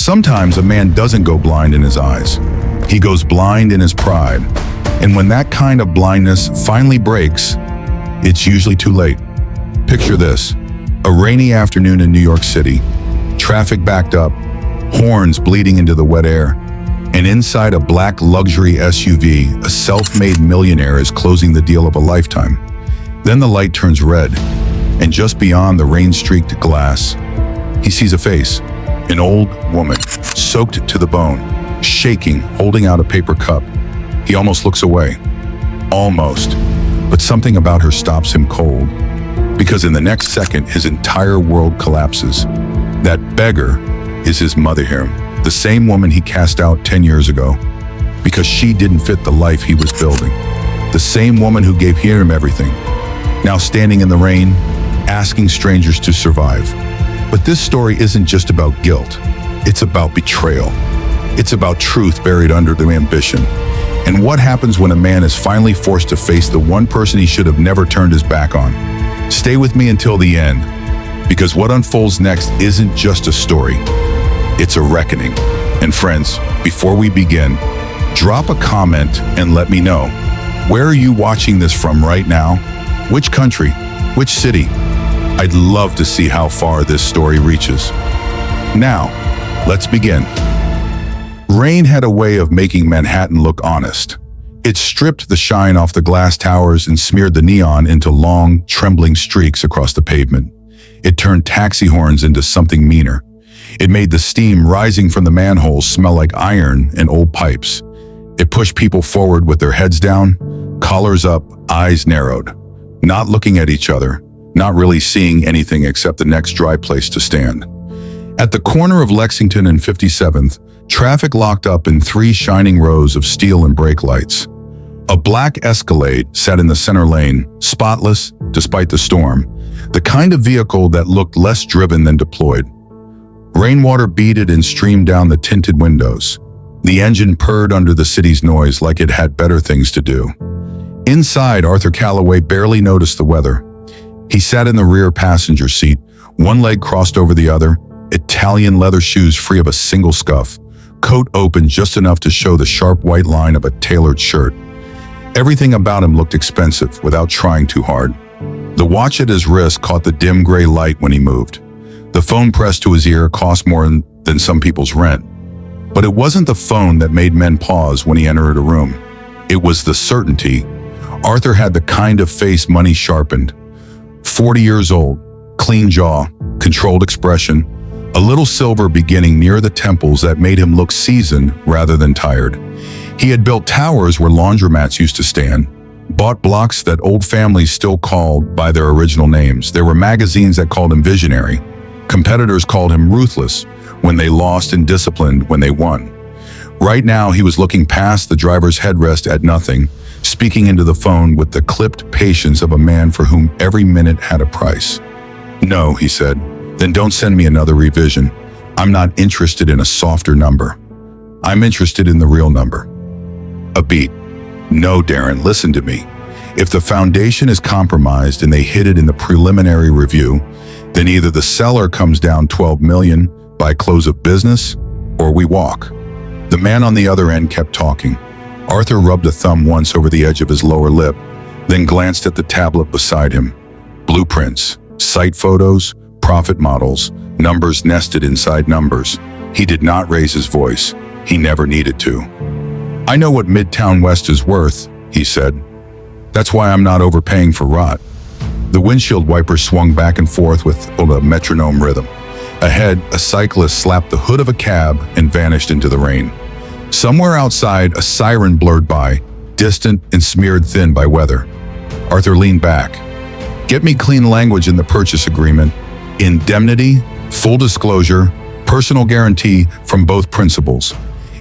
Sometimes a man doesn't go blind in his eyes. He goes blind in his pride. And when that kind of blindness finally breaks, it's usually too late. Picture this: a rainy afternoon in New York City, traffic backed up, horns bleeding into the wet air, and inside a black luxury SUV, a self-made millionaire is closing the deal of a lifetime. Then the light turns red, and just beyond the rain-streaked glass, he sees a face, an old woman, soaked to the bone, shaking, holding out a paper cup. He almost looks away. Almost. But something about her stops him cold, because in the next second, his entire world collapses. That beggar is his mother here, the same woman he cast out 10 years ago, because she didn't fit the life he was building. The same woman who gave him everything, now standing in the rain, asking strangers to survive. But this story isn't just about guilt. It's about betrayal. It's about truth buried under the ambition. And what happens when a man is finally forced to face the one person he should have never turned his back on? Stay with me until the end, because what unfolds next isn't just a story. It's a reckoning. And friends, before we begin, drop a comment and let me know. Where are you watching this from right now? Which country? Which city? I'd love to see how far this story reaches. Now, let's begin. Rain had a way of making Manhattan look honest. It stripped the shine off the glass towers and smeared the neon into long, trembling streaks across the pavement. It turned taxi horns into something meaner. It made the steam rising from the manholes smell like iron and old pipes. It pushed people forward with their heads down, collars up, eyes narrowed, not looking at each other, not really seeing anything except the next dry place to stand. At the corner of Lexington and 57th, traffic locked up in 3 shining rows of steel and brake lights. A black Escalade sat in the center lane, spotless despite the storm, the kind of vehicle that looked less driven than deployed. Rainwater beaded and streamed down the tinted windows. The engine purred under the city's noise like it had better things to do. Inside, Arthur Calloway barely noticed the weather. He sat in the rear passenger seat, one leg crossed over the other, Italian leather shoes free of a single scuff, coat open just enough to show the sharp white line of a tailored shirt. Everything about him looked expensive without trying too hard. The watch at his wrist caught the dim gray light when he moved. The phone pressed to his ear cost more than some people's rent. But it wasn't the phone that made men pause when he entered a room. It was the certainty. Arthur had the kind of face money sharpened. 40 years old, clean jaw, controlled expression, a little silver beginning near the temples that made him look seasoned rather than tired. He had built towers where laundromats used to stand, bought blocks that old families still called by their original names. There were magazines that called him visionary. Competitors called him ruthless when they lost and disciplined when they won. Right now, he was looking past the driver's headrest at nothing, speaking into the phone with the clipped patience of a man for whom every minute had a price. "No," he said, "then don't send me another revision. I'm not interested in a softer number. I'm interested in the real number." A beat. "No, Darren, listen to me. If the foundation is compromised and they hit it in the preliminary review, then either the seller comes down 12 million by close of business, or we walk." The man on the other end kept talking. Arthur rubbed a thumb once over the edge of his lower lip, then glanced at the tablet beside him. Blueprints, site photos, profit models, numbers nested inside numbers. He did not raise his voice. He never needed to. "I know what Midtown West is worth," he said. "That's why I'm not overpaying for rot." The windshield wipers swung back and forth with a metronome rhythm. Ahead, a cyclist slapped the hood of a cab and vanished into the rain. Somewhere outside, a siren blurred by, distant and smeared thin by weather. Arthur leaned back. "Get me clean language in the purchase agreement. Indemnity, full disclosure, personal guarantee from both principals.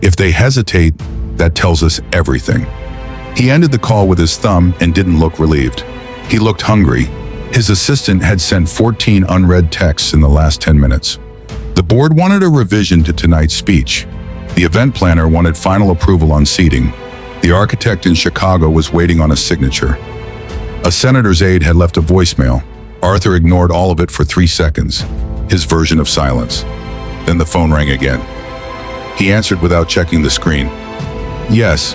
If they hesitate, that tells us everything." He ended the call with his thumb and didn't look relieved. He looked hungry. His assistant had sent 14 unread texts in the last 10 minutes. The board wanted a revision to tonight's speech. The event planner wanted final approval on seating. The architect in Chicago was waiting on a signature. A senator's aide had left a voicemail. Arthur ignored all of it for 3 seconds, his version of silence. Then the phone rang again. He answered without checking the screen. Yes.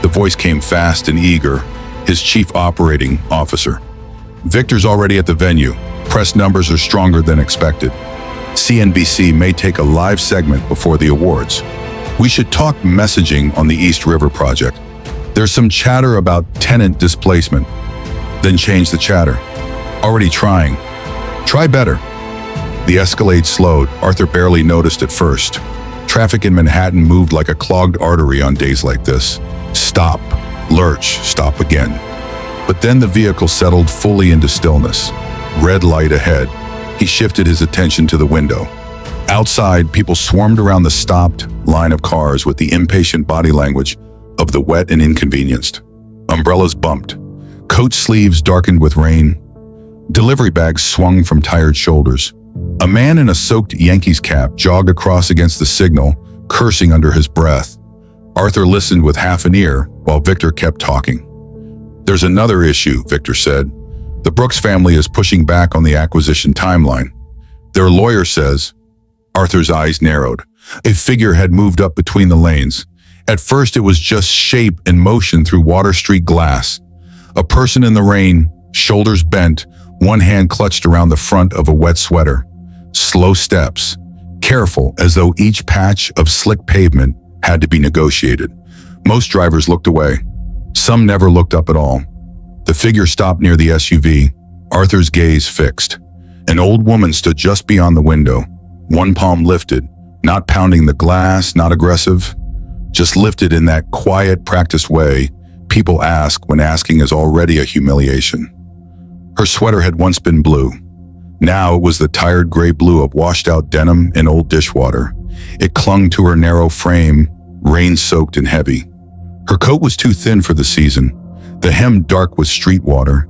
The voice came fast and eager, his chief operating officer. Victor's already at the venue. Press numbers are stronger than expected. CNBC may take a live segment before the awards. We should talk messaging on the East River project. There's some chatter about tenant displacement. Then change the chatter. Already trying. Try better. The Escalade slowed. Arthur barely noticed at first. Traffic in Manhattan moved like a clogged artery on days like this. Stop, lurch, stop again. But then the vehicle settled fully into stillness. Red light ahead. He shifted his attention to the window. Outside, people swarmed around the stopped line of cars with the impatient body language of the wet and inconvenienced. Umbrellas bumped. Coat sleeves darkened with rain. Delivery bags swung from tired shoulders. A man in a soaked Yankees cap jogged across against the signal, cursing under his breath. Arthur listened with half an ear while Victor kept talking. There's another issue, Victor said. The Brooks family is pushing back on the acquisition timeline. Their lawyer says. Arthur's eyes narrowed. A figure had moved up between the lanes. At first it was just shape and motion through Water Street glass. A person in the rain, shoulders bent, one hand clutched around the front of a wet sweater. Slow steps, careful as though each patch of slick pavement had to be negotiated. Most drivers looked away. Some never looked up at all. The figure stopped near the SUV, Arthur's gaze fixed. An old woman stood just beyond the window, one palm lifted, not pounding the glass, not aggressive, just lifted in that quiet, practiced way people ask when asking is already a humiliation. Her sweater had once been blue. Now it was the tired gray blue of washed-out denim and old dishwater. It clung to her narrow frame, rain-soaked and heavy. Her coat was too thin for the season, the hem dark with street water.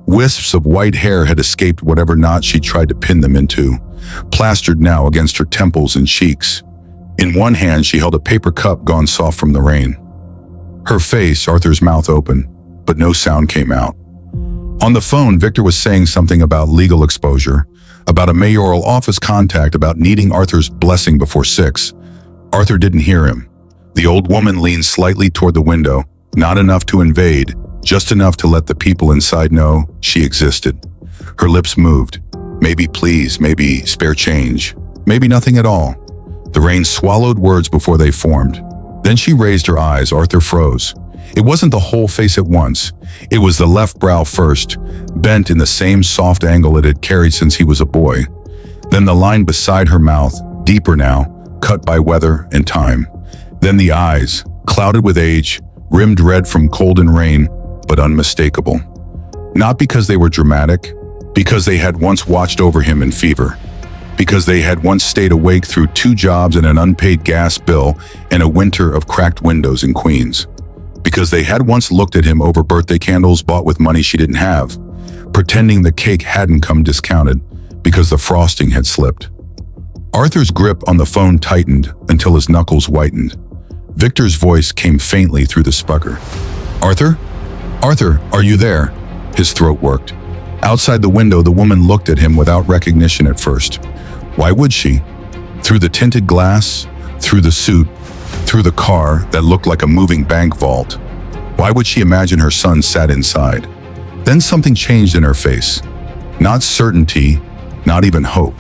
Wisps of white hair had escaped whatever knot she tried to pin them into, plastered now against her temples and cheeks. In one hand she held a paper cup gone soft from the rain. Her face, Arthur's mouth open, but no sound came out. On the phone, Victor was saying something about legal exposure, about a mayoral office contact, about needing Arthur's blessing before 6. Arthur didn't hear him. The old woman leaned slightly toward the window, not enough to invade, just enough to let the people inside know she existed. Her lips moved. Maybe please, maybe spare change, maybe nothing at all. The rain swallowed words before they formed. Then she raised her eyes. Arthur froze. It wasn't the whole face at once. It was the left brow first, bent in the same soft angle it had carried since he was a boy. Then the line beside her mouth, deeper now, cut by weather and time. Then the eyes, clouded with age, rimmed red from cold and rain, but unmistakable. Not because they were dramatic, because they had once watched over him in fever. Because they had once stayed awake through 2 jobs and an unpaid gas bill and a winter of cracked windows in Queens. Because they had once looked at him over birthday candles bought with money she didn't have, pretending the cake hadn't come discounted because the frosting had slipped. Arthur's grip on the phone tightened until his knuckles whitened. Victor's voice came faintly through the spucker. Arthur? Arthur, are you there? His throat worked. Outside the window, the woman looked at him without recognition at first. Why would she? Through the tinted glass, through the suit, through the car that looked like a moving bank vault. Why would she imagine her son sat inside? Then something changed in her face. Not certainty, not even hope.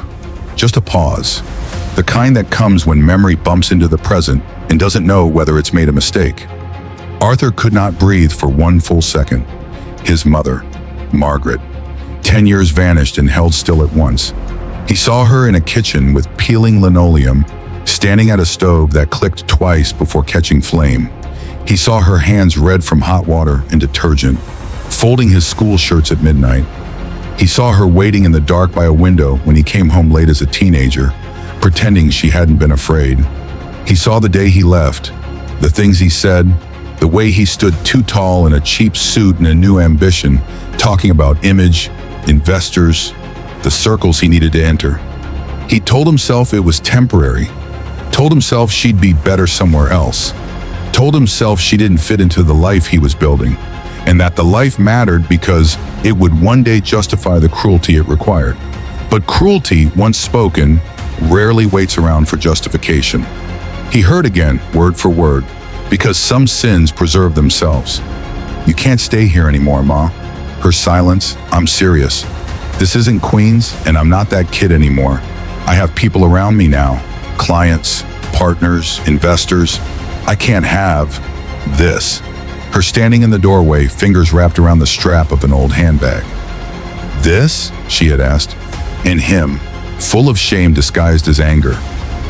Just a pause. The kind that comes when memory bumps into the present and doesn't know whether it's made a mistake. Arthur could not breathe for 1 full second. His mother, Margaret. 10 years vanished and held still at once. He saw her in a kitchen with peeling linoleum, standing at a stove that clicked twice before catching flame. He saw her hands red from hot water and detergent, folding his school shirts at midnight. He saw her waiting in the dark by a window when he came home late as a teenager, pretending she hadn't been afraid. He saw the day he left, the things he said, the way he stood too tall in a cheap suit and a new ambition, talking about image, investors, the circles he needed to enter. He told himself it was temporary, told himself she'd be better somewhere else, told himself she didn't fit into the life he was building, and that the life mattered because it would one day justify the cruelty it required. But cruelty, once spoken, rarely waits around for justification. He heard again, word for word, because some sins preserve themselves. You can't stay here anymore, Ma. Her silence, I'm serious. This isn't Queens, and I'm not that kid anymore. I have people around me now, clients, partners, investors. I can't have this. Her standing in the doorway, fingers wrapped around the strap of an old handbag. This? She had asked. And him, full of shame disguised as anger.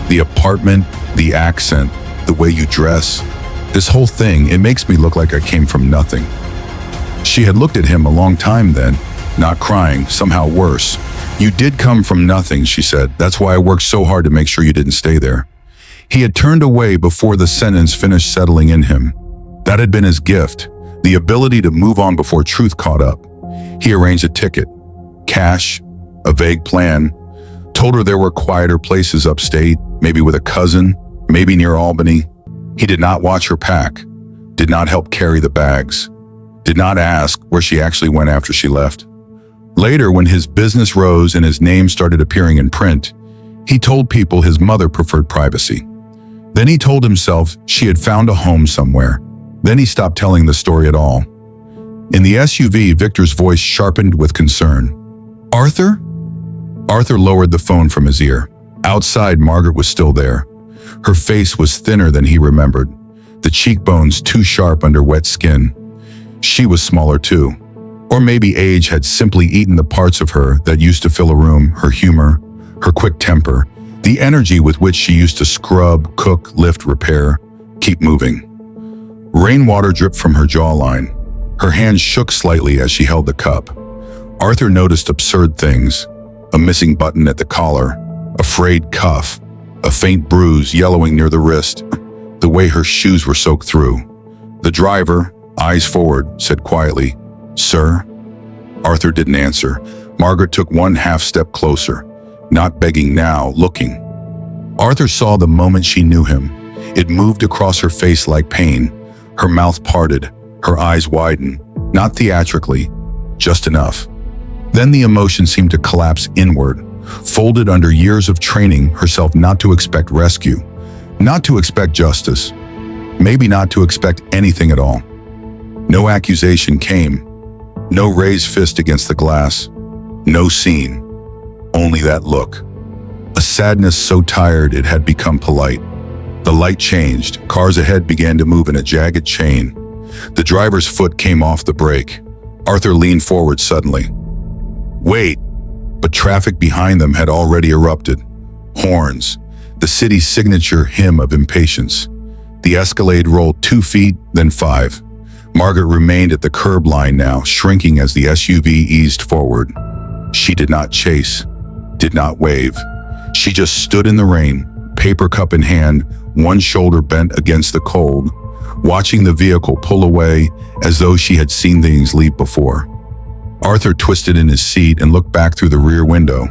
The apartment, the accent, the way you dress. This whole thing, it makes me look like I came from nothing. She had looked at him a long time then, not crying, somehow worse. You did come from nothing, she said. That's why I worked so hard to make sure you didn't stay there. He had turned away before the sentence finished settling in him. That had been his gift, the ability to move on before truth caught up. He arranged a ticket, cash, a vague plan, told her there were quieter places upstate, maybe with a cousin, maybe near Albany. He did not watch her pack, did not help carry the bags, did not ask where she actually went after she left. Later, when his business rose and his name started appearing in print, he told people his mother preferred privacy. Then he told himself she had found a home somewhere. Then he stopped telling the story at all. In the SUV, Victor's voice sharpened with concern. Arthur? Arthur lowered the phone from his ear. Outside, Margaret was still there. Her face was thinner than he remembered, the cheekbones too sharp under wet skin. She was smaller too. Or maybe age had simply eaten the parts of her that used to fill a room, her humor, her quick temper, the energy with which she used to scrub, cook, lift, repair, keep moving. Rainwater dripped from her jawline. Her hands shook slightly as she held the cup. Arthur noticed absurd things, a missing button at the collar, a frayed cuff, a faint bruise yellowing near the wrist, the way her shoes were soaked through. The driver, eyes forward, said quietly, Sir? Arthur didn't answer. Margaret took one half step closer, not begging now, looking. Arthur saw the moment she knew him. It moved across her face like pain. Her mouth parted, her eyes widened, not theatrically, just enough. Then the emotion seemed to collapse inward, folded under years of training herself not to expect rescue, not to expect justice, maybe not to expect anything at all. No accusation came, no raised fist against the glass, no scene, only that look. A sadness so tired it had become polite. The light changed, cars ahead began to move in a jagged chain. The driver's foot came off the brake. Arthur leaned forward suddenly. Wait, but traffic behind them had already erupted. Horns, the city's signature hymn of impatience. The Escalade rolled 2 feet, then 5. Margaret remained at the curb line now, shrinking as the SUV eased forward. She did not chase, did not wave. She just stood in the rain, paper cup in hand, one shoulder bent against the cold, watching the vehicle pull away as though she had seen things leave before. Arthur twisted in his seat and looked back through the rear window,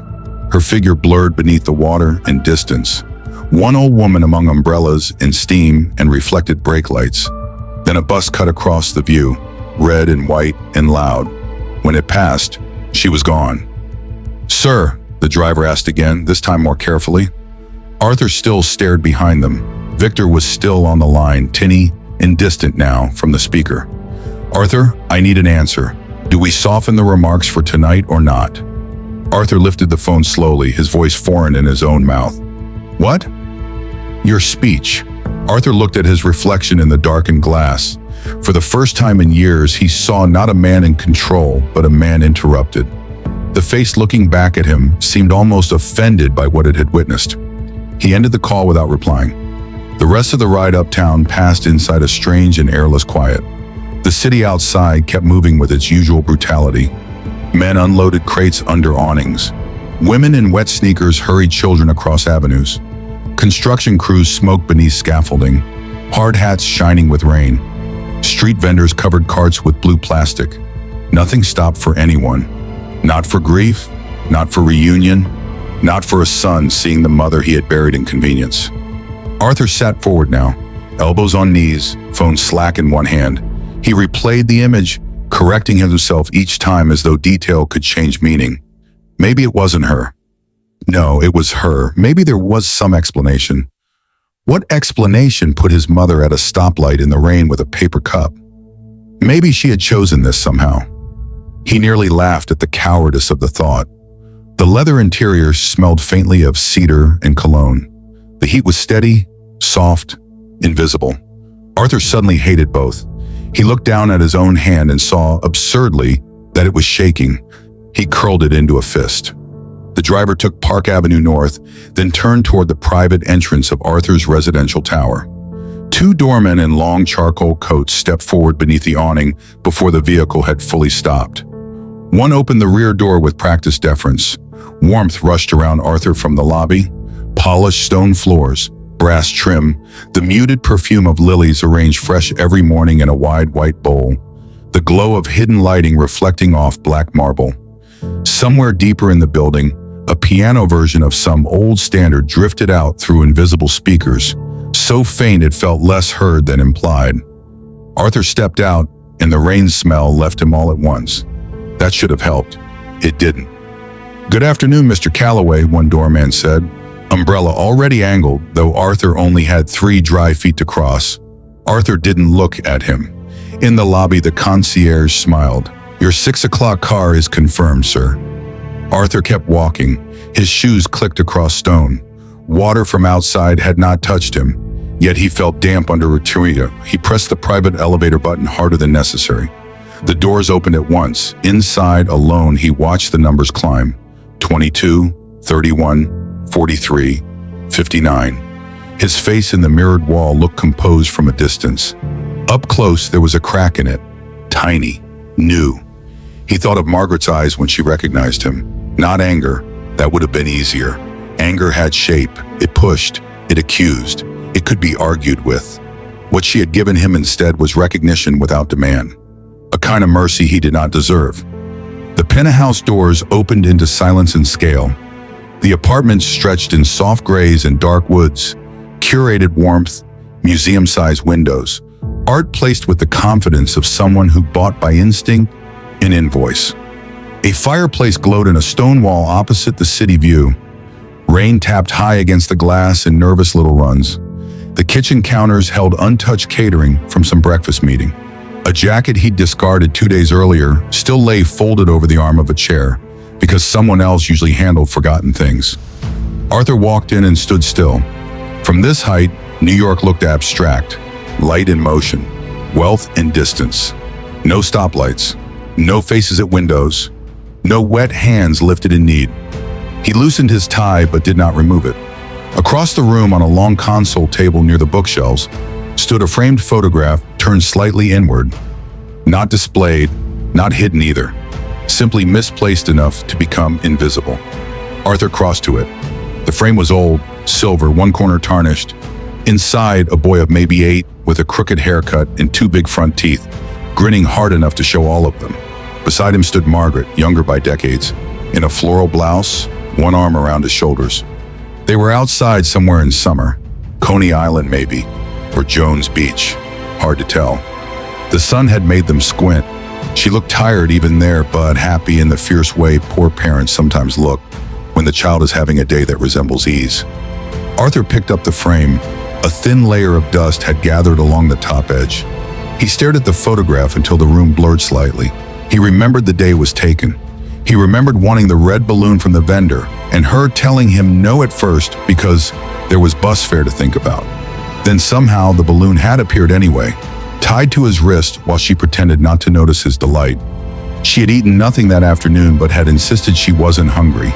her figure blurred beneath the water and distance. One old woman among umbrellas and steam and reflected brake lights. Then a bus cut across the view, red and white and loud. When it passed, she was gone. Sir, the driver asked again, this time more carefully. Arthur still stared behind them. Victor was still on the line, tinny and distant now from the speaker. Arthur, I need an answer. Do we soften the remarks for tonight or not? Arthur lifted the phone slowly, his voice foreign in his own mouth. What? Your speech. Arthur looked at his reflection in the darkened glass. For the first time in years, he saw not a man in control, but a man interrupted. The face looking back at him seemed almost offended by what it had witnessed. He ended the call without replying. The rest of the ride uptown passed inside a strange and airless quiet. The city outside kept moving with its usual brutality. Men unloaded crates under awnings. Women in wet sneakers hurried children across avenues. Construction crews smoked beneath scaffolding, hard hats shining with rain. Street vendors covered carts with blue plastic. Nothing stopped for anyone. Not for grief, not for reunion, not for a son seeing the mother he had buried in convenience. Arthur sat forward now, elbows on knees, phone slack in one hand. He replayed the image, correcting himself each time as though detail could change meaning. Maybe it wasn't her. No, it was her. Maybe there was some explanation. What explanation put his mother at a stoplight in the rain with a paper cup? Maybe she had chosen this somehow. He nearly laughed at the cowardice of the thought. The leather interior smelled faintly of cedar and cologne. The heat was steady, soft, invisible. Arthur suddenly hated both. He looked down at his own hand and saw, absurdly, that it was shaking. He curled it into a fist. The driver took Park Avenue North, then turned toward the private entrance of Arthur's residential tower. Two doormen in long charcoal coats stepped forward beneath the awning before the vehicle had fully stopped. One opened the rear door with practiced deference. Warmth rushed around Arthur from the lobby. Polished stone floors, brass trim, the muted perfume of lilies arranged fresh every morning in a wide white bowl. The glow of hidden lighting reflecting off black marble. Somewhere deeper in the building, a piano version of some old standard drifted out through invisible speakers, so faint it felt less heard than implied. Arthur stepped out, and the rain smell left him all at once. That should have helped. It didn't. "Good afternoon, Mr. Calloway," one doorman said, umbrella already angled, though Arthur only had 3 dry feet to cross. Arthur didn't look at him. In the lobby, the concierge smiled. "Your 6 o'clock car is confirmed, sir." Arthur kept walking. His shoes clicked across stone. Water from outside had not touched him, yet he felt damp under Rituria. He pressed the private elevator button harder than necessary. The doors opened at once. Inside, alone, he watched the numbers climb. 22, 31, 43, 59. His face in the mirrored wall looked composed from a distance. Up close, there was a crack in it. Tiny, new. He thought of Margaret's eyes when she recognized him. Not anger. That would have been easier. Anger had shape. It pushed. It accused. It could be argued with. What she had given him instead was recognition without demand. A kind of mercy he did not deserve. The penthouse doors opened into silence and scale. The apartment stretched in soft grays and dark woods, curated warmth, museum-sized windows, art placed with the confidence of someone who bought by instinct an invoice. A fireplace glowed in a stone wall opposite the city view. Rain tapped high against the glass in nervous little runs. The kitchen counters held untouched catering from some breakfast meeting. A jacket he'd discarded 2 days earlier still lay folded over the arm of a chair, because someone else usually handled forgotten things. Arthur walked in and stood still. From this height, New York looked abstract, light in motion, wealth in distance. No stoplights, no faces at windows, no wet hands lifted in need. He loosened his tie but did not remove it. Across the room on a long console table near the bookshelves stood a framed photograph turned slightly inward. Not displayed, not hidden either. Simply misplaced enough to become invisible. Arthur crossed to it. The frame was old, silver, one corner tarnished. Inside, a boy of maybe 8 with a crooked haircut and 2 big front teeth, grinning hard enough to show all of them. Beside him stood Margaret, younger by decades, in a floral blouse, one arm around his shoulders. They were outside somewhere in summer, Coney Island maybe, or Jones Beach, hard to tell. The sun had made them squint. She looked tired even there, but happy in the fierce way poor parents sometimes look when the child is having a day that resembles ease. Arthur picked up the frame. A thin layer of dust had gathered along the top edge. He stared at the photograph until the room blurred slightly. He remembered the day it was taken. He remembered wanting the red balloon from the vendor and her telling him no at first because there was bus fare to think about. Then somehow the balloon had appeared anyway, tied to his wrist while she pretended not to notice his delight. She had eaten nothing that afternoon but had insisted she wasn't hungry.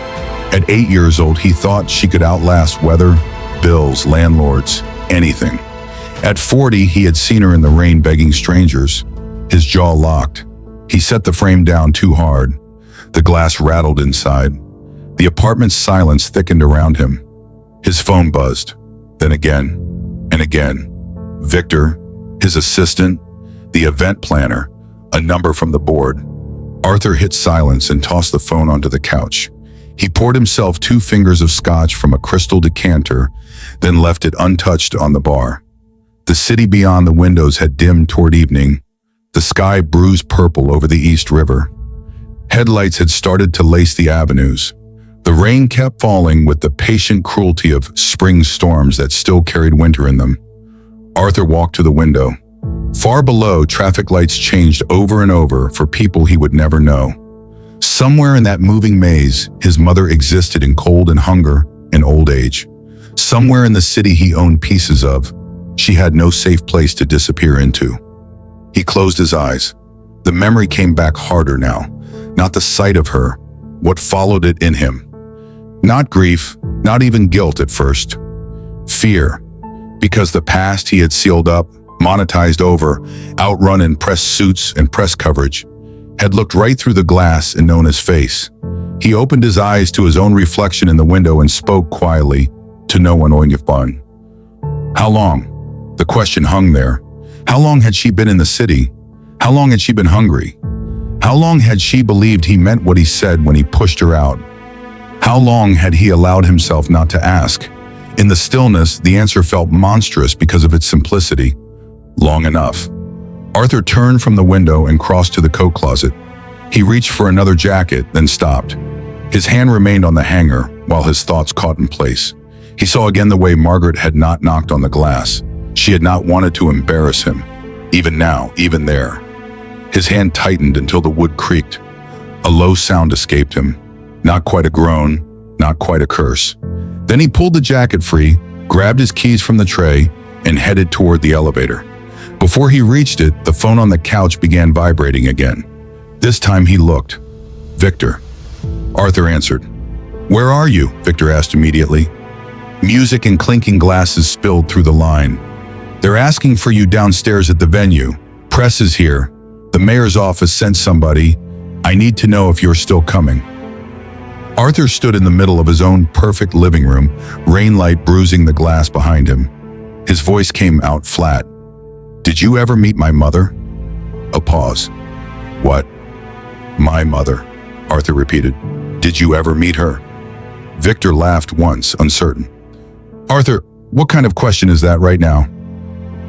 At 8 years old, he thought she could outlast weather, bills, landlords, anything. At 40, he had seen her in the rain begging strangers. His jaw locked. He set the frame down too hard. The glass rattled inside. The apartment's silence thickened around him. His phone buzzed, then again and again. Victor, his assistant, the event planner, a number from the board. Arthur hit silence and tossed the phone onto the couch. He poured himself 2 fingers of scotch from a crystal decanter, then left it untouched on the bar. The city beyond the windows had dimmed toward evening. The sky bruised purple over the East River. Headlights had started to lace the avenues. The rain kept falling with the patient cruelty of spring storms that still carried winter in them. Arthur walked to the window. Far below, traffic lights changed over and over for people he would never know. Somewhere in that moving maze, his mother existed in cold and hunger and old age. Somewhere in the city he owned pieces of, she had no safe place to disappear into. He closed his eyes. The memory came back harder now, not the sight of her, what followed it in him. Not grief, not even guilt at first. Fear, because the past he had sealed up, monetized over, outrun in press suits and press coverage, had looked right through the glass and known his face. He opened his eyes to his own reflection in the window and spoke quietly to no one on your phone. How long? The question hung there. How long had she been in the city? How long had she been hungry? How long had she believed he meant what he said when he pushed her out? How long had he allowed himself not to ask? In the stillness, the answer felt monstrous because of its simplicity. Long enough. Arthur turned from the window and crossed to the coat closet. He reached for another jacket, then stopped. His hand remained on the hanger while his thoughts caught in place. He saw again the way Margaret had not knocked on the glass. She had not wanted to embarrass him. Even now, even there. His hand tightened until the wood creaked. A low sound escaped him. Not quite a groan, not quite a curse. Then he pulled the jacket free, grabbed his keys from the tray, and headed toward the elevator. Before he reached it, the phone on the couch began vibrating again. This time he looked. Victor. Arthur answered. Where are you? Victor asked immediately. Music and clinking glasses spilled through the line. They're asking for you downstairs at the venue. Press is here. The mayor's office sent somebody. I need to know if you're still coming. Arthur stood in the middle of his own perfect living room, rainlight bruising the glass behind him. His voice came out flat. Did you ever meet my mother? A pause. What? My mother, Arthur repeated. Did you ever meet her? Victor laughed once, uncertain. Arthur, what kind of question is that right now?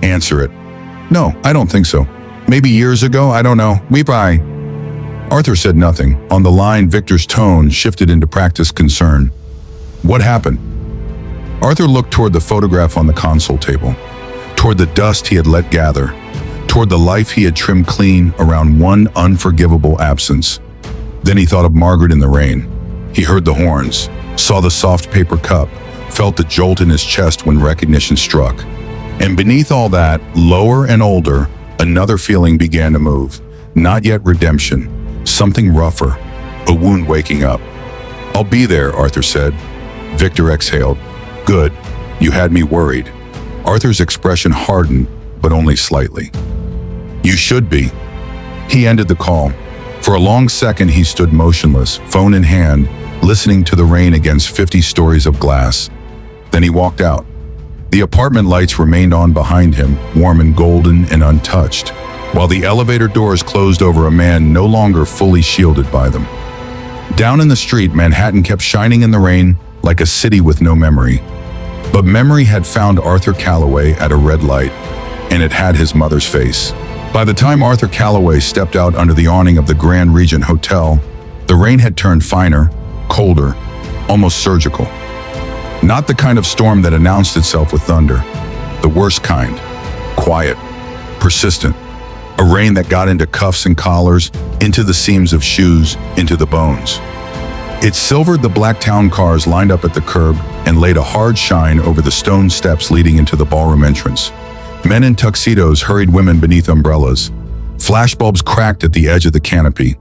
Answer it. No, I don't think so. Maybe years ago, I don't know. Arthur said nothing. On the line, Victor's tone shifted into practiced concern. What happened? Arthur looked toward the photograph on the console table, toward the dust he had let gather, toward the life he had trimmed clean around one unforgivable absence. Then he thought of Margaret in the rain. He heard the horns, saw the soft paper cup, felt the jolt in his chest when recognition struck. And beneath all that, lower and older, another feeling began to move. Not yet redemption. Something rougher. A wound waking up. I'll be there, Arthur said. Victor exhaled. Good. You had me worried. Arthur's expression hardened, but only slightly. You should be. He ended the call. For a long second, he stood motionless, phone in hand, listening to the rain against 50 stories of glass. Then he walked out. The apartment lights remained on behind him, warm and golden and untouched, while the elevator doors closed over a man no longer fully shielded by them. Down in the street, Manhattan kept shining in the rain like a city with no memory. But memory had found Arthur Calloway at a red light, and it had his mother's face. By the time Arthur Calloway stepped out under the awning of the Grand Regent Hotel, the rain had turned finer, colder, almost surgical. Not the kind of storm that announced itself with thunder. The worst kind. Quiet. Persistent. A rain that got into cuffs and collars, into the seams of shoes, into the bones. It silvered the black town cars lined up at the curb and laid a hard shine over the stone steps leading into the ballroom entrance. Men in tuxedos hurried women beneath umbrellas. Flashbulbs cracked at the edge of the canopy.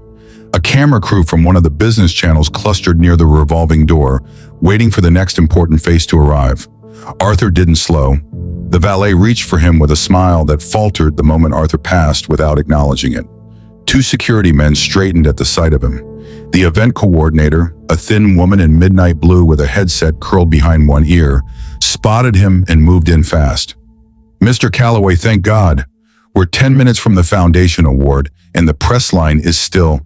A camera crew from one of the business channels clustered near the revolving door, waiting for the next important face to arrive. Arthur didn't slow. The valet reached for him with a smile that faltered the moment Arthur passed without acknowledging it. Two security men straightened at the sight of him. The event coordinator, a thin woman in midnight blue with a headset curled behind one ear, spotted him and moved in fast. Mr. Calloway, thank God. We're 10 minutes from the Foundation Award, and the press line is still.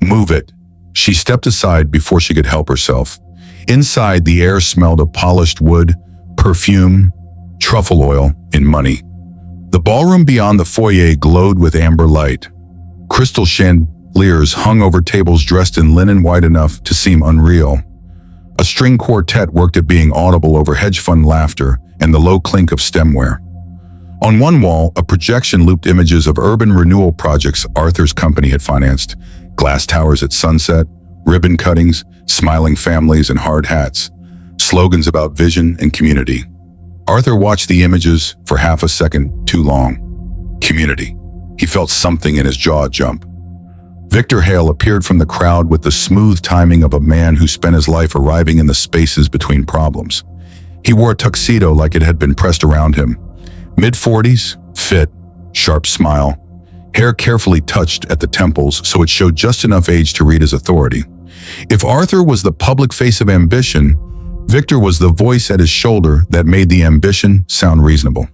Move it. She stepped aside before she could help herself. Inside, the air smelled of polished wood, perfume, truffle oil, and money. The ballroom beyond the foyer glowed with amber light. Crystal chandeliers hung over tables dressed in linen white enough to seem unreal. A string quartet worked at being audible over hedge fund laughter and the low clink of stemware. On one wall, a projection looped images of urban renewal projects Arthur's company had financed: glass towers at sunset, ribbon cuttings, smiling families and hard hats, slogans about vision and community. Arthur watched the images for half a second too long. Community. He felt something in his jaw jump. Victor Hale appeared from the crowd with the smooth timing of a man who spent his life arriving in the spaces between problems. He wore a tuxedo like it had been pressed around him. Mid-40s, fit, sharp smile, hair carefully touched at the temples so it showed just enough age to read his authority. If Arthur was the public face of ambition, Victor was the voice at his shoulder that made the ambition sound reasonable.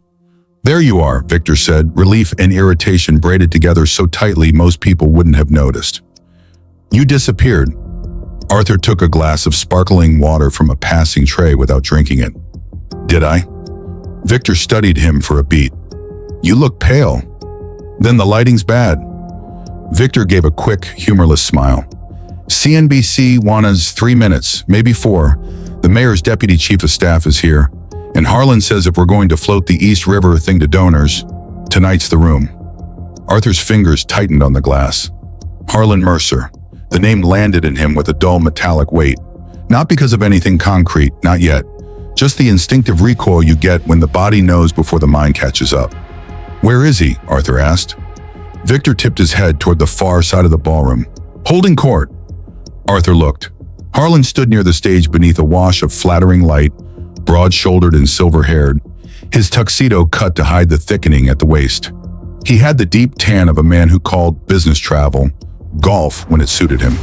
"There you are," Victor said, relief and irritation braided together so tightly most people wouldn't have noticed. "You disappeared." Arthur took a glass of sparkling water from a passing tray without drinking it. "Did I?" Victor studied him for a beat. "You look pale." "Then the lighting's bad." Victor gave a quick, humorless smile. "CNBC wants 3 minutes, maybe 4. The mayor's deputy chief of staff is here, and Harlan says if we're going to float the East River thing to donors, tonight's the room." Arthur's fingers tightened on the glass. Harlan Mercer. The name landed in him with a dull metallic weight. Not because of anything concrete, not yet. Just the instinctive recoil you get when the body knows before the mind catches up. "Where is he?" Arthur asked. Victor tipped his head toward the far side of the ballroom. "Holding court." Arthur looked. Harlan stood near the stage beneath a wash of flattering light, broad-shouldered and silver-haired, his tuxedo cut to hide the thickening at the waist. He had the deep tan of a man who called business travel golf when it suited him.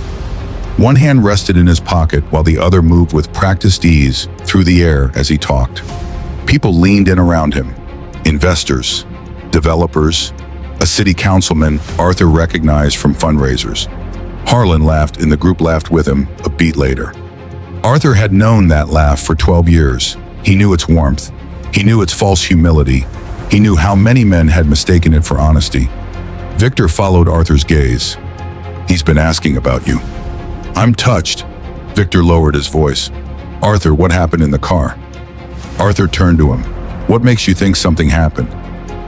One hand rested in his pocket while the other moved with practiced ease through the air as he talked. People leaned in around him. Investors, developers, a city councilman Arthur recognized from fundraisers. Harlan laughed and the group laughed with him a beat later. Arthur had known that laugh for 12 years. He knew its warmth. He knew its false humility. He knew how many men had mistaken it for honesty. Victor followed Arthur's gaze. "He's been asking about you." "I'm touched." Victor lowered his voice. "Arthur, what happened in the car?" Arthur turned to him. "What makes you think something happened?"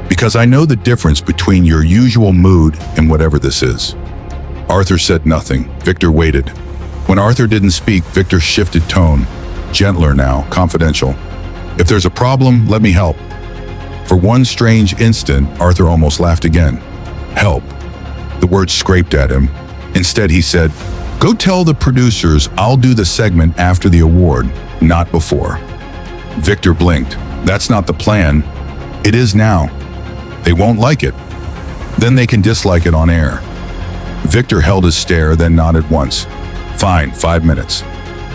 "Because I know the difference between your usual mood and whatever this is." Arthur said nothing. Victor waited. When Arthur didn't speak, Victor shifted tone. Gentler now, confidential. "If there's a problem, let me help." For one strange instant, Arthur almost laughed again. "Help." The word scraped at him. Instead, he said, "Go tell the producers I'll do the segment after the award, not before." Victor blinked. "That's not the plan." "It is now." "They won't like it." "Then they can dislike it on air." Victor held his stare, then nodded once. "Fine, 5 minutes."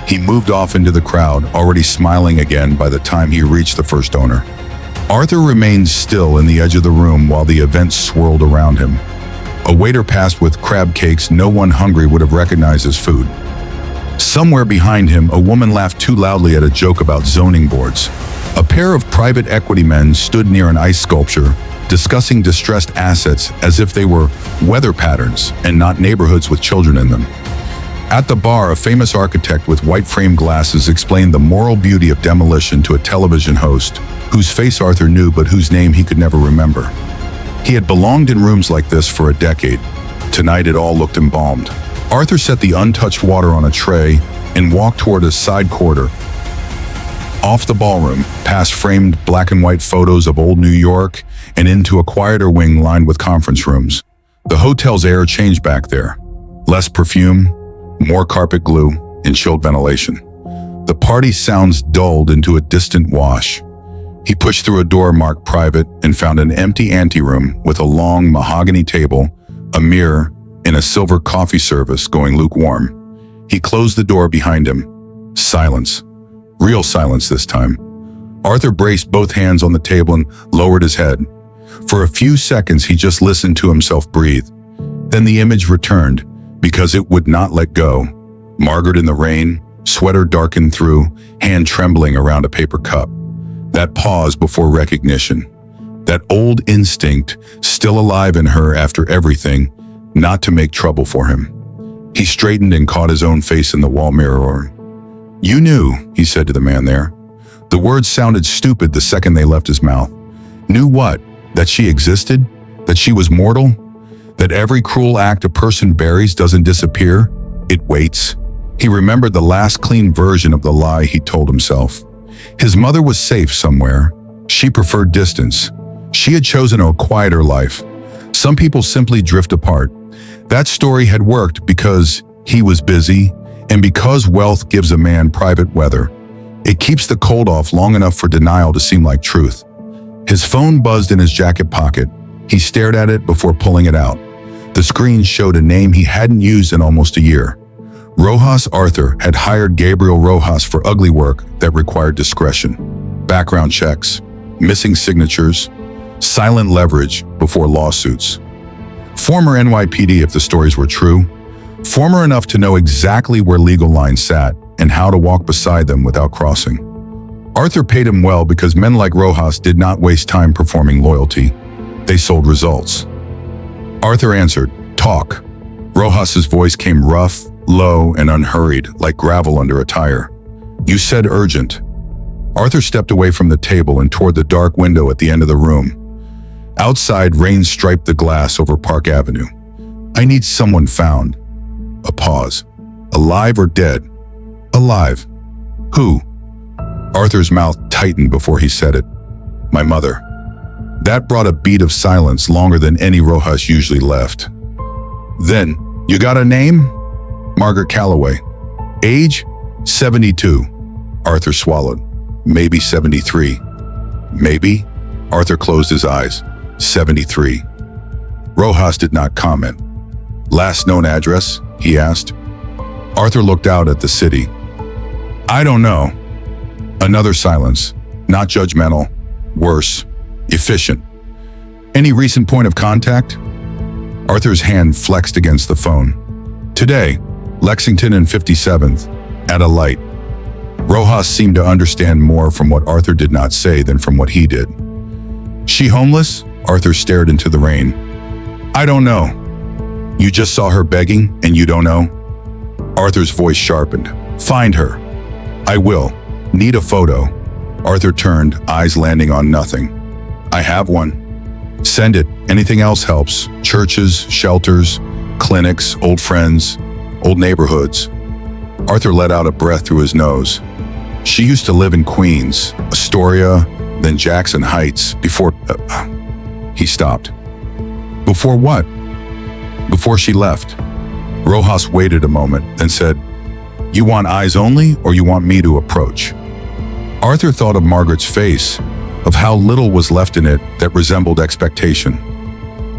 He moved off into the crowd, already smiling again by the time he reached the first owner. Arthur remained still in the edge of the room while the event swirled around him. A waiter passed with crab cakes no one hungry would have recognized as food. Somewhere behind him, a woman laughed too loudly at a joke about zoning boards. A pair of private equity men stood near an ice sculpture, discussing distressed assets as if they were weather patterns and not neighborhoods with children in them. At the bar, a famous architect with white-framed glasses explained the moral beauty of demolition to a television host, whose face Arthur knew but whose name he could never remember. He had belonged in rooms like this for a decade. Tonight it all looked embalmed. Arthur set the untouched water on a tray and walked toward a side corridor. Off the ballroom, past framed black and white photos of old New York, and into a quieter wing lined with conference rooms. The hotel's air changed back there. Less perfume, more carpet glue, and chilled ventilation. The party sounds dulled into a distant wash. He pushed through a door marked private and found an empty anteroom with a long mahogany table, a mirror, and a silver coffee service going lukewarm. He closed the door behind him. Silence. Real silence this time. Arthur braced both hands on the table and lowered his head. For a few seconds, he just listened to himself breathe. Then the image returned, because it would not let go. Margaret in the rain, sweater darkened through, hand trembling around a paper cup. That pause before recognition. That old instinct, still alive in her after everything, not to make trouble for him. He straightened and caught his own face in the wall mirror. "You knew," he said to the man there. The words sounded stupid the second they left his mouth. Knew what? That she existed? That she was mortal? That every cruel act a person buries doesn't disappear? It waits. He remembered the last clean version of the lie he told himself. His mother was safe somewhere. She preferred distance. She had chosen a quieter life. Some people simply drift apart. That story had worked because he was busy, and because wealth gives a man private weather. It keeps the cold off long enough for denial to seem like truth. His phone buzzed in his jacket pocket. He stared at it before pulling it out. The screen showed a name he hadn't used in almost a year. Rojas Arthur had hired Gabriel Rojas for ugly work that required discretion. Background checks, missing signatures, silent leverage before lawsuits. Former NYPD if the stories were true. Former enough to know exactly where legal lines sat and how to walk beside them without crossing. Arthur paid him well because men like Rojas did not waste time performing loyalty. They sold results. Arthur answered, "Talk." Rojas's voice came rough, low, and unhurried, like gravel under a tire. "You said urgent." Arthur stepped away from the table and toward the dark window at the end of the room. Outside, rain striped the glass over Park Avenue. "I need someone found." A pause. "Alive or dead?" "Alive." "Who?" Arthur's mouth tightened before he said it. "My mother." That brought a beat of silence longer than any Rojas usually left. Then, "You got a name?" "Margaret Calloway." "Age?" 72. Arthur swallowed. "Maybe 73. "Maybe?" Arthur closed his eyes. 73. Rojas did not comment. "Last known address?" he asked. Arthur looked out at the city. "I don't know." Another silence. Not judgmental. Worse. Efficient. "Any recent point of contact?" Arthur's hand flexed against the phone. "Today, Lexington and 57th, at a light." Rojas seemed to understand more from what Arthur did not say than from what he did. "She homeless?" Arthur stared into the rain. "I don't know." "You just saw her begging and you don't know?" Arthur's voice sharpened. "Find her." "I will. Need a photo." Arthur turned, eyes landing on nothing. "I have one." "Send it. Anything else helps. Churches, shelters, clinics, old friends, old neighborhoods." Arthur let out a breath through his nose. "She used to live in Queens, Astoria, then Jackson Heights, before..." He stopped. "Before what?" "Before she left." Rojas waited a moment, then said, "You want eyes only, or you want me to approach?" Arthur thought of Margaret's face, of how little was left in it that resembled expectation.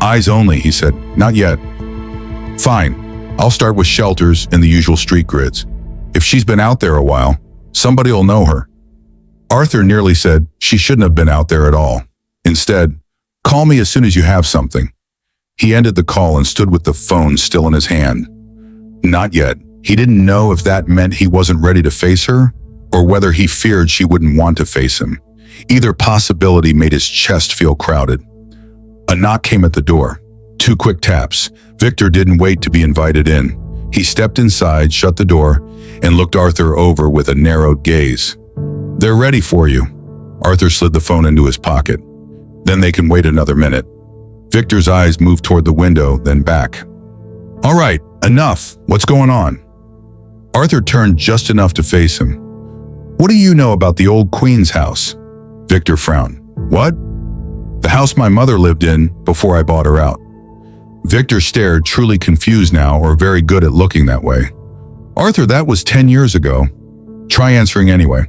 "Eyes only," he said. "Not yet." "Fine. I'll start with shelters and the usual street grids. If she's been out there a while, somebody'll know her." Arthur nearly said she shouldn't have been out there at all. Instead, "Call me as soon as you have something." He ended the call and stood with the phone still in his hand. Not yet. He didn't know if that meant he wasn't ready to face her, or whether he feared she wouldn't want to face him. Either possibility made his chest feel crowded. A knock came at the door. 2 quick taps. Victor didn't wait to be invited in. He stepped inside, shut the door, and looked Arthur over with a narrowed gaze. "They're ready for you." Arthur slid the phone into his pocket. "Then they can wait another minute." Victor's eyes moved toward the window, then back. "All right, enough. What's going on?" Arthur turned just enough to face him. "What do you know about the old Queen's house?" Victor frowned. "What?" "The house my mother lived in before I bought her out." Victor stared, truly confused now, or very good at looking that way. "Arthur, that was 10 years ago." "Try answering anyway."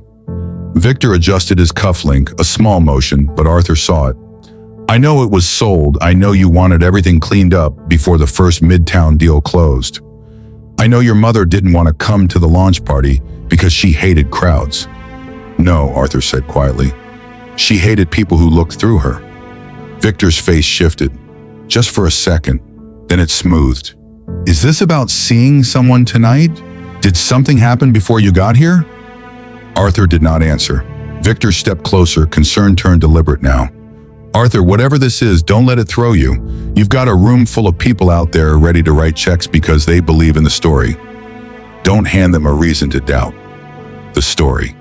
Victor adjusted his cufflink, a small motion, but Arthur saw it. "I know it was sold. I know you wanted everything cleaned up before the first Midtown deal closed. I know your mother didn't want to come to the launch party because she hated crowds." "No," Arthur said quietly. "She hated people who looked through her." Victor's face shifted. Just for a second, then it smoothed. "Is this about seeing someone tonight? Did something happen before you got here?" Arthur did not answer. Victor stepped closer, concern turned deliberate now. "Arthur, whatever this is, don't let it throw you. You've got a room full of people out there ready to write checks because they believe in the story. Don't hand them a reason to doubt." the story.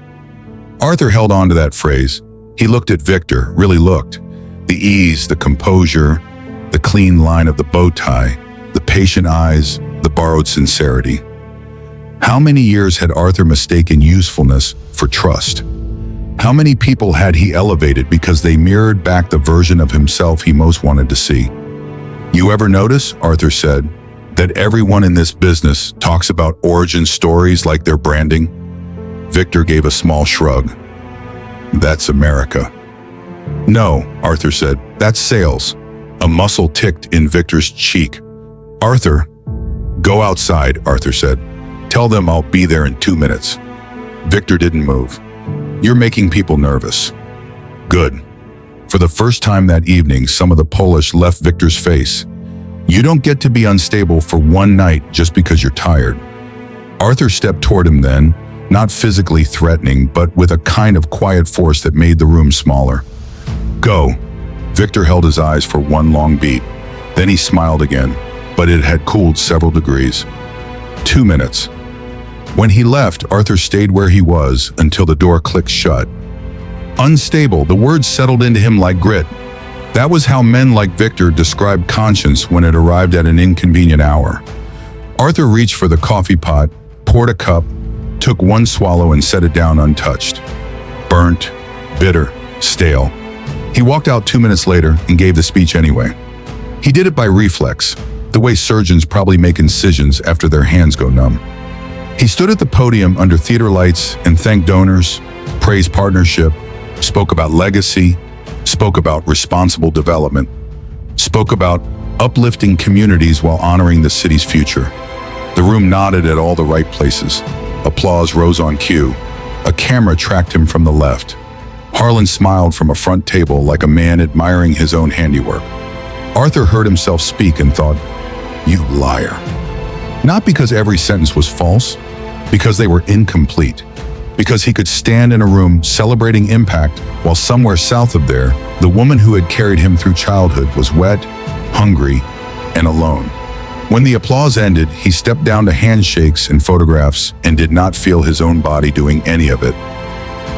Arthur held on to that phrase. He looked at Victor, really looked. The ease, the composure, the clean line of the bow tie, the patient eyes, the borrowed sincerity. How many years had Arthur mistaken usefulness for trust? How many people had he elevated because they mirrored back the version of himself he most wanted to see? You ever notice, Arthur said, that everyone in this business talks about origin stories like they're branding? Victor gave a small shrug. That's America. No, Arthur said, that's sales. A muscle ticked in Victor's cheek. Arthur, go outside, Arthur said. Tell them I'll be there in 2 minutes. Victor didn't move. You're making people nervous. Good. For the first time that evening, some of the Polish left Victor's face. You don't get to be unstable for one night just because you're tired. Arthur stepped toward him then, not physically threatening, but with a kind of quiet force that made the room smaller. Go. Victor held his eyes for one long beat. Then he smiled again, but it had cooled several degrees. 2 minutes. When he left, Arthur stayed where he was until the door clicked shut. Unstable, the words settled into him like grit. That was how men like Victor described conscience when it arrived at an inconvenient hour. Arthur reached for the coffee pot, poured a cup, took one swallow and set it down untouched. Burnt, bitter, stale. He walked out 2 minutes later and gave the speech anyway. He did it by reflex, the way surgeons probably make incisions after their hands go numb. He stood at the podium under theater lights and thanked donors, praised partnership, spoke about legacy, spoke about responsible development, spoke about uplifting communities while honoring the city's future. The room nodded at all the right places. Applause rose on cue. A camera tracked him from the left. Harlan smiled from a front table like a man admiring his own handiwork. Arthur heard himself speak and thought, "You liar." Not because every sentence was false, because they were incomplete. Because he could stand in a room celebrating impact while somewhere south of there, the woman who had carried him through childhood was wet, hungry, and alone. When the applause ended, he stepped down to handshakes and photographs and did not feel his own body doing any of it.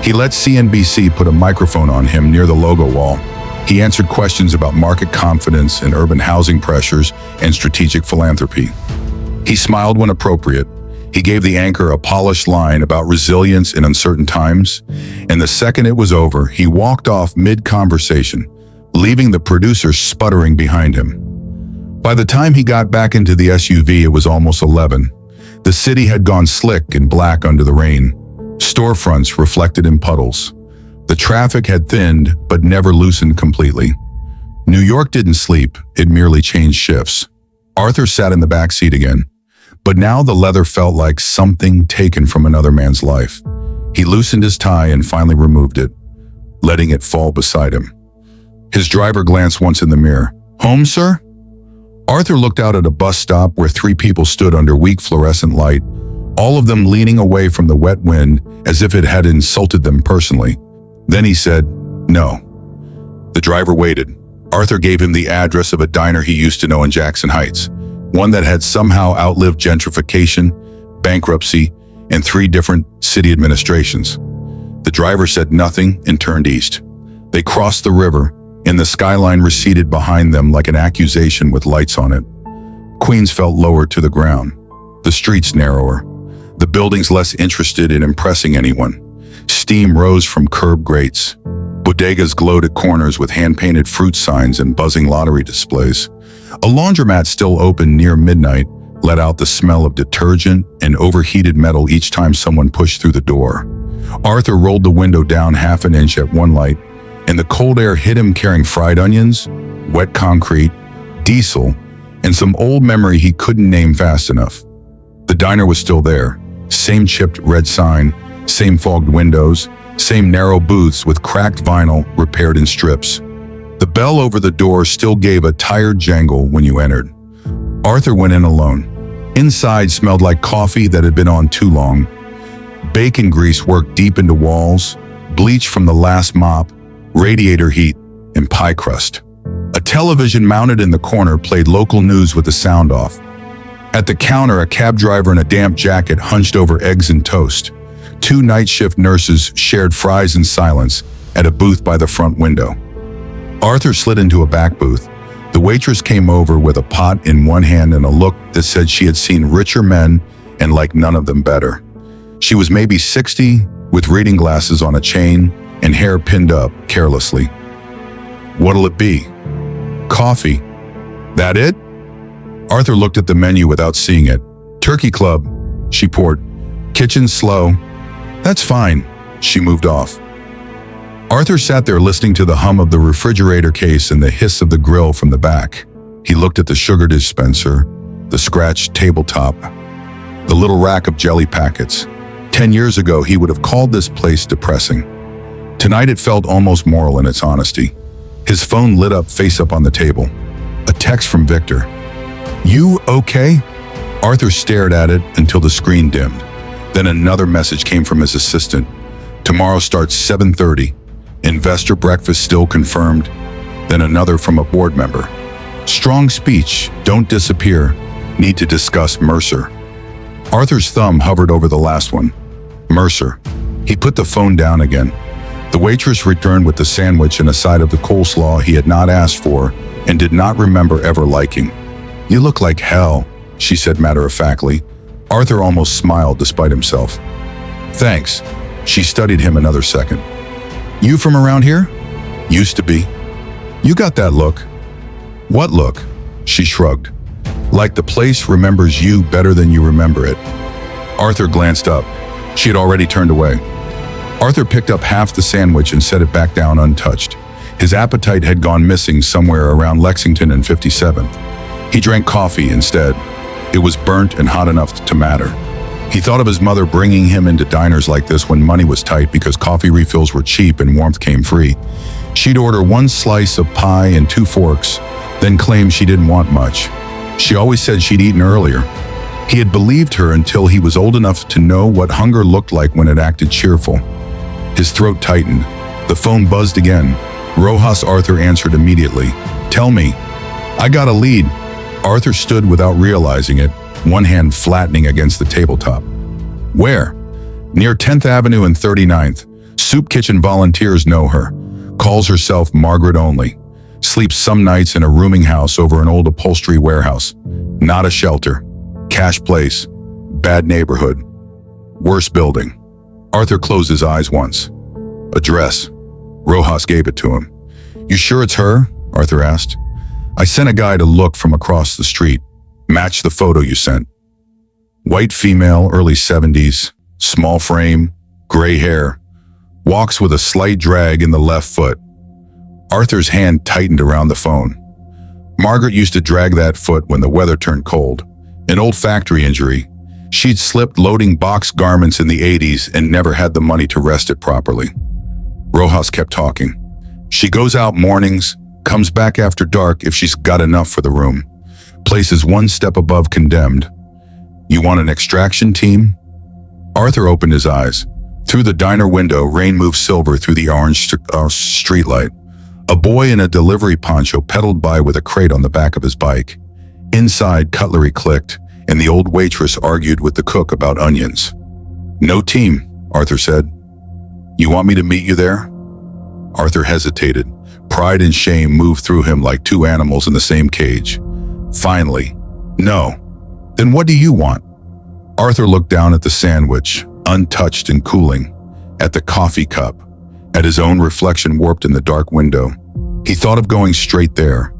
He let CNBC put a microphone on him near the logo wall. He answered questions about market confidence and urban housing pressures and strategic philanthropy. He smiled when appropriate. He gave the anchor a polished line about resilience in uncertain times, and the second it was over, he walked off mid-conversation, leaving the producer sputtering behind him. By the time he got back into the SUV, it was almost 11. The city had gone slick and black under the rain. Storefronts reflected in puddles. The traffic had thinned, but never loosened completely. New York didn't sleep, it merely changed shifts. Arthur sat in the back seat again. But now the leather felt like something taken from another man's life. He loosened his tie and finally removed it, letting it fall beside him. His driver glanced once in the mirror. "Home, sir?" Arthur looked out at a bus stop where 3 people stood under weak fluorescent light, all of them leaning away from the wet wind as if it had insulted them personally. Then he said, "No." The driver waited. Arthur gave him the address of a diner he used to know in Jackson Heights, one that had somehow outlived gentrification, bankruptcy, and 3 different city administrations. The driver said nothing and turned east. They crossed the river, and the skyline receded behind them like an accusation with lights on it. Queens felt lower to the ground, the streets narrower, the buildings less interested in impressing anyone. Steam rose from curb grates. Bodegas glowed at corners with hand-painted fruit signs and buzzing lottery displays. A laundromat still open near midnight let out the smell of detergent and overheated metal each time someone pushed through the door. Arthur rolled the window down half an inch at one light, and the cold air hit him carrying fried onions, wet concrete, diesel, and some old memory he couldn't name fast enough. The diner was still there, same chipped red sign, same fogged windows, same narrow booths with cracked vinyl repaired in strips. The bell over the door still gave a tired jangle when you entered. Arthur went in alone. Inside smelled like coffee that had been on too long. Bacon grease worked deep into walls, bleach from the last mop, radiator heat, and pie crust. A television mounted in the corner played local news with the sound off. At the counter, a cab driver in a damp jacket hunched over eggs and toast, Two night shift nurses shared fries in silence at a booth by the front window. Arthur slid into a back booth. The waitress came over with a pot in one hand and a look that said she had seen richer men and liked none of them better. She was maybe 60, with reading glasses on a chain and hair pinned up carelessly. "What'll it be?" "Coffee." "That it?" Arthur looked at the menu without seeing it. "Turkey Club," she poured. "Kitchen slow." "That's fine." She moved off. Arthur sat there listening to the hum of the refrigerator case and the hiss of the grill from the back. He looked at the sugar dispenser, the scratched tabletop, the little rack of jelly packets. 10 years ago, he would have called this place depressing. Tonight, it felt almost moral in its honesty. His phone lit up face up on the table. A text from Victor. "You okay?" Arthur stared at it until the screen dimmed. Then another message came from his assistant. "Tomorrow starts 7:30. Investor breakfast still confirmed." Then another from a board member. "Strong speech, don't disappear. Need to discuss Mercer." Arthur's thumb hovered over the last one. Mercer. He put the phone down again. The waitress returned with the sandwich and a side of the coleslaw he had not asked for and did not remember ever liking. "You look like hell," she said matter-of-factly. Arthur almost smiled despite himself. "Thanks." She studied him another second. "You from around here?" "Used to be." "You got that look." "What look?" She shrugged. "Like the place remembers you better than you remember it." Arthur glanced up. She had already turned away. Arthur picked up half the sandwich and set it back down untouched. His appetite had gone missing somewhere around Lexington and 57th. He drank coffee instead. It was burnt and hot enough to matter. He thought of his mother bringing him into diners like this when money was tight because coffee refills were cheap and warmth came free. She'd order one slice of pie and 2 forks, then claim she didn't want much. She always said she'd eaten earlier. He had believed her until he was old enough to know what hunger looked like when it acted cheerful. His throat tightened. The phone buzzed again. Rojas Arthur answered immediately. "Tell me." "I got a lead." Arthur stood without realizing it, one hand flattening against the tabletop. "Where?" "Near 10th Avenue and 39th. Soup kitchen volunteers know her. Calls herself Margaret only. Sleeps some nights in a rooming house over an old upholstery warehouse. Not a shelter. Cash place. Bad neighborhood. Worse building." Arthur closed his eyes once. "Address." Rojas gave it to him. "You sure it's her?" Arthur asked. "I sent a guy to look from across the street. Match the photo you sent." White female, early 70s, small frame, gray hair, walks with a slight drag in the left foot. Arthur's hand tightened around the phone. Margaret used to drag that foot when the weather turned cold. An old factory injury. She'd slipped loading box garments in the 80s and never had the money to rest it properly. Rojas kept talking. "She goes out mornings, comes back after dark if she's got enough for the room. Place is one step above condemned. You want an extraction team?" Arthur opened his eyes. Through the diner window, rain moved silver through the orange streetlight. A boy in a delivery poncho pedaled by with a crate on the back of his bike. Inside, cutlery clicked, and the old waitress argued with the cook about onions. "No team," Arthur said. "You want me to meet you there?" Arthur hesitated. Pride and shame moved through him like two animals in the same cage. Finally, "No." "Then what do you want?" Arthur looked down at the sandwich, untouched and cooling, at the coffee cup, at his own reflection warped in the dark window. He thought of going straight there,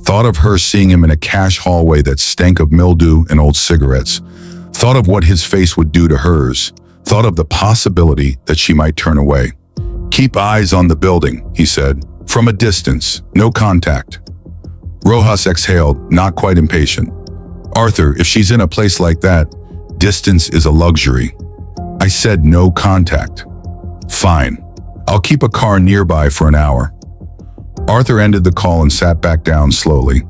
thought of her seeing him in a cash hallway that stank of mildew and old cigarettes, thought of what his face would do to hers, thought of the possibility that she might turn away. "Keep eyes on the building," he said. "From a distance, no contact." Rojas exhaled, not quite impatient. "Arthur, if she's in a place like that, distance is a luxury." "I said no contact." "Fine. I'll keep a car nearby for an hour." Arthur ended the call and sat back down slowly.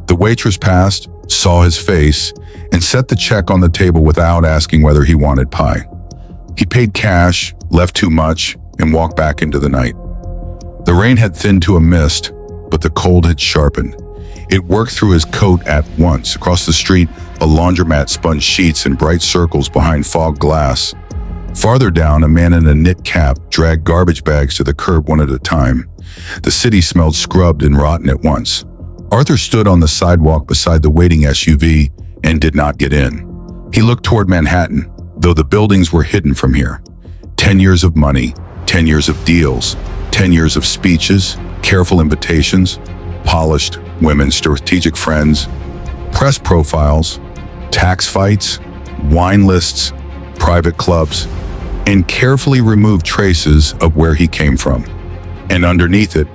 The waitress passed, saw his face, and set the check on the table without asking whether he wanted pie. He paid cash, left too much, and walked back into the night. The rain had thinned to a mist, but the cold had sharpened. It worked through his coat at once. Across the street, a laundromat spun sheets in bright circles behind fogged glass. Farther down, a man in a knit cap dragged garbage bags to the curb one at a time. The city smelled scrubbed and rotten at once. Arthur stood on the sidewalk beside the waiting SUV and did not get in. He looked toward Manhattan, though the buildings were hidden from here. 10 years of money, 10 years of deals, 10 years of speeches, careful invitations, polished women's strategic friends, press profiles, tax fights, wine lists, private clubs, and carefully removed traces of where he came from. And underneath it,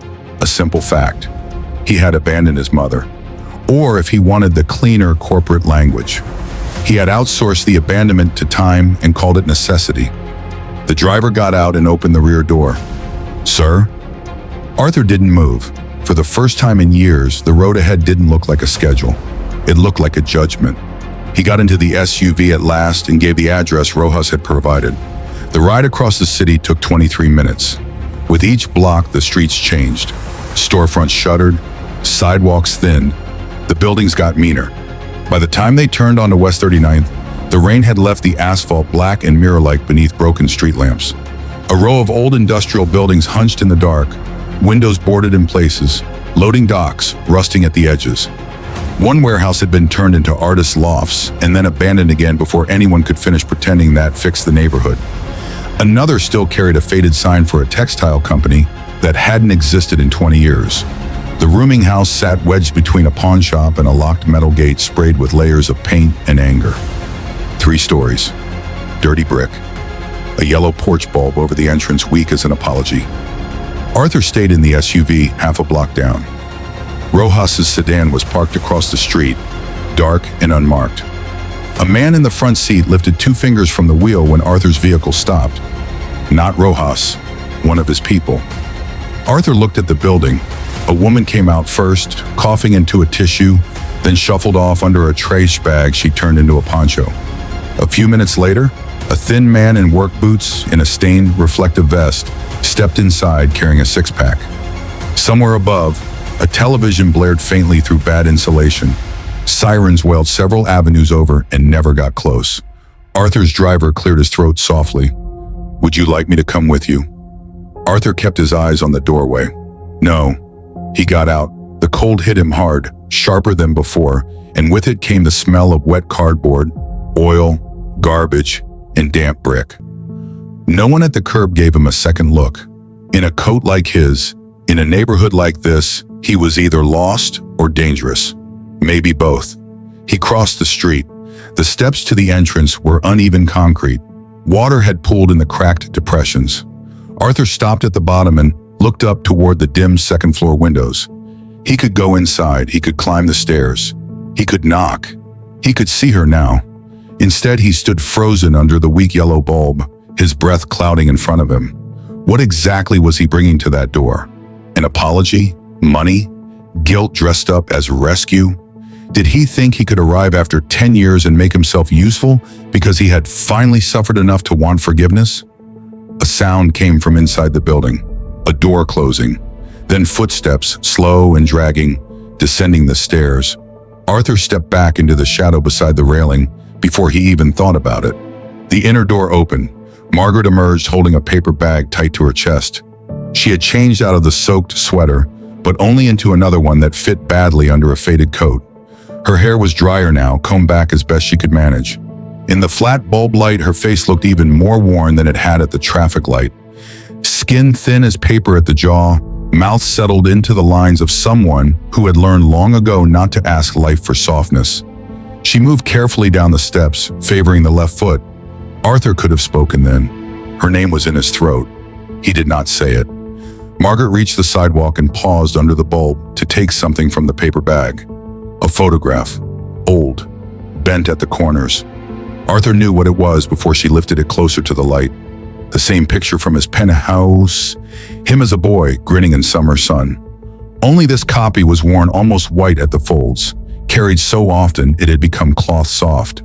a simple fact. He had abandoned his mother. Or if he wanted the cleaner corporate language, he had outsourced the abandonment to time and called it necessity. The driver got out and opened the rear door. "Sir?" Arthur didn't move. For the first time in years, the road ahead didn't look like a schedule. It looked like a judgment. He got into the SUV at last and gave the address Rojas had provided. The ride across the city took 23 minutes. With each block, the streets changed. Storefronts shuttered, sidewalks thinned. The buildings got meaner. By the time they turned onto West 39th, the rain had left the asphalt black and mirror-like beneath broken street lamps. A row of old industrial buildings hunched in the dark, windows boarded in places, loading docks rusting at the edges. One warehouse had been turned into artists' lofts and then abandoned again before anyone could finish pretending that fixed the neighborhood. Another still carried a faded sign for a textile company that hadn't existed in 20 years. The rooming house sat wedged between a pawn shop and a locked metal gate sprayed with layers of paint and anger. 3 stories. Dirty brick. A yellow porch bulb over the entrance, weak as an apology. Arthur stayed in the SUV half a block down. Rojas's sedan was parked across the street, dark and unmarked. A man in the front seat lifted 2 fingers from the wheel when Arthur's vehicle stopped. Not Rojas, one of his people. Arthur looked at the building. A woman came out first, coughing into a tissue, then shuffled off under a trash bag she turned into a poncho. A few minutes later, a thin man in work boots and a stained, reflective vest stepped inside carrying a 6-pack. Somewhere above, a television blared faintly through bad insulation. Sirens wailed several avenues over and never got close. Arthur's driver cleared his throat softly. "Would you like me to come with you?" Arthur kept his eyes on the doorway. No. He got out. The cold hit him hard, sharper than before, and with it came the smell of wet cardboard, oil, garbage, and damp brick. No one at the curb gave him a second look. In a coat like his, in a neighborhood like this, he was either lost or dangerous. Maybe both. He crossed the street. The steps to the entrance were uneven concrete. Water had pooled in the cracked depressions. Arthur stopped at the bottom and looked up toward the dim second-floor windows. He could go inside. He could climb the stairs. He could knock. He could see her now. Instead, he stood frozen under the weak yellow bulb, his breath clouding in front of him. What exactly was he bringing to that door? An apology? Money? Guilt dressed up as rescue? Did he think he could arrive after 10 years and make himself useful because he had finally suffered enough to want forgiveness? A sound came from inside the building, a door closing, then footsteps, slow and dragging, descending the stairs. Arthur stepped back into the shadow beside the railing before he even thought about it. The inner door opened. Margaret emerged holding a paper bag tight to her chest. She had changed out of the soaked sweater, but only into another one that fit badly under a faded coat. Her hair was drier now, combed back as best she could manage. In the flat bulb light, her face looked even more worn than it had at the traffic light. Skin thin as paper at the jaw, mouth settled into the lines of someone who had learned long ago not to ask life for softness. She moved carefully down the steps, favoring the left foot. Arthur could have spoken then. Her name was in his throat. He did not say it. Margaret reached the sidewalk and paused under the bulb to take something from the paper bag. A photograph, old, bent at the corners. Arthur knew what it was before she lifted it closer to the light. The same picture from his penthouse, him as a boy, grinning in summer sun. Only this copy was worn almost white at the folds, carried so often it had become cloth soft.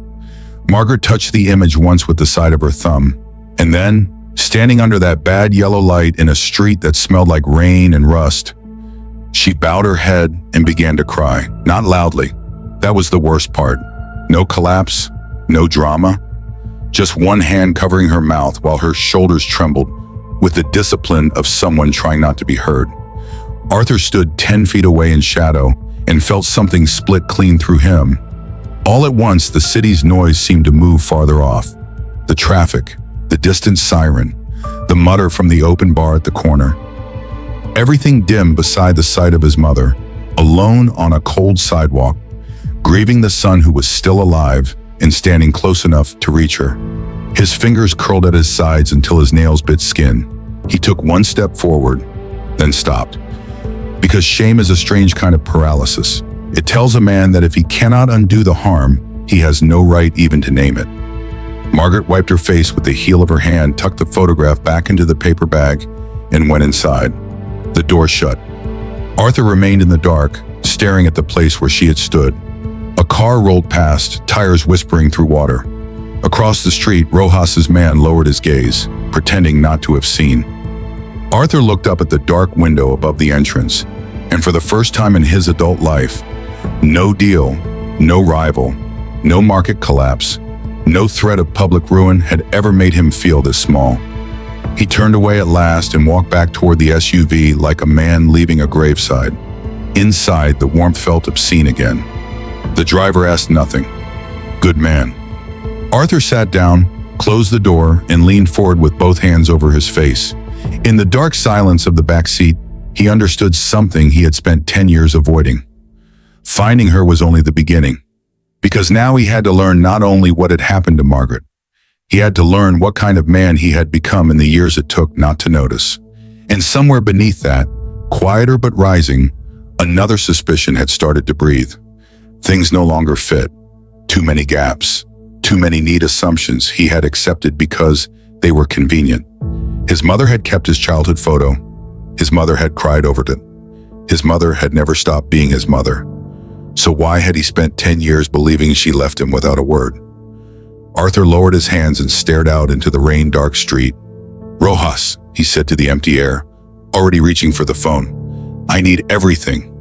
Margaret touched the image once with the side of her thumb, and then, standing under that bad yellow light in a street that smelled like rain and rust, she bowed her head and began to cry, not loudly. That was the worst part. No collapse, no drama, just one hand covering her mouth while her shoulders trembled with the discipline of someone trying not to be heard. Arthur stood 10 feet away in shadow and felt something split clean through him. All at once, the city's noise seemed to move farther off. The traffic, the distant siren, the mutter from the open bar at the corner. Everything dimmed beside the sight of his mother, alone on a cold sidewalk, grieving the son who was still alive and standing close enough to reach her. His fingers curled at his sides until his nails bit skin. He took one step forward, then stopped. Because shame is a strange kind of paralysis. It tells a man that if he cannot undo the harm, he has no right even to name it. Margaret wiped her face with the heel of her hand, tucked the photograph back into the paper bag, and went inside. The door shut. Arthur remained in the dark, staring at the place where she had stood. A car rolled past, tires whispering through water. Across the street, Rojas's man lowered his gaze, pretending not to have seen. Arthur looked up at the dark window above the entrance, and for the first time in his adult life, no deal, no rival, no market collapse, no threat of public ruin had ever made him feel this small. He turned away at last and walked back toward the SUV like a man leaving a graveside. Inside, the warmth felt obscene again. The driver asked nothing. Good man. Arthur sat down, closed the door, and leaned forward with both hands over his face. In the dark silence of the back seat, he understood something he had spent 10 years avoiding. Finding her was only the beginning, because now he had to learn not only what had happened to Margaret, he had to learn what kind of man he had become in the years it took not to notice. And somewhere beneath that, quieter but rising, another suspicion had started to breathe. Things no longer fit. Too many gaps. Too many neat assumptions he had accepted because they were convenient. His mother had kept his childhood photo. His mother had cried over it. His mother had never stopped being his mother. So why had he spent 10 years believing she left him without a word? Arthur lowered his hands and stared out into the rain-dark street. Rojas, he said to the empty air, already reaching for the phone. I need everything.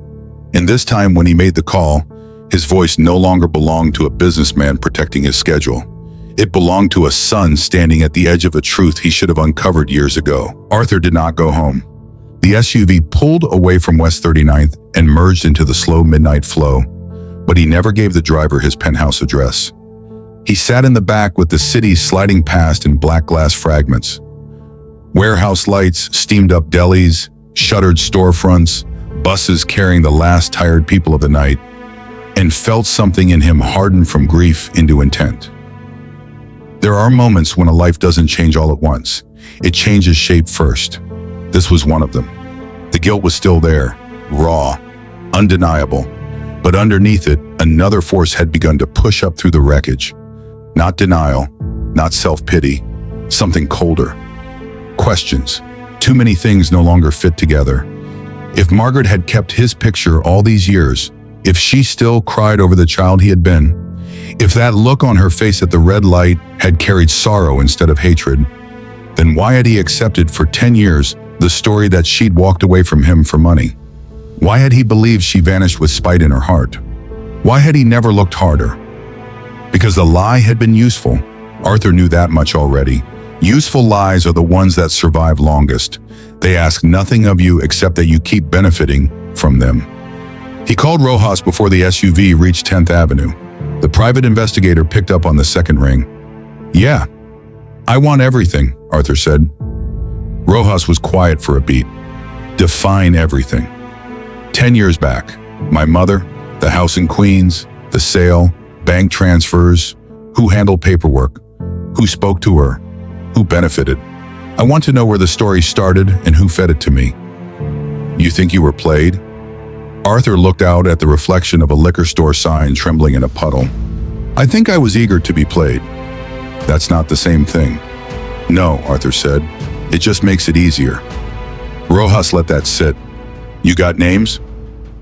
And this time when he made the call, his voice no longer belonged to a businessman protecting his schedule. It belonged to a son standing at the edge of a truth he should have uncovered years ago. Arthur did not go home. The SUV pulled away from West 39th and merged into the slow midnight flow, but he never gave the driver his penthouse address. He sat in the back with the city sliding past in black glass fragments. Warehouse lights, steamed-up delis, shuttered storefronts, buses carrying the last tired people of the night, and felt something in him harden from grief into intent. There are moments when a life doesn't change all at once. It changes shape first. This was one of them. The guilt was still there, raw, undeniable, but underneath it, another force had begun to push up through the wreckage. Not denial, not self-pity, something colder. Questions. Too many things no longer fit together. If Margaret had kept his picture all these years, if she still cried over the child he had been, if that look on her face at the red light had carried sorrow instead of hatred, then why had he accepted for 10 years the story that she'd walked away from him for money? Why had he believed she vanished with spite in her heart? Why had he never looked harder? Because the lie had been useful. Arthur knew that much already. Useful lies are the ones that survive longest. They ask nothing of you except that you keep benefiting from them. He called Rojas before the SUV reached 10th Avenue. The private investigator picked up on the second ring. Yeah, I want everything, Arthur said. Rojas was quiet for a beat. Define everything. 10 years back, my mother, the house in Queens, the sale, bank transfers, who handled paperwork, who spoke to her, who benefited. I want to know where the story started and who fed it to me. You think you were played? Arthur looked out at the reflection of a liquor store sign trembling in a puddle. I think I was eager to be played. That's not the same thing. No, Arthur said. It just makes it easier. Rojas let that sit. You got names?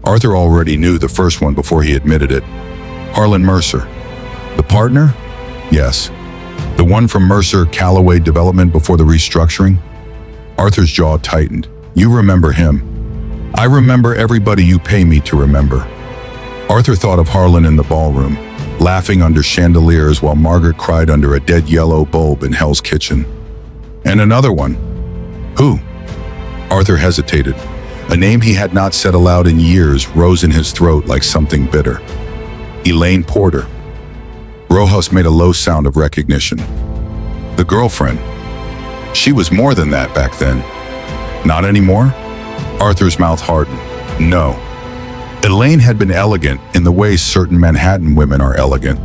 Arthur already knew the first one before he admitted it. Harlan Mercer. The partner? Yes. The one from Mercer Callaway Development before the restructuring? Arthur's jaw tightened. You remember him. I remember everybody you pay me to remember. Arthur thought of Harlan in the ballroom, laughing under chandeliers while Margaret cried under a dead yellow bulb in Hell's Kitchen. And another one. Who? Arthur hesitated. A name he had not said aloud in years rose in his throat like something bitter. Elaine Porter. Rojas made a low sound of recognition. The girlfriend. She was more than that back then. Not anymore? Arthur's mouth hardened. No. Elaine had been elegant in the way certain Manhattan women are elegant.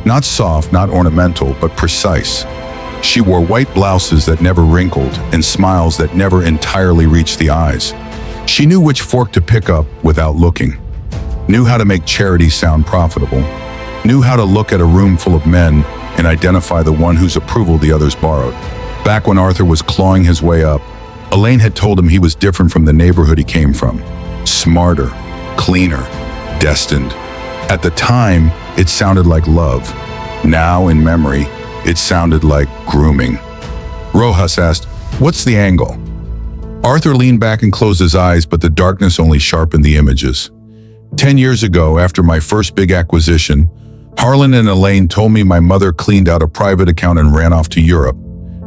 Not soft, not ornamental, but precise. She wore white blouses that never wrinkled and smiles that never entirely reached the eyes. She knew which fork to pick up without looking. Knew how to make charity sound profitable. Knew how to look at a room full of men and identify the one whose approval the others borrowed. Back when Arthur was clawing his way up, Elaine had told him he was different from the neighborhood he came from. Smarter, cleaner, destined. At the time, it sounded like love. Now, in memory, it sounded like grooming. Rojas asked, "What's the angle?" Arthur leaned back and closed his eyes, but the darkness only sharpened the images. 10 years ago, after my first big acquisition, Harlan and Elaine told me my mother cleaned out a private account and ran off to Europe.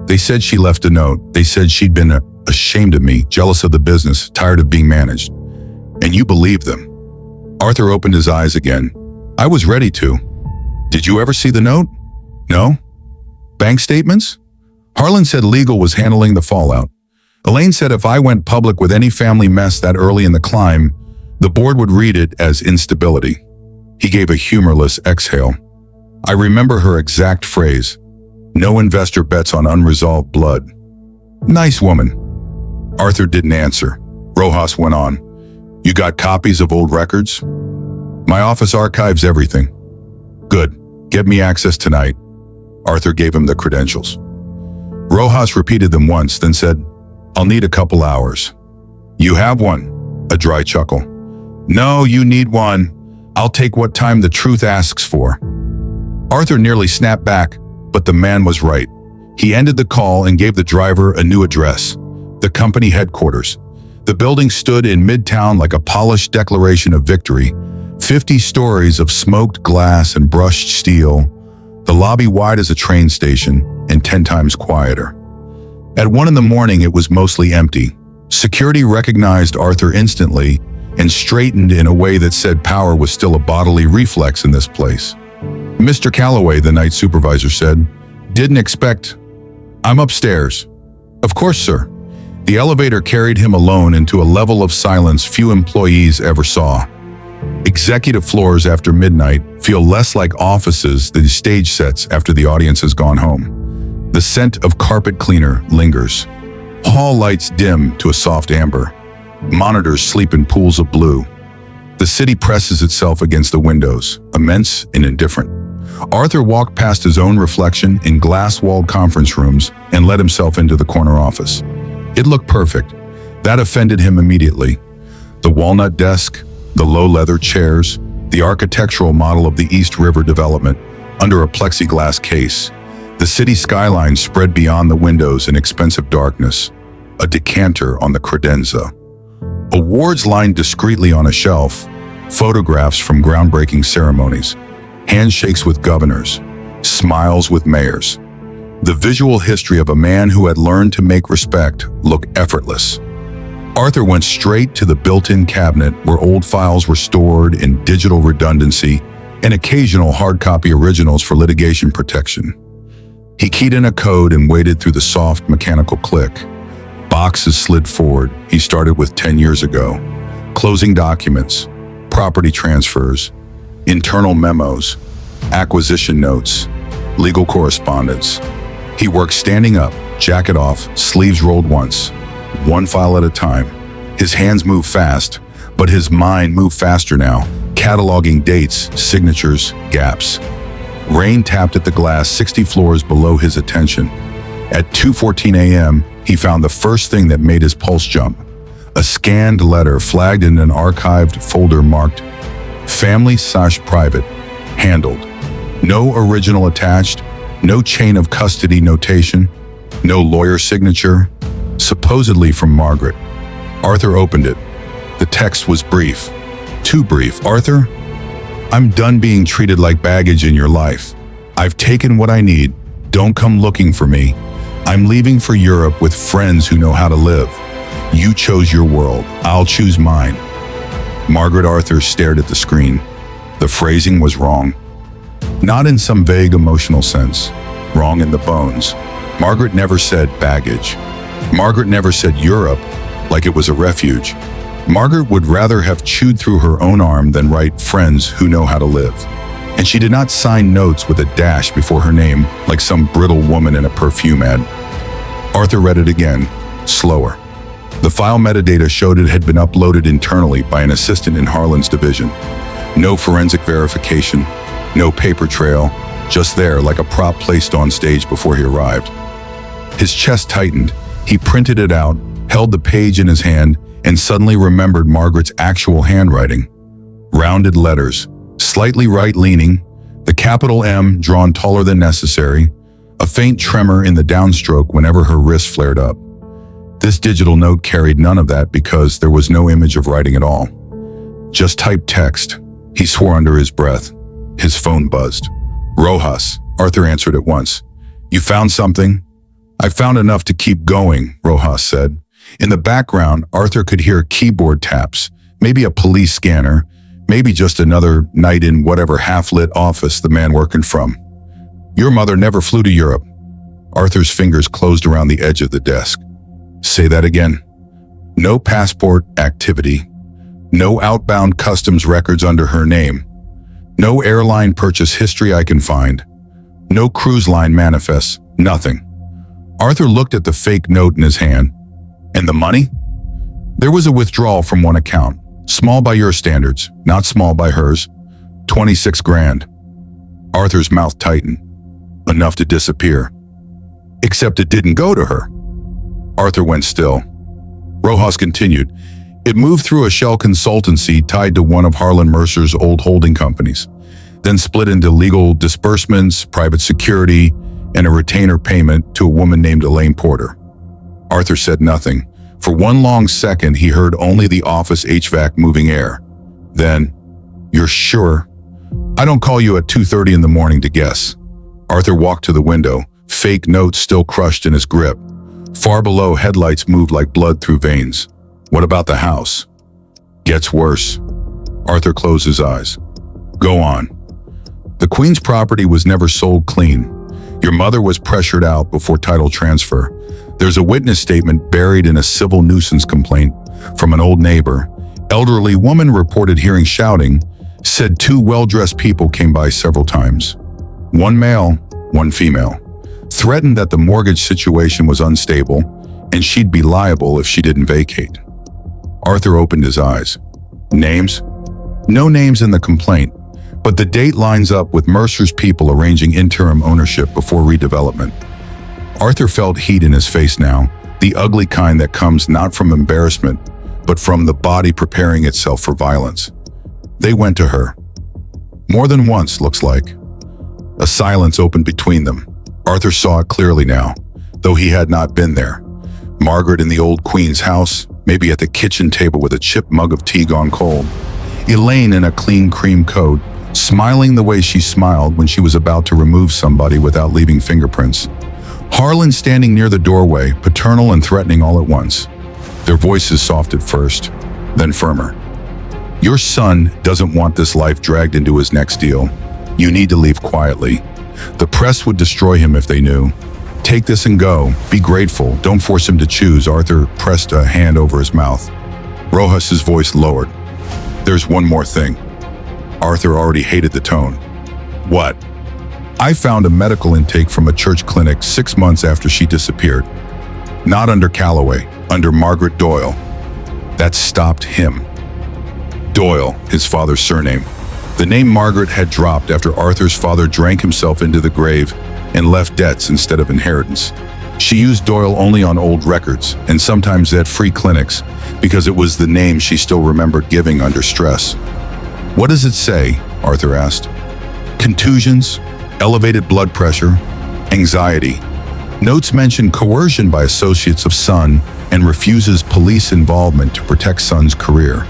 They said she left a note. They said she'd been ashamed of me, jealous of the business, tired of being managed. And you believed them. Arthur opened his eyes again. I was ready to. Did you ever see the note? No? Bank statements? Harlan said legal was handling the fallout. Elaine said if I went public with any family mess that early in the climb, the board would read it as instability. He gave a humorless exhale. I remember her exact phrase. No investor bets on unresolved blood. Nice woman. Arthur didn't answer. Rojas went on. You got copies of old records? My office archives everything. Good. Get me access tonight. Arthur gave him the credentials. Rojas repeated them once, then said, I'll need a couple hours. You have one? A dry chuckle. No, you need one. I'll take what time the truth asks for. Arthur nearly snapped back, but the man was right. He ended the call and gave the driver a new address, the company headquarters. The building stood in midtown like a polished declaration of victory, 50 stories of smoked glass and brushed steel, the lobby wide as a train station and 10 times quieter. At 1 a.m, it was mostly empty. Security recognized Arthur instantly and straightened in a way that said power was still a bodily reflex in this place. Mr. Calloway, the night supervisor said, didn't expect. I'm upstairs. Of course, sir. The elevator carried him alone into a level of silence few employees ever saw. Executive floors after midnight feel less like offices than stage sets after the audience has gone home. The scent of carpet cleaner lingers. Hall lights dim to a soft amber. Monitors sleep in pools of blue. The city presses itself against the windows, immense and indifferent. Arthur walked past his own reflection in glass-walled conference rooms and let himself into the corner office. It looked perfect. That offended him immediately. The walnut desk, the low leather chairs, the architectural model of the East River development under a plexiglass case. The city skyline spread beyond the windows in expensive darkness. A decanter on the credenza. Awards lined discreetly on a shelf. Photographs from groundbreaking ceremonies. Handshakes with governors. Smiles with mayors. The visual history of a man who had learned to make respect look effortless. Arthur went straight to the built-in cabinet where old files were stored in digital redundancy and occasional hard copy originals for litigation protection. He keyed in a code and waded through the soft mechanical click. Boxes slid forward. He started with 10 years ago. Closing documents, property transfers, internal memos, acquisition notes, legal correspondence. He worked standing up, jacket off, sleeves rolled once, one file at a time. His hands moved fast, but his mind moved faster now, cataloging dates, signatures, gaps. Rain tapped at the glass 60 floors below his attention. At 2:14 a.m., he found the first thing that made his pulse jump. A scanned letter flagged in an archived folder marked Family/Private, handled. No original attached, no chain of custody notation, no lawyer signature, supposedly from Margaret. Arthur opened it. The text was brief. Too brief. Arthur, I'm done being treated like baggage in your life. I've taken what I need. Don't come looking for me. I'm leaving for Europe with friends who know how to live. You chose your world. I'll choose mine." Margaret Arthur stared at the screen. The phrasing was wrong. Not in some vague emotional sense. Wrong in the bones. Margaret never said baggage. Margaret never said Europe like it was a refuge. Margaret would rather have chewed through her own arm than write friends who know how to live. And she did not sign notes with a dash before her name like some brittle woman in a perfume ad. Arthur read it again, slower. The file metadata showed it had been uploaded internally by an assistant in Harlan's division. No forensic verification, no paper trail, just there like a prop placed on stage before he arrived. His chest tightened. He printed it out, held the page in his hand, and suddenly remembered Margaret's actual handwriting. Rounded letters, slightly right-leaning, the capital M drawn taller than necessary, a faint tremor in the downstroke whenever her wrist flared up. This digital note carried none of that because there was no image of writing at all. Just typed text. He swore under his breath. His phone buzzed. "Rojas," Arthur answered at once. "You found something?" "I found enough to keep going," Rojas said. In the background, Arthur could hear keyboard taps, maybe a police scanner, maybe just another night in whatever half-lit office the man working from. "Your mother never flew to Europe." Arthur's fingers closed around the edge of the desk. "Say that again." "No passport activity. No outbound customs records under her name. No airline purchase history I can find. No cruise line manifests. Nothing." Arthur looked at the fake note in his hand. "And the money?" "There was a withdrawal from one account. Small by your standards, not small by hers. 26 grand. Arthur's mouth tightened. Enough to disappear. Except it didn't go to her. Arthur went still. Rojas continued. It moved through a shell consultancy tied to one of Harlan Mercer's old holding companies, then split into legal disbursements, private security, and a retainer payment to a woman named Elaine Porter. Arthur said nothing. For one long second, he heard only the office HVAC moving air. Then, "You're sure?" "I don't call you at 2:30 in the morning to guess." Arthur walked to the window, fake notes still crushed in his grip. Far below, headlights moved like blood through veins. "What about the house?" "Gets worse." Arthur closed his eyes. "Go on." "The Queen's property was never sold clean. Your mother was pressured out before title transfer. There's a witness statement buried in a civil nuisance complaint from an old neighbor. Elderly woman reported hearing shouting, said two well-dressed people came by several times. One male, one female. Threatened that the mortgage situation was unstable and she'd be liable if she didn't vacate." Arthur opened his eyes. "Names?" "No names in the complaint, but the date lines up with Mercer's people arranging interim ownership before redevelopment." Arthur felt heat in his face now, the ugly kind that comes not from embarrassment, but from the body preparing itself for violence. They went to her. More than once, looks like. A silence opened between them. Arthur saw it clearly now, though he had not been there. Margaret in the old Queen's house, maybe at the kitchen table with a chipped mug of tea gone cold. Elaine in a clean cream coat, smiling the way she smiled when she was about to remove somebody without leaving fingerprints. Harlan standing near the doorway, paternal and threatening all at once. Their voices soft at first, then firmer. "Your son doesn't want this life dragged into his next deal. You need to leave quietly. The press would destroy him if they knew. Take this and go. Be grateful. Don't force him to choose." Arthur pressed a hand over his mouth. Rojas's voice lowered. "There's one more thing." Arthur already hated the tone. "What?" "I found a medical intake from a church clinic 6 months after she disappeared. Not under Calloway, under Margaret Doyle. That stopped him." Doyle, his father's surname. The name Margaret had dropped after Arthur's father drank himself into the grave and left debts instead of inheritance. She used Doyle only on old records, and sometimes at free clinics, because it was the name she still remembered giving under stress. "What does it say?" Arthur asked. "Contusions, elevated blood pressure, anxiety. Notes mention coercion by associates of son and refuses police involvement to protect son's career."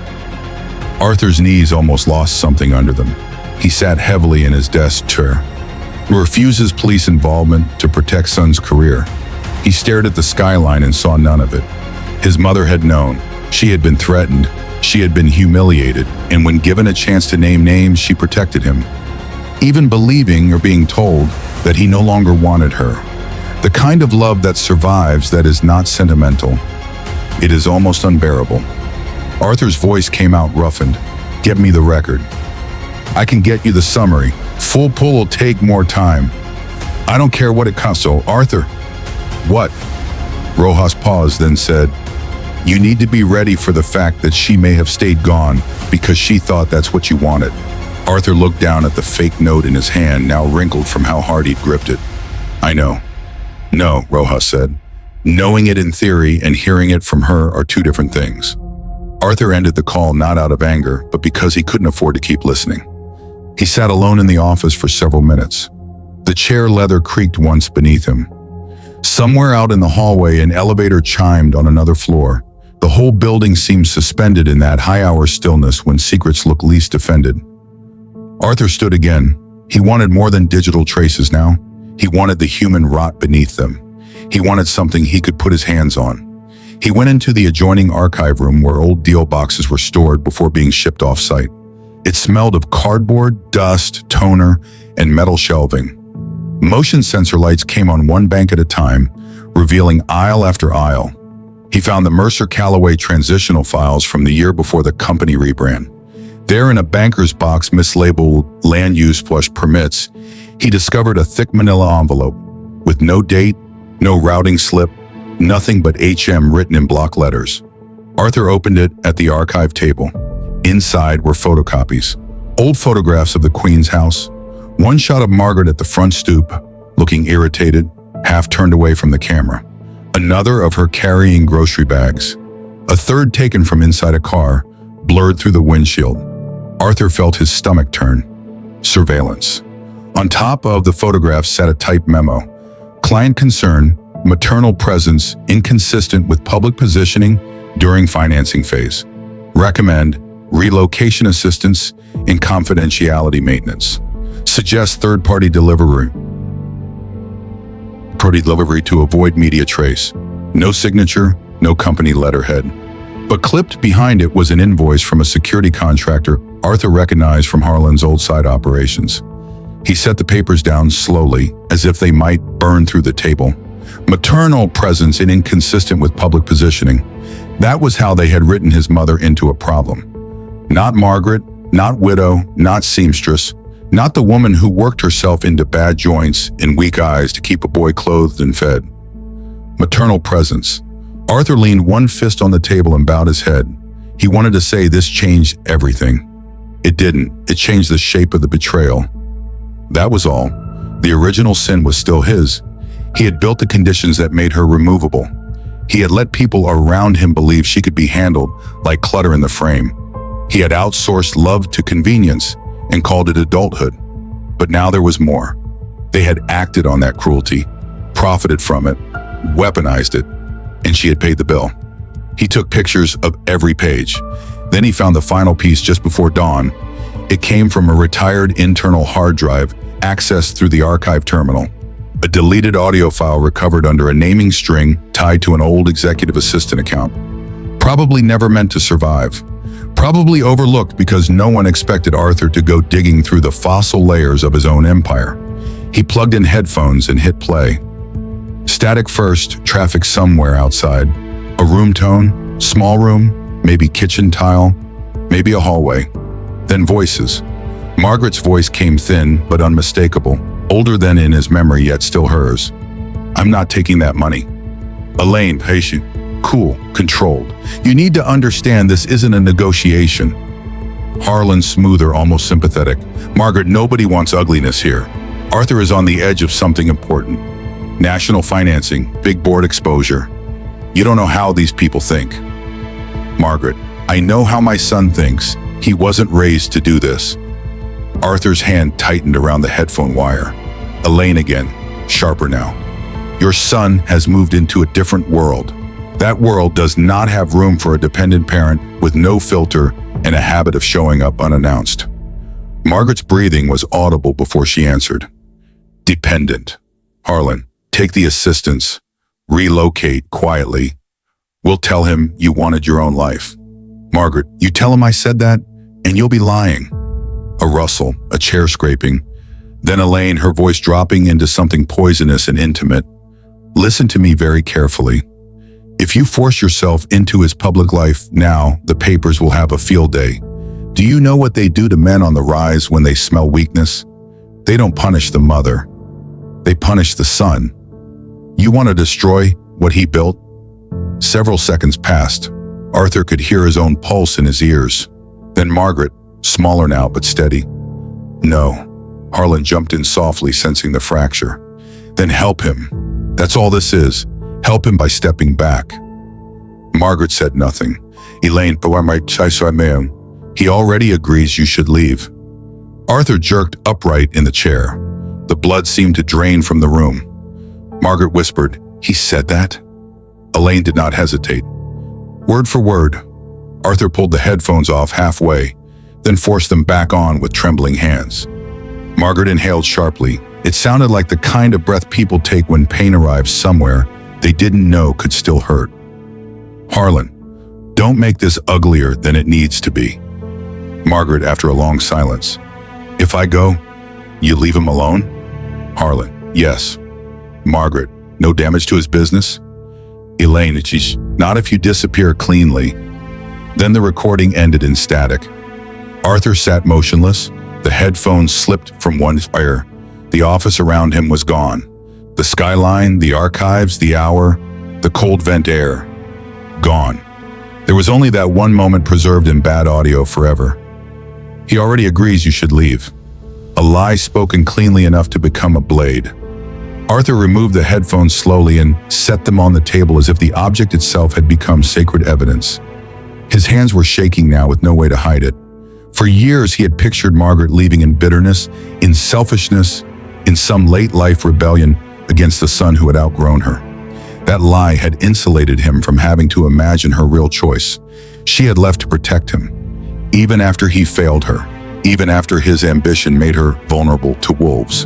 Arthur's knees almost lost something under them. He sat heavily in his desk chair. Refuses police involvement to protect son's career. He stared at the skyline and saw none of it. His mother had known. She had been threatened. She had been humiliated. And when given a chance to name names, she protected him. Even believing or being told that he no longer wanted her. The kind of love that survives, that is not sentimental. It is almost unbearable. Arthur's voice came out roughened. Get me the record. I can get you the summary. Full pull will take more time. I don't care what it costs. So, Arthur. What? Rojas paused, then said, you need to be ready for the fact that she may have stayed gone because she thought that's what you wanted. Arthur looked down at the fake note in his hand, now wrinkled from how hard he'd gripped it. I know. No, Rojas said. Knowing it in theory and hearing it from her are two different things. Arthur ended the call not out of anger, but because he couldn't afford to keep listening. He sat alone in the office for several minutes. The chair leather creaked once beneath him. Somewhere out in the hallway, an elevator chimed on another floor. The whole building seemed suspended in that high-hour stillness when secrets look least defended. Arthur stood again. He wanted more than digital traces now. He wanted the human rot beneath them. He wanted something he could put his hands on. He went into the adjoining archive room where old deal boxes were stored before being shipped off-site. It smelled of cardboard, dust, toner, and metal shelving. Motion sensor lights came on one bank at a time, revealing aisle after aisle. He found the Mercer Callaway transitional files from the year before the company rebrand. There, in a banker's box mislabeled land use plus permits, he discovered a thick manila envelope with no date, no routing slip, nothing but HM written in block letters. Arthur opened it at the archive table. Inside were photocopies, old photographs of the Queen's house. One shot of Margaret at the front stoop, looking irritated, half turned away from the camera. Another of her carrying grocery bags. A third taken from inside a car, blurred through the windshield. Arthur felt his stomach turn. Surveillance. On top of the photographs sat a typed memo. Client concern, maternal presence inconsistent with public positioning during financing phase. Recommend relocation assistance and confidentiality maintenance. Suggest third-party delivery to avoid media trace. No signature, no company letterhead. But clipped behind it was an invoice from a security contractor Arthur recognized from Harlan's old site operations. He set the papers down slowly, as if they might burn through the table. Maternal presence and inconsistent with public positioning. That was how they had written his mother into a problem. Not Margaret, not widow, not seamstress, not the woman who worked herself into bad joints and weak eyes to keep a boy clothed and fed. Maternal presence. Arthur leaned one fist on the table and bowed his head. He wanted to say this changed everything. It didn't. It changed the shape of the betrayal. That was all. The original sin was still his. He had built the conditions that made her removable. He had let people around him believe she could be handled like clutter in the frame. He had outsourced love to convenience and called it adulthood. But now there was more. They had acted on that cruelty, profited from it, weaponized it, and she had paid the bill. He took pictures of every page. Then he found the final piece just before dawn. It came from a retired internal hard drive accessed through the archive terminal. A deleted audio file recovered under a naming string tied to an old executive assistant account. Probably never meant to survive. Probably overlooked because no one expected Arthur to go digging through the fossil layers of his own empire. He plugged in headphones and hit play. Static first, traffic somewhere outside. A room tone, small room, maybe kitchen tile, maybe a hallway. Then voices. Margaret's voice came thin but unmistakable, older than in his memory yet still hers. I'm not taking that money. Elaine, patient, cool, controlled. You need to understand this isn't a negotiation. Harlan, smoother, almost sympathetic. Margaret, nobody wants ugliness here. Arthur is on the edge of something important. National financing, big board exposure. You don't know how these people think. Margaret, I know how my son thinks. He wasn't raised to do this. Arthur's hand tightened around the headphone wire. Elaine again, sharper now. Your son has moved into a different world. That world does not have room for a dependent parent with no filter and a habit of showing up unannounced. Margaret's breathing was audible before she answered. Dependent. Harlan, take the assistance. Relocate quietly. We'll tell him you wanted your own life. Margaret, you tell him I said that, and you'll be lying. A rustle, a chair scraping. Then Elaine, her voice dropping into something poisonous and intimate. Listen to me very carefully. If you force yourself into his public life now, the papers will have a field day. Do you know what they do to men on the rise when they smell weakness? They don't punish the mother. They punish the son. You want to destroy what he built? Several seconds passed. Arthur could hear his own pulse in his ears. Then Margaret, smaller now but steady. No. Harlan jumped in softly, sensing the fracture. Then help him. That's all this is. Help him by stepping back. Margaret said nothing. Elaine, he already agrees you should leave. Arthur jerked upright in the chair. The blood seemed to drain from the room. Margaret whispered, he said that? Elaine did not hesitate. Word for word. Arthur pulled the headphones off halfway, then forced them back on with trembling hands. Margaret inhaled sharply. It sounded like the kind of breath people take when pain arrives somewhere they didn't know could still hurt. Harlan, don't make this uglier than it needs to be. Margaret, after a long silence. If I go, you leave him alone? Harlan, yes. Margaret, no damage to his business? Elaine, she's not if you disappear cleanly. Then the recording ended in static. Arthur sat motionless. The headphones slipped from one ear. The office around him was gone. The skyline, the archives, the hour, the cold vent air. Gone. There was only that one moment preserved in bad audio forever. He already agrees you should leave. A lie spoken cleanly enough to become a blade. Arthur removed the headphones slowly and set them on the table as if the object itself had become sacred evidence. His hands were shaking now with no way to hide it. For years he had pictured Margaret leaving in bitterness, in selfishness, in some late-life rebellion against the son who had outgrown her. That lie had insulated him from having to imagine her real choice. She had left to protect him, even after he failed her, even after his ambition made her vulnerable to wolves,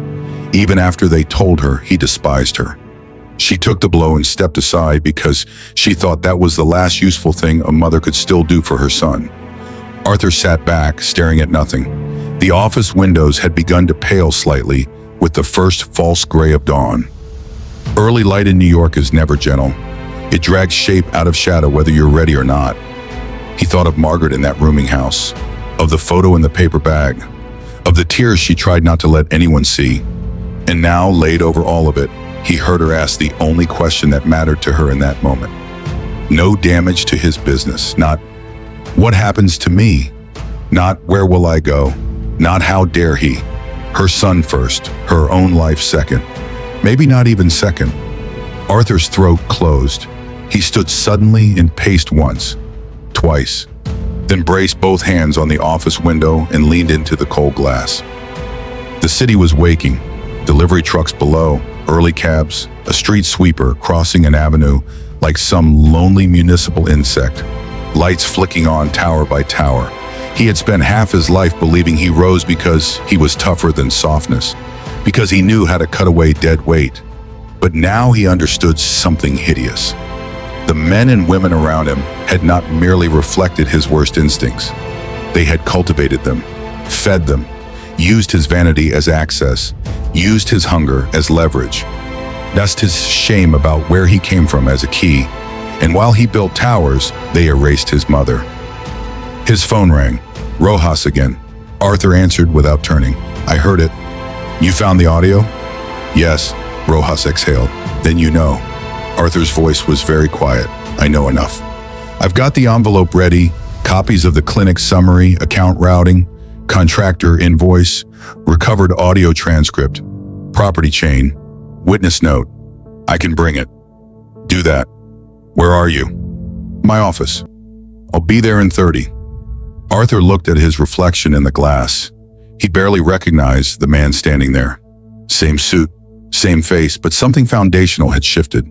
even after they told her he despised her. She took the blow and stepped aside because she thought that was the last useful thing a mother could still do for her son. Arthur sat back, staring at nothing. The office windows had begun to pale slightly with the first false gray of dawn. Early light in New York is never gentle. It drags shape out of shadow whether you're ready or not. He thought of Margaret in that rooming house, of the photo in the paper bag, of the tears she tried not to let anyone see. And now, laid over all of it, he heard her ask the only question that mattered to her in that moment. No damage to his business, not what happens to me, not where will I go, not how dare he. Her son first, her own life second, maybe not even second. Arthur's throat closed. He stood suddenly and paced once, twice, then braced both hands on the office window and leaned into the cold glass. The city was waking, delivery trucks below, early cabs, a street sweeper crossing an avenue like some lonely municipal insect, lights flicking on tower by tower. He had spent half his life believing he rose because he was tougher than softness, because he knew how to cut away dead weight. But now he understood something hideous. The men and women around him had not merely reflected his worst instincts. They had cultivated them, fed them, used his vanity as access, used his hunger as leverage, nursed his shame about where he came from as a key. And while he built towers, they erased his mother. His phone rang. Rojas again. Arthur answered without turning. I heard it. You found the audio? Yes, Rojas exhaled. Then you know. Arthur's voice was very quiet. I know enough. I've got the envelope ready, copies of the clinic summary, account routing, contractor invoice, recovered audio transcript, property chain, witness note. I can bring it. Do that. Where are you? My office. I'll be there in 30. Arthur looked at his reflection in the glass. He barely recognized the man standing there. Same suit, same face, but something foundational had shifted.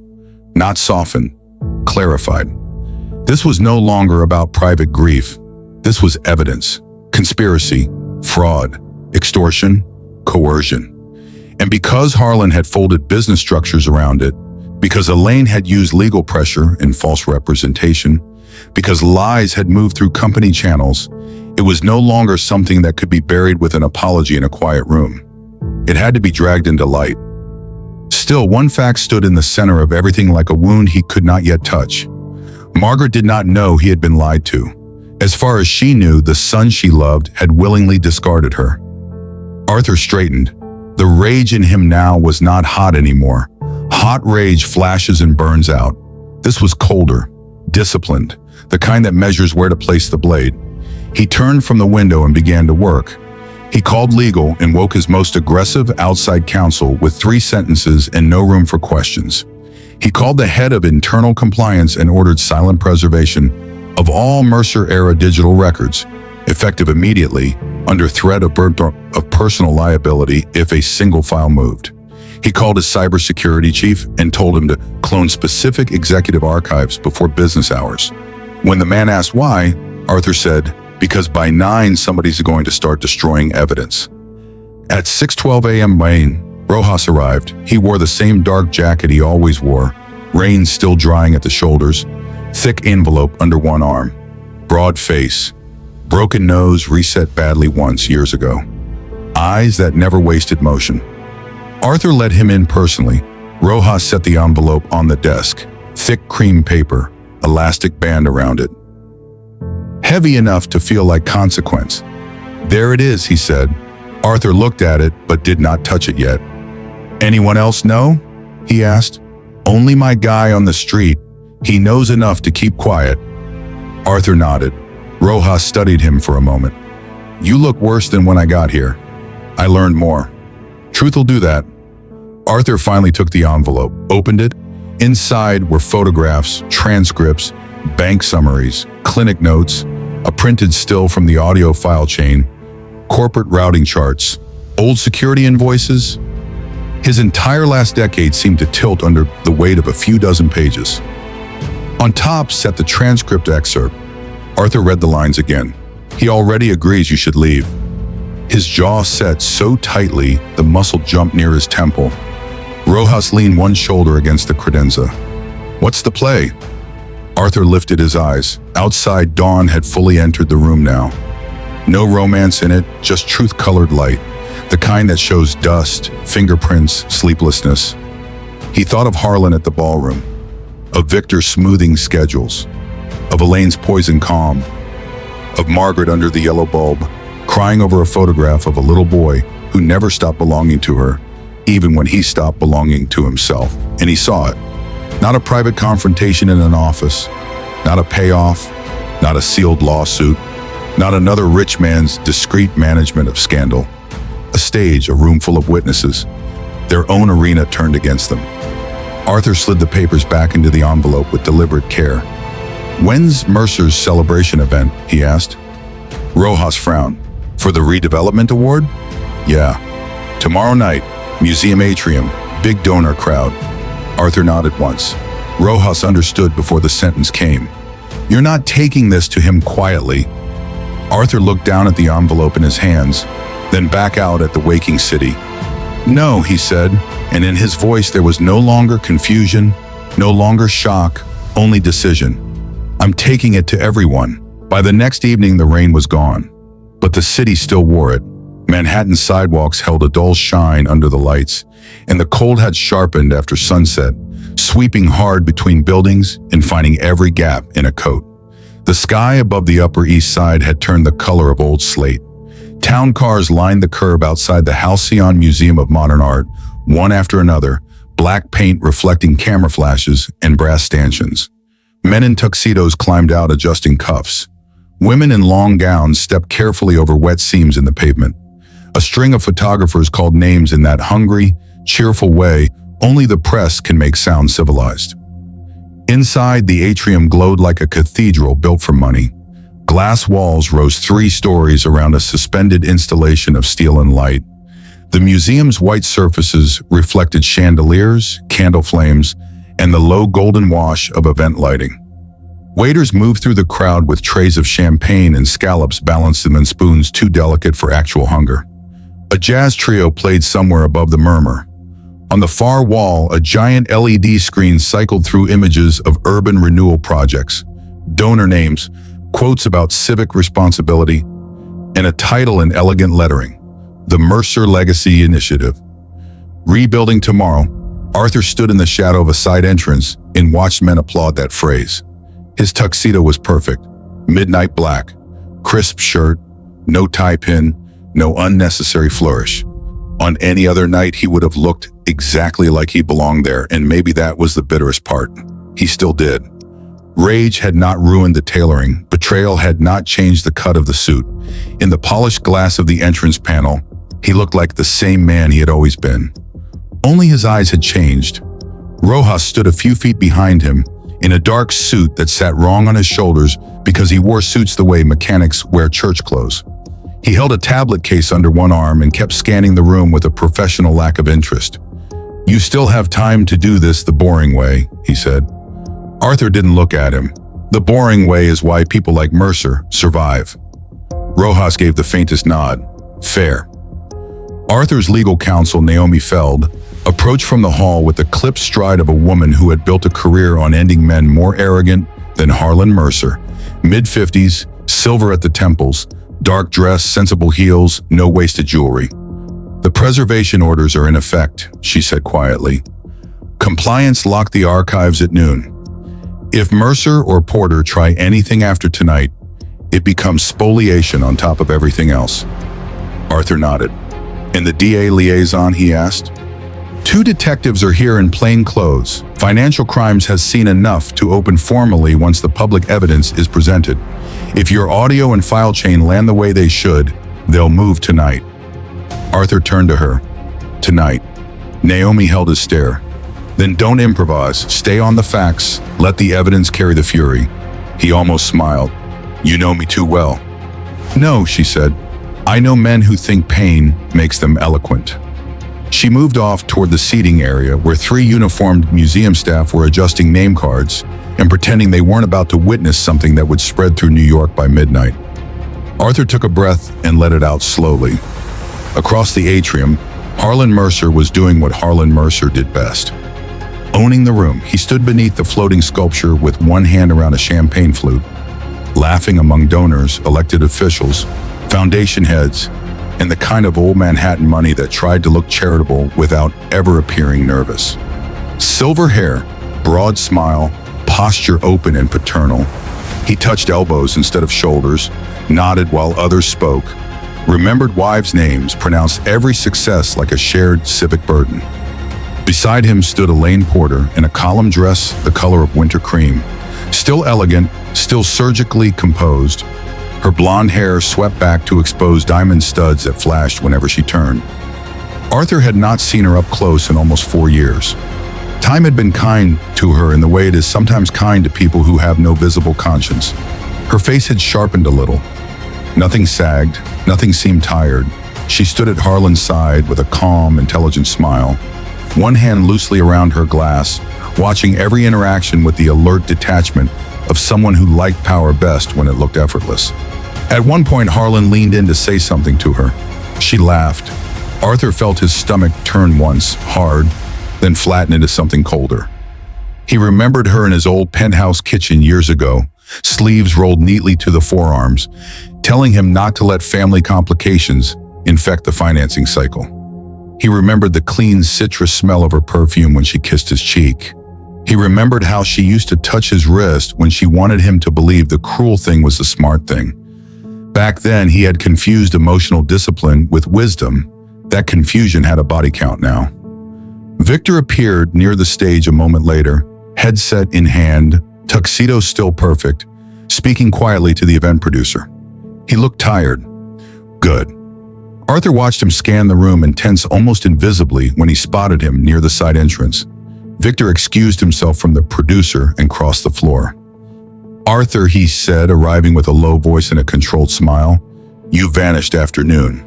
Not softened, clarified. This was no longer about private grief. This was evidence, conspiracy, fraud, extortion, coercion. And because Harlan had folded business structures around it, because Elaine had used legal pressure and false representation, because lies had moved through company channels, it was no longer something that could be buried with an apology in a quiet room. It had to be dragged into light. Still, one fact stood in the center of everything like a wound he could not yet touch. Margaret did not know he had been lied to. As far as she knew, the son she loved had willingly discarded her. Arthur straightened. The rage in him now was not hot anymore. Hot rage flashes and burns out. This was colder, disciplined, the kind that measures where to place the blade. He turned from the window and began to work. He called legal and woke his most aggressive outside counsel with 3 sentences and no room for questions. He called the head of internal compliance and ordered silent preservation of all Mercer-era digital records, effective immediately, under threat of personal liability if a single file moved. He called his cybersecurity chief and told him to clone specific executive archives before business hours. When the man asked why, Arthur said, because by 9 somebody's going to start destroying evidence. At 6:12 a.m. Rojas arrived. He wore the same dark jacket he always wore, rain still drying at the shoulders, thick envelope under one arm, broad face, broken nose reset badly once years ago, eyes that never wasted motion. Arthur let him in personally. Rojas set the envelope on the desk, thick cream paper, elastic band around it. Heavy enough to feel like consequence. There it is, he said. Arthur looked at it, but did not touch it yet. Anyone else know? He asked. Only my guy on the street. He knows enough to keep quiet. Arthur nodded. Rojas studied him for a moment. You look worse than when I got here. I learned more. Truth will do that. Arthur finally took the envelope, opened it. Inside were photographs, transcripts, bank summaries, clinic notes, a printed still from the audio file chain, corporate routing charts, old security invoices. His entire last decade seemed to tilt under the weight of a few dozen pages. On top sat the transcript excerpt. Arthur read the lines again. He already agrees you should leave. His jaw set so tightly the muscle jumped near his temple. Rojas leaned one shoulder against the credenza. What's the play? Arthur lifted his eyes. Outside, dawn had fully entered the room now. No romance in it, just truth-colored light, the kind that shows dust, fingerprints, sleeplessness. He thought of Harlan at the ballroom, of Victor smoothing schedules, of Elaine's poison calm, of Margaret under the yellow bulb, crying over a photograph of a little boy who never stopped belonging to her, even when he stopped belonging to himself. And he saw it. Not a private confrontation in an office, not a payoff, not a sealed lawsuit, not another rich man's discreet management of scandal. A stage, a room full of witnesses, their own arena turned against them. Arthur slid the papers back into the envelope with deliberate care. When's Mercer's celebration event? He asked. Rojas frowned. For the redevelopment award? Yeah. Tomorrow night, museum atrium, big donor crowd. Arthur nodded once. Rojas understood before the sentence came. You're not taking this to him quietly. Arthur looked down at the envelope in his hands, then back out at the waking city. No, he said, and in his voice there was no longer confusion, no longer shock, only decision. I'm taking it to everyone. By the next evening, the rain was gone, but the city still wore it. Manhattan sidewalks held a dull shine under the lights, and the cold had sharpened after sunset, sweeping hard between buildings and finding every gap in a coat. The sky above the Upper East Side had turned the color of old slate. Town cars lined the curb outside the Halcyon Museum of Modern Art, one after another, black paint reflecting camera flashes and brass stanchions. Men in tuxedos climbed out adjusting cuffs. Women in long gowns stepped carefully over wet seams in the pavement. A string of photographers called names in that hungry, cheerful way only the press can make sound civilized. Inside, the atrium glowed like a cathedral built for money. Glass walls rose 3 stories around a suspended installation of steel and light. The museum's white surfaces reflected chandeliers, candle flames, and the low golden wash of event lighting. Waiters moved through the crowd with trays of champagne and scallops balanced them in spoons too delicate for actual hunger. A jazz trio played somewhere above the murmur. On the far wall, a giant LED screen cycled through images of urban renewal projects, donor names, quotes about civic responsibility, and a title in elegant lettering, the Mercer Legacy Initiative. Rebuilding tomorrow, Arthur stood in the shadow of a side entrance and watched men applaud that phrase. His tuxedo was perfect, midnight black, crisp shirt, no tie pin, no unnecessary flourish. On any other night, he would have looked exactly like he belonged there, and maybe that was the bitterest part. He still did. Rage had not ruined the tailoring. Betrayal had not changed the cut of the suit. In the polished glass of the entrance panel, he looked like the same man he had always been. Only his eyes had changed. Rojas stood a few feet behind him, in a dark suit that sat wrong on his shoulders because he wore suits the way mechanics wear church clothes. He held a tablet case under one arm and kept scanning the room with a professional lack of interest. "You still have time to do this the boring way," he said. Arthur didn't look at him. "The boring way is why people like Mercer survive." Rojas gave the faintest nod. "Fair." Arthur's legal counsel, Naomi Feld, approached from the hall with the clipped stride of a woman who had built a career on ending men more arrogant than Harlan Mercer. Mid-50s, silver at the temples, dark dress, sensible heels, no wasted jewelry. "The preservation orders are in effect," she said quietly. "Compliance locked the archives at noon. If Mercer or Porter try anything after tonight, it becomes spoliation on top of everything else." Arthur nodded. "And the DA liaison?" he asked. "Two detectives are here in plain clothes. Financial Crimes has seen enough to open formally once the public evidence is presented. If your audio and file chain land the way they should, they'll move tonight." Arthur turned to her. "Tonight." Naomi held his stare. "Then don't improvise. Stay on the facts. Let the evidence carry the fury." He almost smiled. "You know me too well." "No," she said. "I know men who think pain makes them eloquent." She moved off toward the seating area where three uniformed museum staff were adjusting name cards and pretending they weren't about to witness something that would spread through New York by midnight. Arthur took a breath and let it out slowly. Across the atrium, Harlan Mercer was doing what Harlan Mercer did best. Owning the room, he stood beneath the floating sculpture with one hand around a champagne flute, laughing among donors, elected officials, foundation heads, and the kind of old Manhattan money that tried to look charitable without ever appearing nervous. Silver hair, broad smile, posture open and paternal. He touched elbows instead of shoulders, nodded while others spoke, remembered wives' names, pronounced every success like a shared civic burden. Beside him stood Elaine Porter in a column dress the color of winter cream, still elegant, still surgically composed. Her blonde hair swept back to expose diamond studs that flashed whenever she turned. Arthur had not seen her up close in almost 4 years. Time had been kind to her in the way it is sometimes kind to people who have no visible conscience. Her face had sharpened a little. Nothing sagged, nothing seemed tired. She stood at Harlan's side with a calm, intelligent smile, one hand loosely around her glass, watching every interaction with the alert detachment of someone who liked power best when it looked effortless. At one point, Harlan leaned in to say something to her. She laughed. Arthur felt his stomach turn once, hard, then flatten into something colder. He remembered her in his old penthouse kitchen years ago, sleeves rolled neatly to the forearms, telling him not to let family complications infect the financing cycle. He remembered the clean citrus smell of her perfume when she kissed his cheek. He remembered how she used to touch his wrist when she wanted him to believe the cruel thing was the smart thing. Back then, he had confused emotional discipline with wisdom. That confusion had a body count now. Victor appeared near the stage a moment later, headset in hand, tuxedo still perfect, speaking quietly to the event producer. He looked tired. Good. Arthur watched him scan the room and tense almost invisibly when he spotted him near the side entrance. Victor excused himself from the producer and crossed the floor. "Arthur," he said, arriving with a low voice and a controlled smile, "you vanished after noon."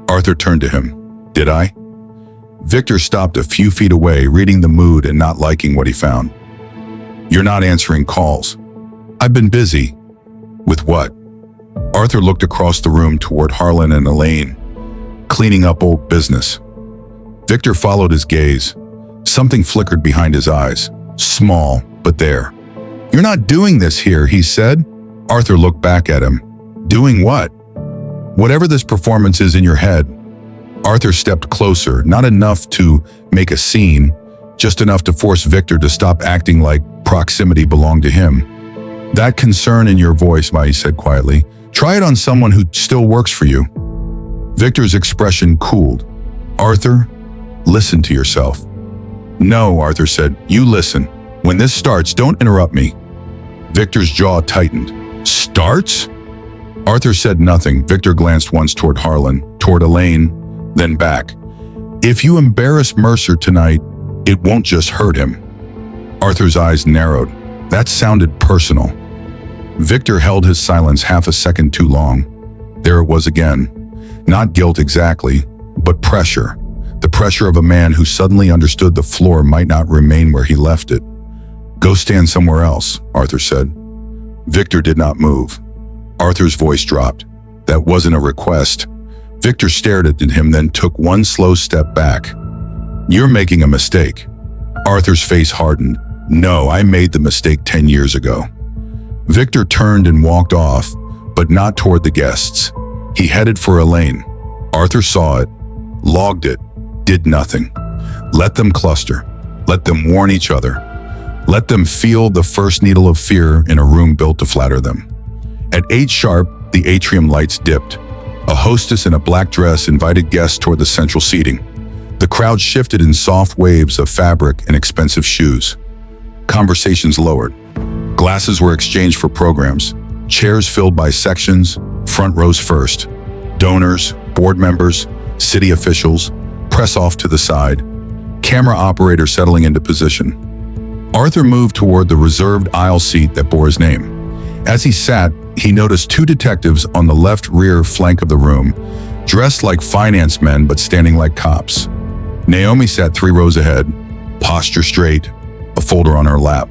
Arthur turned to him. "Did I?" Victor stopped a few feet away, reading the mood and not liking what he found. "You're not answering calls." "I've been busy." "With what?" Arthur looked across the room toward Harlan and Elaine. cleaning up old business. Victor followed his gaze. Something flickered behind his eyes, small, but there. "You're not doing this here," he said. Arthur looked back at him. "Doing what?" "Whatever this performance is in your head." Arthur stepped closer, not enough to make a scene, just enough to force Victor to stop acting like proximity belonged to him. "That concern in your voice," Mai said quietly. "Try it on someone who still works for you." Victor's expression cooled. "Arthur, listen to yourself." "No," Arthur said. "You listen. When this starts, don't interrupt me." Victor's jaw tightened. "Starts?" Arthur said nothing. Victor glanced once toward Harlan, toward Elaine, then back. "If you embarrass Mercer tonight, it won't just hurt him." Arthur's eyes narrowed. That sounded personal. Victor held his silence half a second too long. There it was again. Not guilt exactly, but pressure. The pressure of a man who suddenly understood the floor might not remain where he left it. "Go stand somewhere else," Arthur said. Victor did not move. Arthur's voice dropped. That wasn't a request. Victor stared at him, then took one slow step back. "You're making a mistake." Arthur's face hardened. "No, I made the mistake 10 years ago." Victor turned and walked off, but not toward the guests. He headed for Elaine. Arthur saw it, logged it, did nothing. Let them cluster. Let them warn each other. Let them feel the first needle of fear in a room built to flatter them. At 8 sharp, the atrium lights dipped. A hostess in a black dress invited guests toward the central seating. The crowd shifted in soft waves of fabric and expensive shoes. Conversations lowered. Glasses were exchanged for programs. Chairs filled by sections, front rows first. Donors, board members, city officials, press off to the side. Camera operator settling into position. Arthur moved toward the reserved aisle seat that bore his name. As he sat, he noticed 2 detectives on the left rear flank of the room, dressed like finance men but standing like cops. Naomi sat 3 rows ahead, posture straight, a folder on her lap.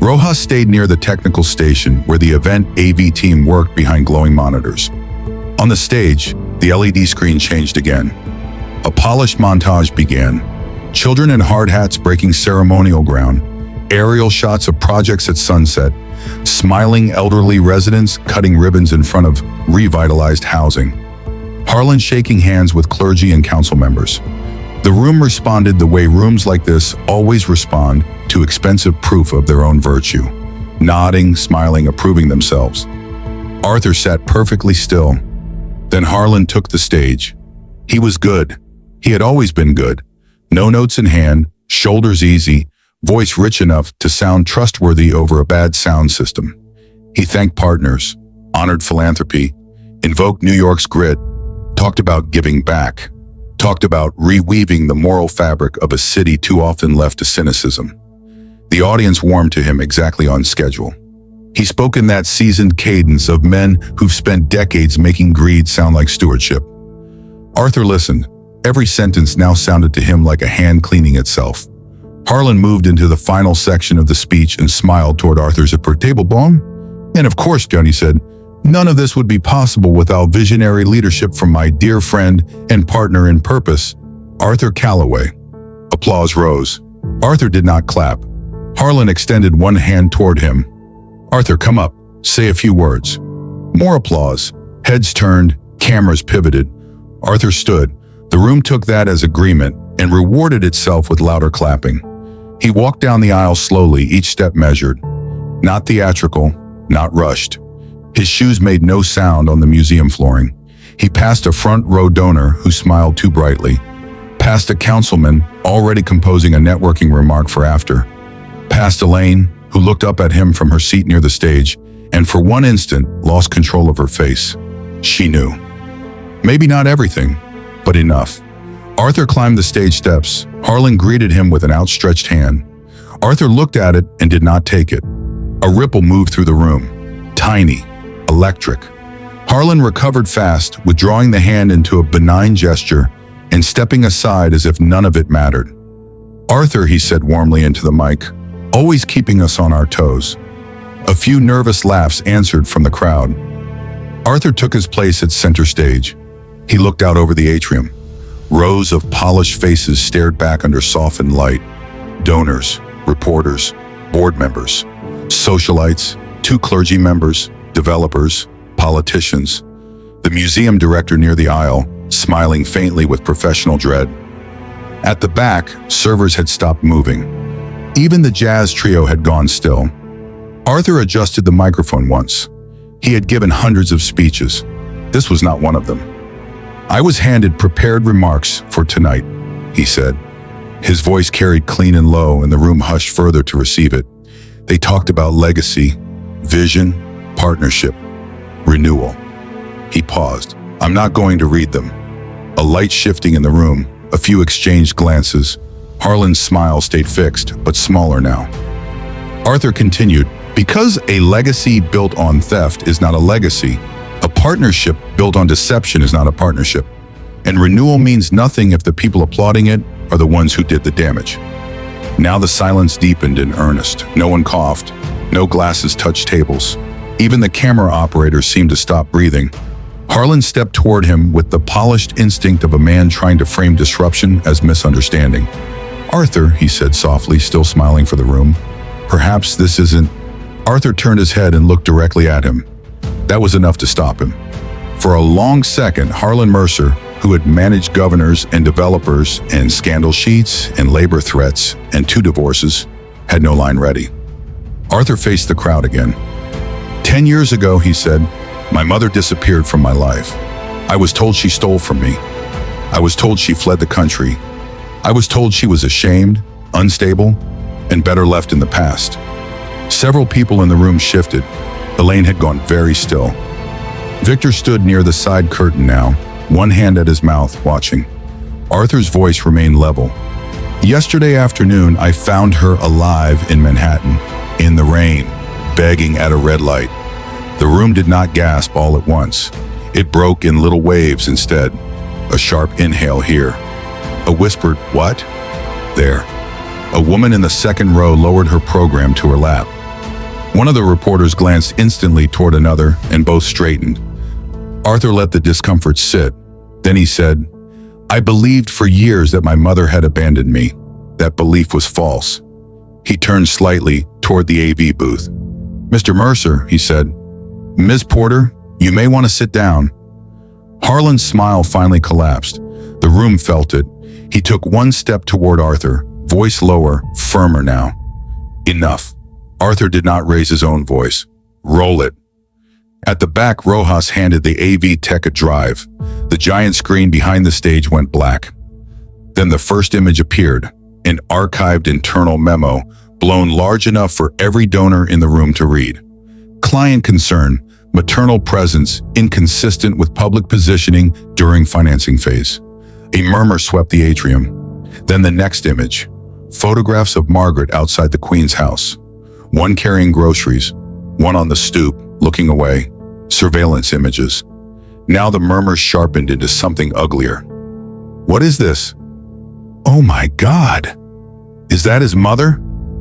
Rojas stayed near the technical station where the event AV team worked behind glowing monitors. On the stage, the LED screen changed again. A polished montage began. Children in hard hats breaking ceremonial ground, aerial shots of projects at sunset, smiling elderly residents cutting ribbons in front of revitalized housing. Harlan shaking hands with clergy and council members. The room responded the way rooms like this always respond to expensive proof of their own virtue, nodding, smiling, approving themselves. Arthur sat perfectly still. Then Harlan took the stage. He was good. He had always been good. No notes in hand, shoulders easy, voice rich enough to sound trustworthy over a bad sound system. He thanked partners, honored philanthropy, invoked New York's grit, talked about giving back, talked about reweaving the moral fabric of a city too often left to cynicism. The audience warmed to him exactly on schedule. He spoke in that seasoned cadence of men who've spent decades making greed sound like stewardship. Arthur listened. Every sentence now sounded to him like a hand cleaning itself. Harlan moved into the final section of the speech and smiled toward Arthur's table bone. "And of course," Johnny said, "none of this would be possible without visionary leadership from my dear friend and partner in purpose, Arthur Calloway." Applause rose. Arthur did not clap. Harlan extended one hand toward him. "Arthur, come up. Say a few words." More applause. Heads turned, cameras pivoted. Arthur stood. The room took that as agreement and rewarded itself with louder clapping. He walked down the aisle slowly, each step measured. Not theatrical, not rushed. His shoes made no sound on the museum flooring. He passed a front row donor who smiled too brightly. Past a councilman already composing a networking remark for after. Past Elaine, who looked up at him from her seat near the stage, and for one instant lost control of her face. She knew. Maybe not everything, but enough. Arthur climbed the stage steps. Harlan greeted him with an outstretched hand. Arthur looked at it and did not take it. A ripple moved through the room. Tiny, electric. Harlan recovered fast, withdrawing the hand into a benign gesture and stepping aside as if none of it mattered. "Arthur," he said warmly into the mic, always keeping us on our toes. A few nervous laughs answered from the crowd. Arthur took his place at center stage. He looked out over the atrium. Rows of polished faces stared back under softened light. Donors, reporters, board members, socialites, 2 clergy members, developers, politicians. The museum director near the aisle, smiling faintly with professional dread. At the back, servers had stopped moving. Even the jazz trio had gone still. Arthur adjusted the microphone once. He had given hundreds of speeches. This was not one of them. "I was handed prepared remarks for tonight," he said. His voice carried clean and low, and the room hushed further to receive it. They talked about legacy, vision, partnership, renewal. He paused. "I'm not going to read them." A light shifting in the room, a few exchanged glances. Harlan's smile stayed fixed, but smaller now. Arthur continued, "Because a legacy built on theft is not a legacy, a partnership built on deception is not a partnership. And renewal means nothing if the people applauding it are the ones who did the damage." Now the silence deepened in earnest. No one coughed. No glasses touched tables. Even the camera operator seemed to stop breathing. Harlan stepped toward him with the polished instinct of a man trying to frame disruption as misunderstanding. "Arthur," he said softly, still smiling for the room, "perhaps this isn't—" Arthur turned his head and looked directly at him. That was enough to stop him. For a long second, Harlan Mercer, who had managed governors and developers and scandal sheets and labor threats and 2 divorces, had no line ready. Arthur faced the crowd again. 10 years ago, he said, "My mother disappeared from my life. I was told she stole from me. I was told she fled the country. I was told she was ashamed, unstable, and better left in the past." Several people in the room shifted. Elaine had gone very still. Victor stood near the side curtain now, one hand at his mouth, watching. Arthur's voice remained level. "Yesterday afternoon, I found her alive in Manhattan, in the rain, begging at a red light." The room did not gasp all at once. It broke in little waves instead. A sharp inhale here. A whispered, "What?" There. A woman in the second row lowered her program to her lap. One of the reporters glanced instantly toward another, and both straightened. Arthur let the discomfort sit. Then he said, "I believed for years that my mother had abandoned me. That belief was false." He turned slightly toward the AV booth. "Mr. Mercer," he said. "Ms. Porter, you may want to sit down." Harlan's smile finally collapsed. The room felt it. He took one step toward Arthur, voice lower, firmer now. "Enough." Arthur did not raise his own voice. "Roll it." At the back, Rojas handed the AV tech a drive. The giant screen behind the stage went black. Then the first image appeared, an archived internal memo, blown large enough for every donor in the room to read. Client concern, maternal presence, inconsistent with public positioning during financing phase. A murmur swept the atrium. Then the next image, photographs of Margaret outside the Queen's house. One carrying groceries, one on the stoop, looking away. Surveillance images. Now the murmur sharpened into something uglier. "What is this?" "Oh my God! Is that his mother?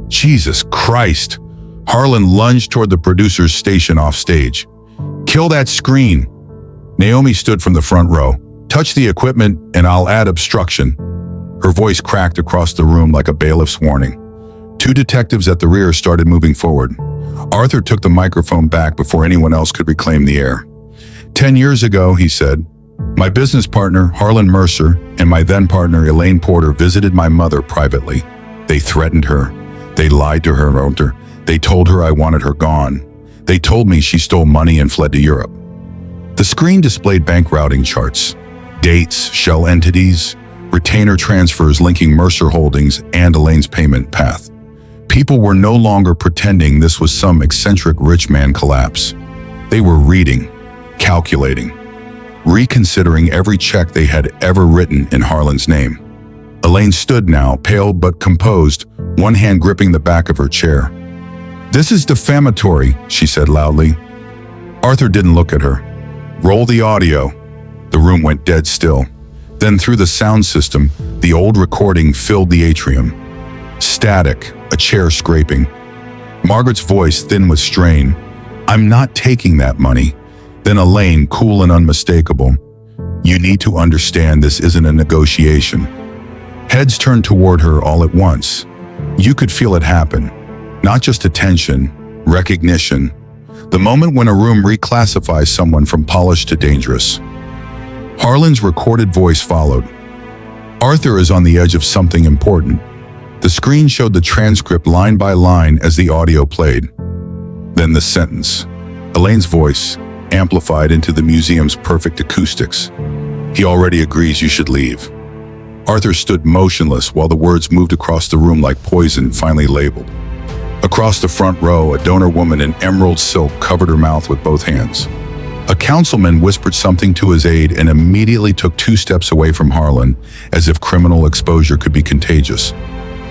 Jesus Christ!" Harlan lunged toward the producer's station off stage. "Kill that screen!" Naomi stood from the front row. "Touch the equipment and I'll add obstruction." Her voice cracked across the room like a bailiff's warning. 2 detectives at the rear started moving forward. Arthur took the microphone back before anyone else could reclaim the air. 10 years ago, he said, "My business partner, Harlan Mercer, and my then partner, Elaine Porter, visited my mother privately. They threatened her. They lied to her. They told her I wanted her gone. They told me she stole money and fled to Europe." The screen displayed bank routing charts, dates, shell entities, retainer transfers linking Mercer Holdings and Elaine's payment path. People were no longer pretending this was some eccentric rich man collapse. They were reading, calculating, reconsidering every check they had ever written in Harlan's name. Elaine stood now, pale but composed, one hand gripping the back of her chair. "This is defamatory," she said loudly. Arthur didn't look at her. "Roll the audio." The room went dead still. Then through the sound system, the old recording filled the atrium. Static, a chair scraping. Margaret's voice thin with strain. "I'm not taking that money." Then Elaine, cool and unmistakable. You need to understand this isn't a negotiation. Heads turned toward her all at once. You could feel it happen. Not just attention, recognition. The moment when a room reclassifies someone from polished to dangerous. Harlan's recorded voice followed. Arthur is on the edge of something important. The screen showed the transcript line by line as the audio played. Then the sentence. Elaine's voice, amplified into the museum's perfect acoustics. He already agrees you should leave. Arthur stood motionless while the words moved across the room like poison finally labeled. Across the front row, a donor woman in emerald silk covered her mouth with both hands. A councilman whispered something to his aide and immediately took 2 steps away from Harlan, as if criminal exposure could be contagious.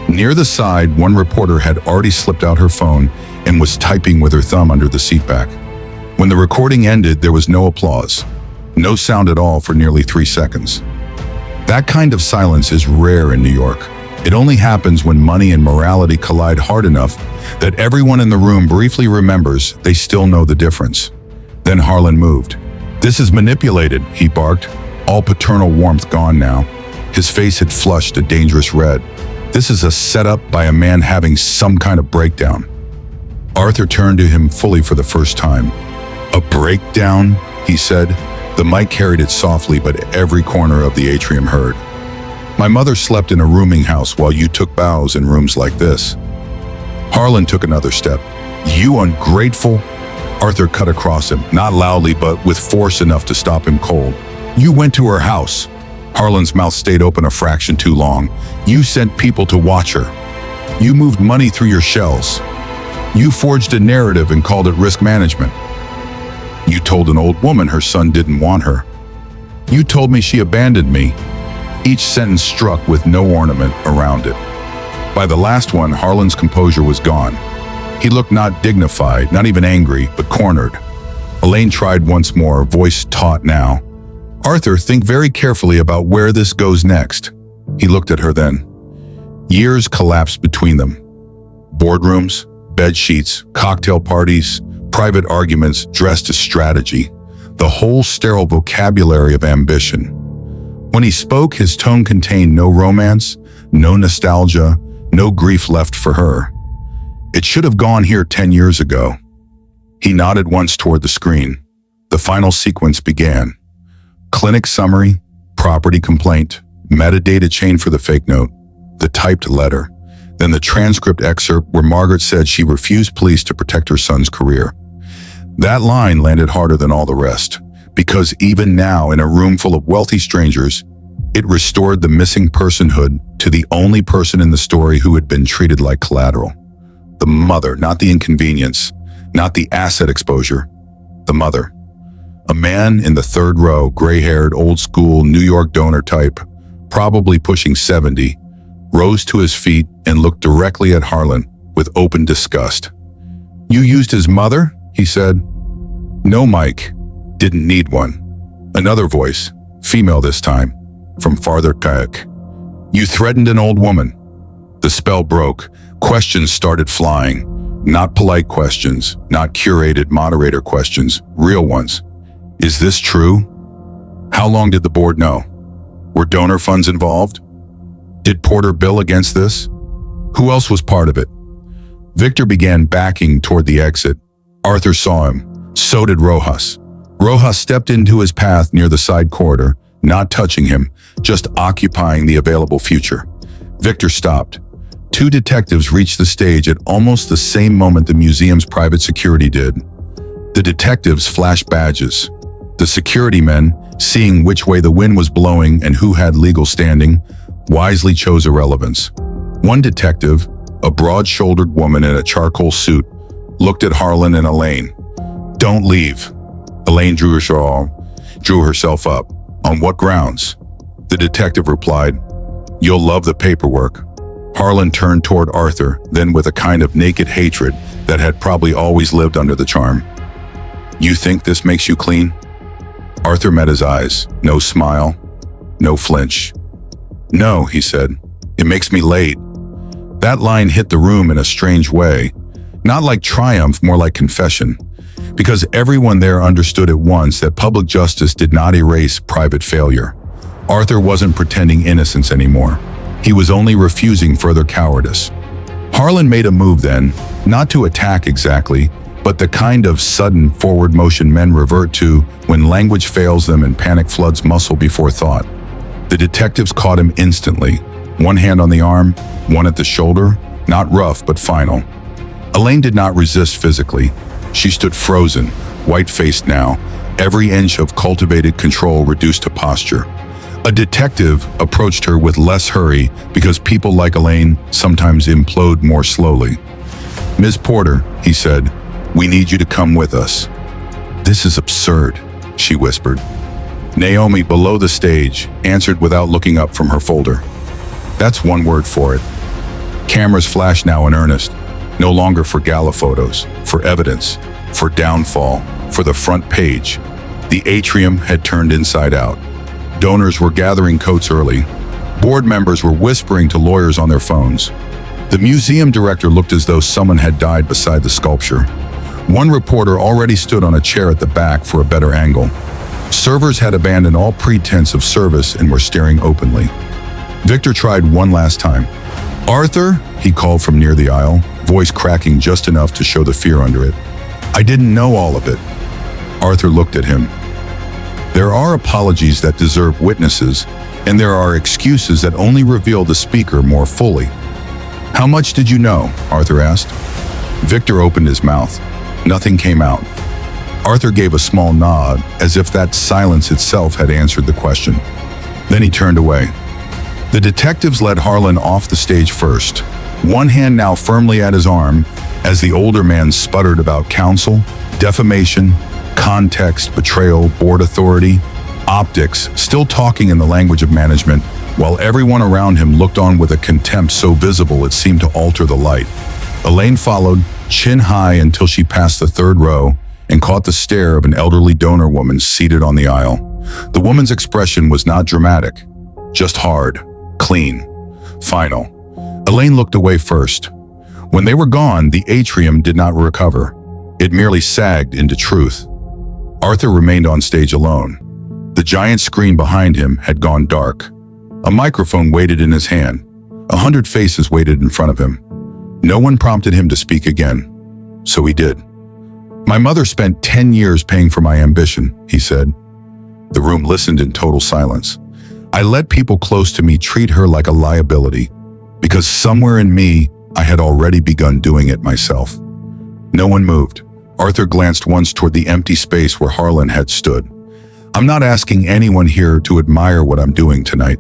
Near the side, one reporter had already slipped out her phone and was typing with her thumb under the seatback. When the recording ended, there was no applause. No sound at all for nearly 3 seconds. That kind of silence is rare in New York. It only happens when money and morality collide hard enough that everyone in the room briefly remembers they still know the difference. Then Harlan moved. "This is manipulated," he barked, all paternal warmth gone now. His face had flushed a dangerous red. "This is a setup by a man having some kind of breakdown." Arthur turned to him fully for the first time. "A breakdown?" he said. The mic carried it softly, but every corner of the atrium heard. "My mother slept in a rooming house while you took bows in rooms like this." Harlan took another step. "You ungrateful!" Arthur cut across him, not loudly but with force enough to stop him cold. "You went to her house." Harlan's mouth stayed open a fraction too long. "You sent people to watch her. You moved money through your shells. You forged a narrative and called it risk management. You told an old woman her son didn't want her. You told me she abandoned me." Each sentence struck with no ornament around it. By the last one, Harlan's composure was gone. He looked not dignified, not even angry, but cornered. Elaine tried once more, voice taut now. "Arthur, think very carefully about where this goes next." He looked at her then. Years collapsed between them. Boardrooms, bed sheets, cocktail parties, private arguments dressed as strategy. The whole sterile vocabulary of ambition. When he spoke, his tone contained no romance, no nostalgia, no grief left for her. "It should have gone here 10 years ago." He nodded once toward the screen. The final sequence began. Clinic summary, property complaint, metadata chain for the fake note, the typed letter, then the transcript excerpt where Margaret said she refused police to protect her son's career. That line landed harder than all the rest, because even now, in a room full of wealthy strangers, it restored the missing personhood to the only person in the story who had been treated like collateral. The mother, not the inconvenience, not the asset exposure, the mother. A man in the third row, gray-haired, old-school New York donor type, probably pushing 70, rose to his feet and looked directly at Harlan with open disgust. "You used his mother?" he said. "No, Mike. Didn't need one." Another voice, female this time, from farther kayak. "You threatened an old woman." The spell broke. Questions started flying. Not polite questions, not curated moderator questions, real ones. "Is this true? How long did the board know? Were donor funds involved? Did Porter bill against this? Who else was part of it?" Victor began backing toward the exit. Arthur saw him. So did Rojas. Rojas stepped into his path near the side corridor, not touching him, just occupying the available future. Victor stopped. 2 detectives reached the stage at almost the same moment the museum's private security did. The detectives flashed badges. The security men, seeing which way the wind was blowing and who had legal standing, wisely chose irrelevance. One detective, a broad-shouldered woman in a charcoal suit, looked at Harlan and Elaine. "Don't leave." Elaine drew herself up. "On what grounds?" The detective replied, "You'll love the paperwork." Harlan turned toward Arthur, then with a kind of naked hatred that had probably always lived under the charm. "You think this makes you clean?" Arthur met his eyes. No smile, no flinch. "No," he said. "It makes me late." That line hit the room in a strange way. Not like triumph, more like confession. because everyone there understood at once that public justice did not erase private failure. Arthur wasn't pretending innocence anymore. He was only refusing further cowardice. Harlan made a move then, not to attack exactly, but the kind of sudden forward motion men revert to when language fails them and panic floods muscle before thought. The detectives caught him instantly, one hand on the arm, one at the shoulder, not rough but final. Elaine did not resist physically. She stood frozen, white-faced now, every inch of cultivated control reduced to posture. A detective approached her with less hurry because people like Elaine sometimes implode more slowly. "Ms. Porter," he said, "we need you to come with us." "This is absurd," she whispered. Naomi, below the stage, answered without looking up from her folder. "That's one word for it." Cameras flashed now in earnest, no longer for gala photos, for evidence, for downfall, for the front page. The atrium had turned inside out. Donors were gathering coats early. Board members were whispering to lawyers on their phones. The museum director looked as though someone had died beside the sculpture. One reporter already stood on a chair at the back for a better angle. Servers had abandoned all pretense of service and were staring openly. Victor tried one last time. "Arthur," he called from near the aisle, voice cracking just enough to show the fear under it. "I didn't know all of it." Arthur looked at him. There are apologies that deserve witnesses, and there are excuses that only reveal the speaker more fully. "How much did you know?" Arthur asked. Victor opened his mouth. Nothing came out. Arthur gave a small nod, as if that silence itself had answered the question. Then he turned away. The detectives led Harlan off the stage first, one hand now firmly at his arm, as the older man sputtered about counsel, defamation, context, betrayal, board authority, optics, still talking in the language of management, while everyone around him looked on with a contempt so visible it seemed to alter the light. Elaine followed, chin high, until she passed the third row and caught the stare of an elderly donor woman seated on the aisle. The woman's expression was not dramatic, just hard, clean, final. Elaine looked away first. When they were gone, the atrium did not recover. It merely sagged into truth. Arthur remained on stage alone. The giant screen behind him had gone dark. A microphone waited in his hand. 100 faces waited in front of him. No one prompted him to speak again. So he did. "My mother spent 10 years paying for my ambition," he said. The room listened in total silence. "I let people close to me treat her like a liability, because somewhere in me, I had already begun doing it myself." No one moved. Arthur glanced once toward the empty space where Harlan had stood. "I'm not asking anyone here to admire what I'm doing tonight."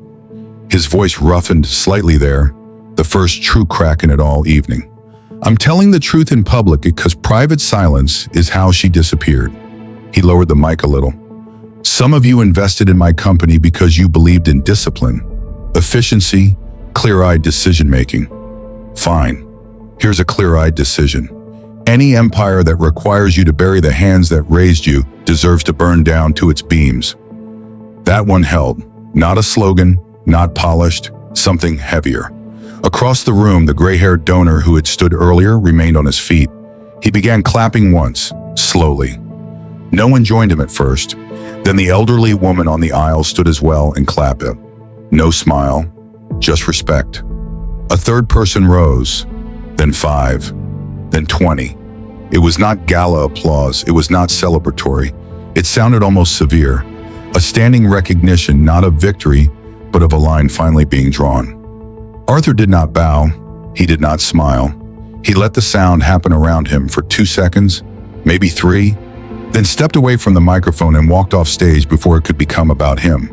His voice roughened slightly there, the first true crack in it all evening. "I'm telling the truth in public because private silence is how she disappeared." He lowered the mic a little. "Some of you invested in my company because you believed in discipline, efficiency, clear-eyed decision-making. Fine. Here's a clear-eyed decision. Any empire that requires you to bury the hands that raised you deserves to burn down to its beams." That one held. Not a slogan, not polished, something heavier. Across the room, the gray-haired donor who had stood earlier remained on his feet. He began clapping once, slowly. No one joined him at first. Then the elderly woman on the aisle stood as well and clapped it. No smile, just respect. A third person rose, then 5, then 20. It was not gala applause, it was not celebratory. It sounded almost severe, a standing recognition not of victory, but of a line finally being drawn. Arthur did not bow, he did not smile. He let the sound happen around him for 2 seconds, maybe 3, then stepped away from the microphone and walked off stage before it could become about him.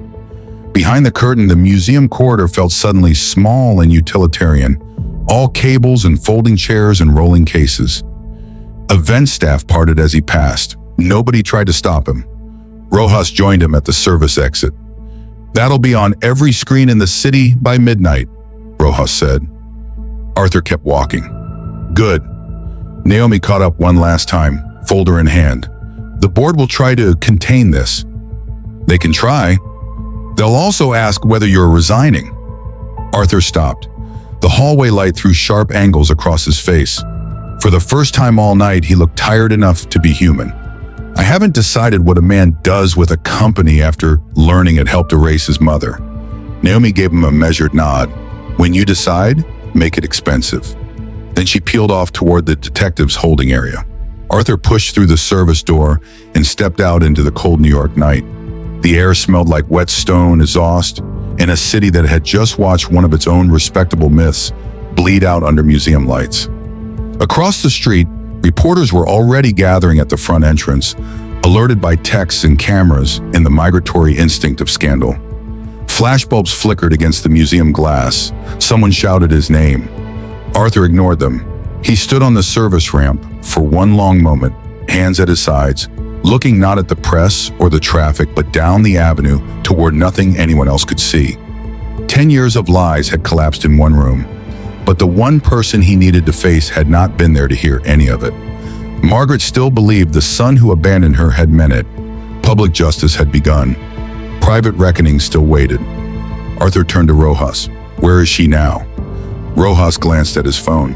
Behind the curtain, the museum corridor felt suddenly small and utilitarian, all cables and folding chairs and rolling cases. Event staff parted as he passed. Nobody tried to stop him. Rojas joined him at the service exit. "That'll be on every screen in the city by midnight," Rojas said. Arthur kept walking. "Good." Naomi caught up one last time, folder in hand. "The board will try to contain this." "They can try. They'll also ask whether you're resigning." Arthur stopped. The hallway light threw sharp angles across his face. For the first time all night, he looked tired enough to be human. I haven't decided what a man does with a company after learning it helped erase his mother. Naomi gave him a measured nod. When you decide, make it expensive. Then she peeled off toward the detective's holding area. Arthur pushed through the service door and stepped out into the cold New York night. The air smelled like wet stone exhaust in a city that had just watched one of its own respectable myths bleed out under museum lights. Across the street, reporters were already gathering at the front entrance, alerted by texts and cameras in the migratory instinct of scandal. Flashbulbs flickered against the museum glass. Someone shouted his name. Arthur ignored them. He stood on the service ramp for one long moment, hands at his sides, looking not at the press or the traffic, but down the avenue toward nothing anyone else could see. 10 years of lies had collapsed in one room, but the one person he needed to face had not been there to hear any of it. Margaret still believed the son who abandoned her had meant it. Public justice had begun. Private reckoning still waited. Arthur turned to Rojas. Where is she now? Rojas glanced at his phone.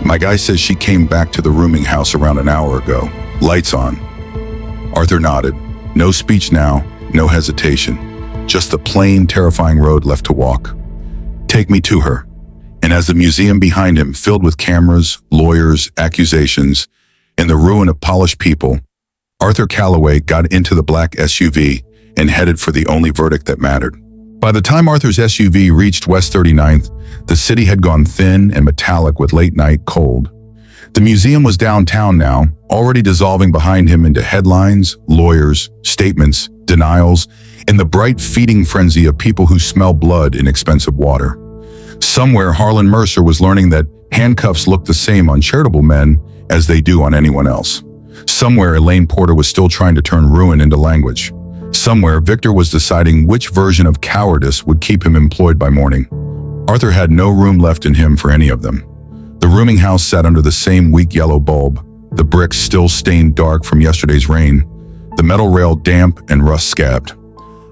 My guy says she came back to the rooming house around an hour ago. Lights on. Arthur nodded. No speech now, no hesitation. Just the plain, terrifying road left to walk. Take me to her. And as the museum behind him filled with cameras, lawyers, accusations, and the ruin of polished people, Arthur Calloway got into the black SUV and headed for the only verdict that mattered. By the time Arthur's SUV reached West 39th, the city had gone thin and metallic with late-night cold. The museum was downtown now, already dissolving behind him into headlines, lawyers, statements, denials, and the bright feeding frenzy of people who smell blood in expensive water. Somewhere, Harlan Mercer was learning that handcuffs look the same on charitable men as they do on anyone else. Somewhere, Elaine Porter was still trying to turn ruin into language. Somewhere, Victor was deciding which version of cowardice would keep him employed by morning. Arthur had no room left in him for any of them. The rooming house sat under the same weak yellow bulb, the bricks still stained dark from yesterday's rain, the metal rail damp and rust-scabbed.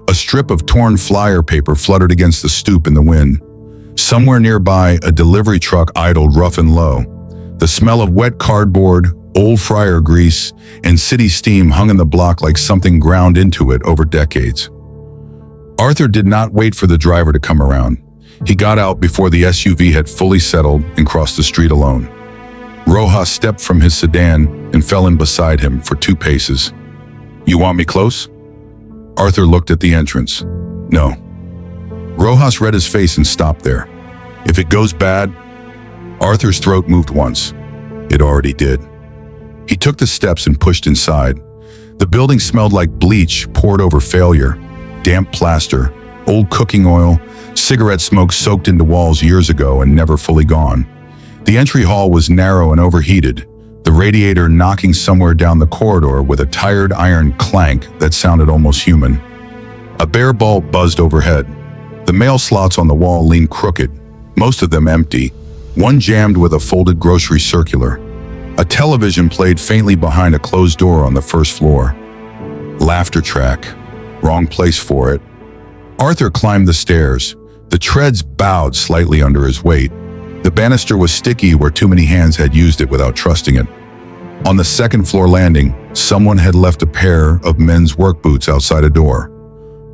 A strip of torn flyer paper fluttered against the stoop in the wind. Somewhere nearby, a delivery truck idled rough and low. The smell of wet cardboard, old fryer grease, and city steam hung in the block like something ground into it over decades. Arthur did not wait for the driver to come around. He got out before the SUV had fully settled and crossed the street alone. Rojas stepped from his sedan and fell in beside him for 2 paces. You want me close? Arthur looked at the entrance. No. Rojas read his face and stopped there. If it goes bad, Arthur's throat moved once. It already did. He took the steps and pushed inside. The building smelled like bleach poured over failure, damp plaster, old cooking oil, cigarette smoke soaked into walls years ago and never fully gone. The entry hall was narrow and overheated, the radiator knocking somewhere down the corridor with a tired iron clank that sounded almost human. A bare bulb buzzed overhead. The mail slots on the wall leaned crooked, most of them empty, one jammed with a folded grocery circular. A television played faintly behind a closed door on the first floor. Laughter track. Wrong place for it. Arthur climbed the stairs. The treads bowed slightly under his weight. The banister was sticky where too many hands had used it without trusting it. On the second floor landing, someone had left a pair of men's work boots outside a door.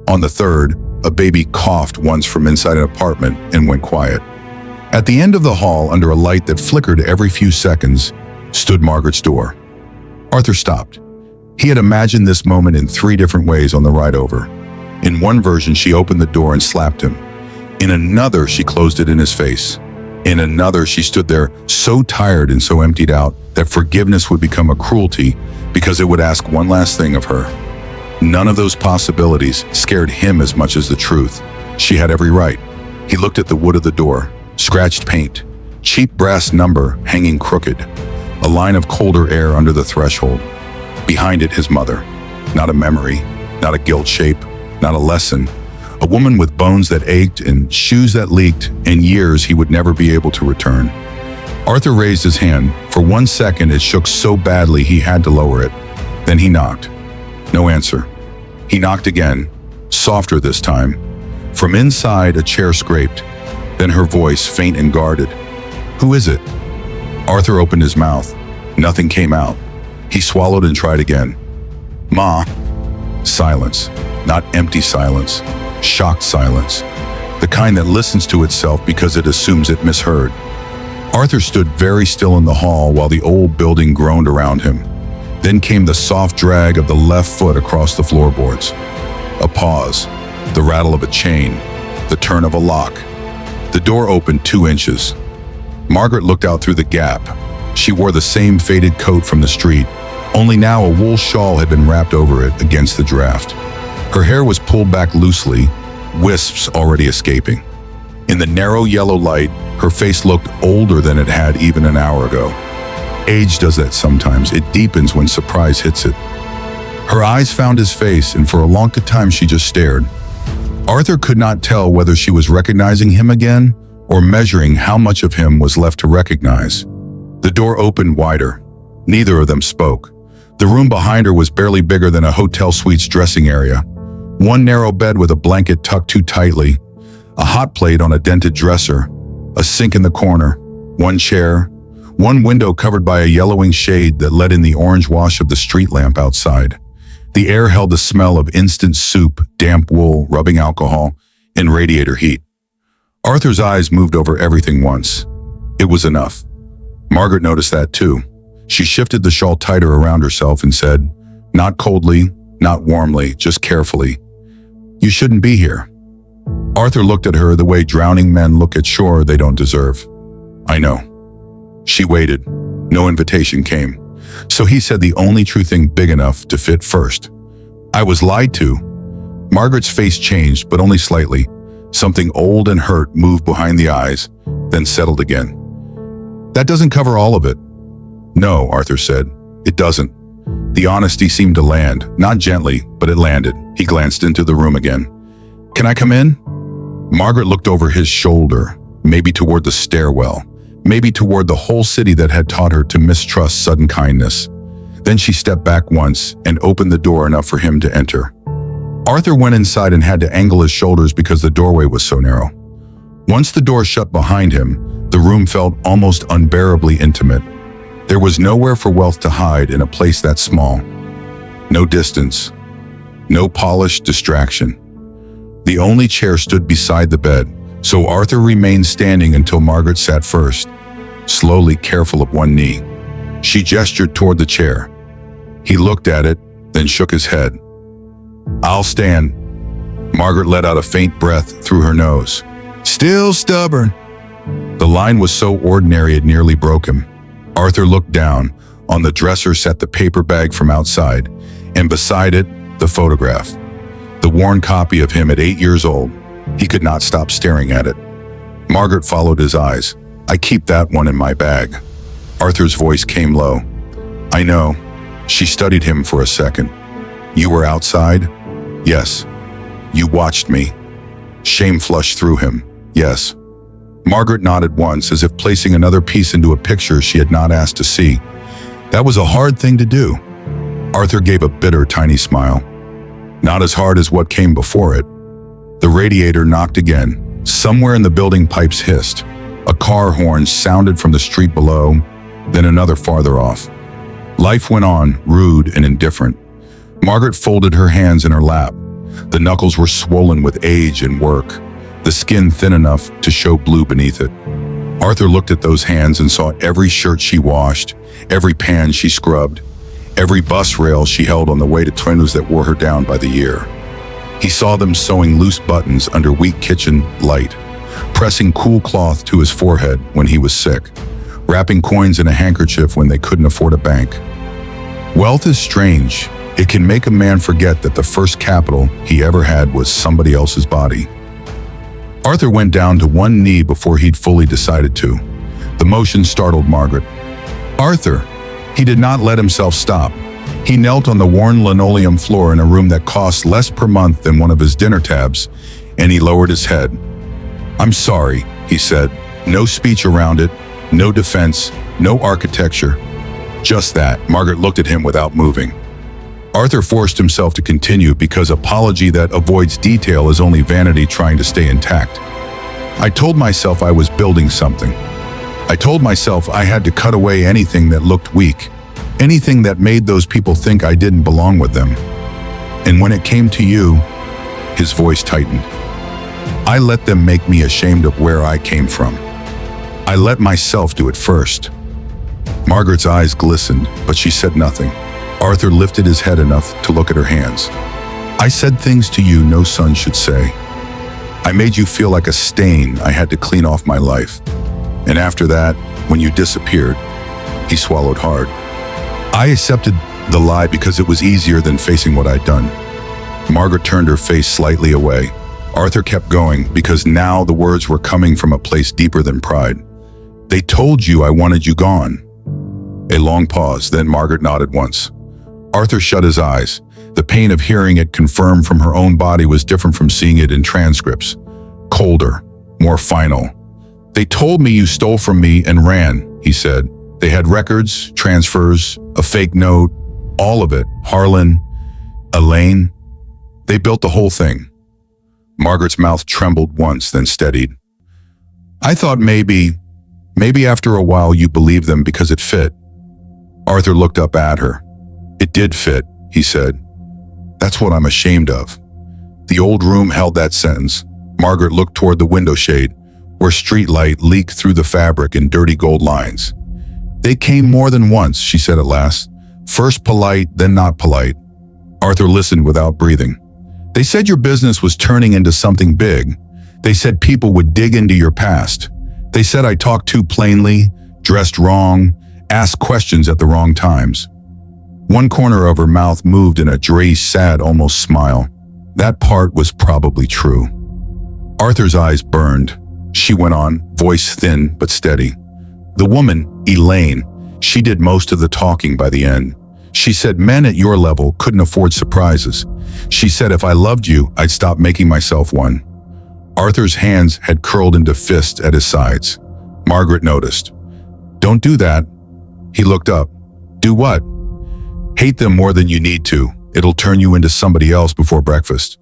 On the third, a baby coughed once from inside an apartment and went quiet. At the end of the hall, under a light that flickered every few seconds, stood Margaret's door. Arthur stopped. He had imagined this moment in 3 different ways on the ride over. In one version, she opened the door and slapped him. In another, she closed it in his face. In another, she stood there so tired and so emptied out that forgiveness would become a cruelty because it would ask one last thing of her. None of those possibilities scared him as much as the truth. She had every right. He looked at the wood of the door, scratched paint, cheap brass number hanging crooked, a line of colder air under the threshold. Behind it, his mother. Not a memory, not a guilt shape, not a lesson. A woman with bones that ached and shoes that leaked and years he would never be able to return. Arthur raised his hand. For 1 second, it shook so badly he had to lower it. Then he knocked. No answer. He knocked again, softer this time. From inside, a chair scraped. Then her voice, faint and guarded. Who is it? Arthur opened his mouth. Nothing came out. He swallowed and tried again. Ma. Silence. Not empty silence. Shocked silence. The kind that listens to itself because it assumes it misheard. Arthur stood very still in the hall while the old building groaned around him. Then came the soft drag of the left foot across the floorboards. A pause. The rattle of a chain. The turn of a lock. The door opened 2 inches. Margaret looked out through the gap. She wore the same faded coat from the street, only now a wool shawl had been wrapped over it against the draft. Her hair was pulled back loosely, wisps already escaping. In the narrow yellow light, her face looked older than it had even an hour ago. Age does that sometimes. It deepens when surprise hits it. Her eyes found his face, and for a long time she just stared. Arthur could not tell whether she was recognizing him again or measuring how much of him was left to recognize. The door opened wider. Neither of them spoke. The room behind her was barely bigger than a hotel suite's dressing area. One narrow bed with a blanket tucked too tightly, a hot plate on a dented dresser, a sink in the corner, one chair, one window covered by a yellowing shade that let in the orange wash of the street lamp outside. The air held the smell of instant soup, damp wool, rubbing alcohol, and radiator heat. Arthur's eyes moved over everything once. It was enough. Margaret noticed that too. She shifted the shawl tighter around herself and said, not coldly, not warmly, just carefully, "You shouldn't be here." Arthur looked at her the way drowning men look at shore they don't deserve. "I know." She waited. No invitation came. So he said the only true thing big enough to fit first. "I was lied to." Margaret's face changed, but only slightly. Something old and hurt moved behind the eyes, then settled again. "That doesn't cover all of it." "No," Arthur said. "It doesn't." The honesty seemed to land, not gently, but it landed. He glanced into the room again. "Can I come in?" Margaret looked over his shoulder, maybe toward the stairwell, maybe toward the whole city that had taught her to mistrust sudden kindness. Then she stepped back once and opened the door enough for him to enter. Arthur went inside and had to angle his shoulders because the doorway was so narrow. Once the door shut behind him, the room felt almost unbearably intimate. There was nowhere for wealth to hide in a place that small. No distance. No polished distraction. The only chair stood beside the bed, so Arthur remained standing until Margaret sat first, slowly, careful of one knee. She gestured toward the chair. He looked at it, then shook his head. "I'll stand." Margaret let out a faint breath through her nose. "Still stubborn." The line was so ordinary it nearly broke him. Arthur looked down. On the dresser sat the paper bag from outside, and beside it, the photograph. The worn copy of him at 8 years old. He could not stop staring at it. Margaret followed his eyes. "I keep that one in my bag." Arthur's voice came low. "I know." She studied him for a second. "You were outside?" "Yes." "You watched me?" Shame flushed through him. "Yes." Margaret nodded once, as if placing another piece into a picture she had not asked to see. That was a hard thing to do. Arthur gave a bitter, tiny smile. Not as hard as what came before it. The radiator knocked again. Somewhere in the building, pipes hissed. A car horn sounded from the street below, then another farther off. Life went on, rude and indifferent. Margaret folded her hands in her lap. The knuckles were swollen with age and work, the skin thin enough to show blue beneath it. Arthur looked at those hands and saw every shirt she washed, every pan she scrubbed, every bus rail she held on the way to twins that wore her down by the year. He saw them sewing loose buttons under weak kitchen light, pressing cool cloth to his forehead when he was sick, wrapping coins in a handkerchief when they couldn't afford a bank. Wealth is strange. It can make a man forget that the first capital he ever had was somebody else's body. Arthur went down to one knee before he'd fully decided to. The motion startled Margaret. "Arthur!" He did not let himself stop. He knelt on the worn linoleum floor in a room that cost less per month than one of his dinner tabs, and he lowered his head. "I'm sorry," he said. No speech around it, no defense, no architecture. Just that. Margaret looked at him without moving. Arthur forced himself to continue because apology that avoids detail is only vanity trying to stay intact. "I told myself I was building something. I told myself I had to cut away anything that looked weak. Anything that made those people think I didn't belong with them. And when it came to you, his voice tightened. I let them make me ashamed of where I came from. I let myself do it first. Margaret's eyes glistened, but she said nothing. Arthur lifted his head enough to look at her hands. I said things to you no son should say. I made you feel like a stain I had to clean off my life. And after that, when you disappeared, he swallowed hard. I accepted the lie because it was easier than facing what I'd done. Margaret turned her face slightly away. Arthur kept going because now the words were coming from a place deeper than pride. They told you I wanted you gone. A long pause, then Margaret nodded once. Arthur shut his eyes. The pain of hearing it confirmed from her own body was different from seeing it in transcripts. Colder, more final. They told me you stole from me and ran, he said. They had records, transfers, a fake note, all of it. Harlan, Elaine. They built the whole thing. Margaret's mouth trembled once, then steadied. I thought maybe after a while you believed them because it fit. Arthur looked up at her. It did fit, he said. That's what I'm ashamed of. The old room held that sentence. Margaret looked toward the window shade, where street light leaked through the fabric in dirty gold lines. They came more than once, she said at last. First polite, then not polite. Arthur listened without breathing. They said your business was turning into something big. They said people would dig into your past. They said I talked too plainly, dressed wrong, asked questions at the wrong times. One corner of her mouth moved in a dry, sad, almost smile. That part was probably true. Arthur's eyes burned. She went on, voice thin but steady. The woman, Elaine, she did most of the talking by the end. She said men at your level couldn't afford surprises. She said if I loved you, I'd stop making myself one. Arthur's hands had curled into fists at his sides. Margaret noticed. Don't do that. He looked up. Do what? Hate them more than you need to. It'll turn you into somebody else before breakfast.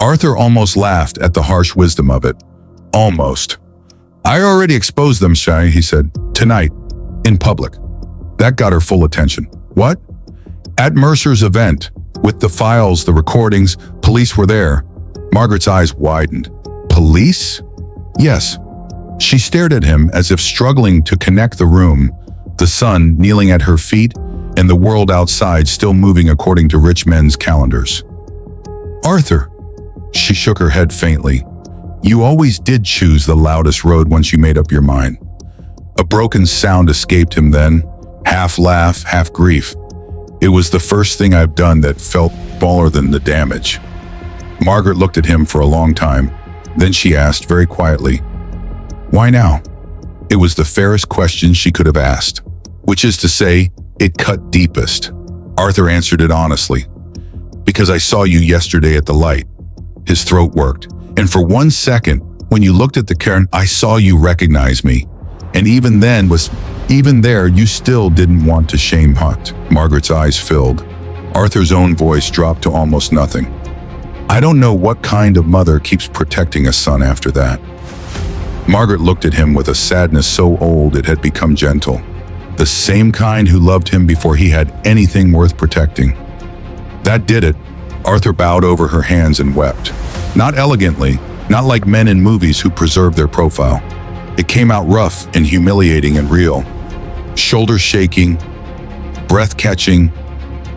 Arthur almost laughed at the harsh wisdom of it. Almost. I already exposed them, Shai, he said. Tonight. In public. That got her full attention. What? At Mercer's event. With the files, the recordings, police were there. Margaret's eyes widened. Police? Yes. She stared at him as if struggling to connect the room, the sun kneeling at her feet, and the world outside still moving according to rich men's calendars. Arthur. She shook her head faintly. You always did choose the loudest road once you made up your mind. A broken sound escaped him then, half laugh, half grief. It was the first thing I've done that felt smaller than the damage. Margaret looked at him for a long time. Then she asked very quietly, why now? It was the fairest question she could have asked, which is to say, it cut deepest. Arthur answered it honestly. Because I saw you yesterday at the light. His throat worked. And for 1 second, when you looked at the cairn, I saw you recognize me. And even there, you still didn't want to shame Hunt. Margaret's eyes filled. Arthur's own voice dropped to almost nothing. I don't know what kind of mother keeps protecting a son after that. Margaret looked at him with a sadness so old it had become gentle. The same kind who loved him before he had anything worth protecting. That did it. Arthur bowed over her hands and wept. Not elegantly, not like men in movies who preserve their profile. It came out rough and humiliating and real. Shoulders shaking, breath catching,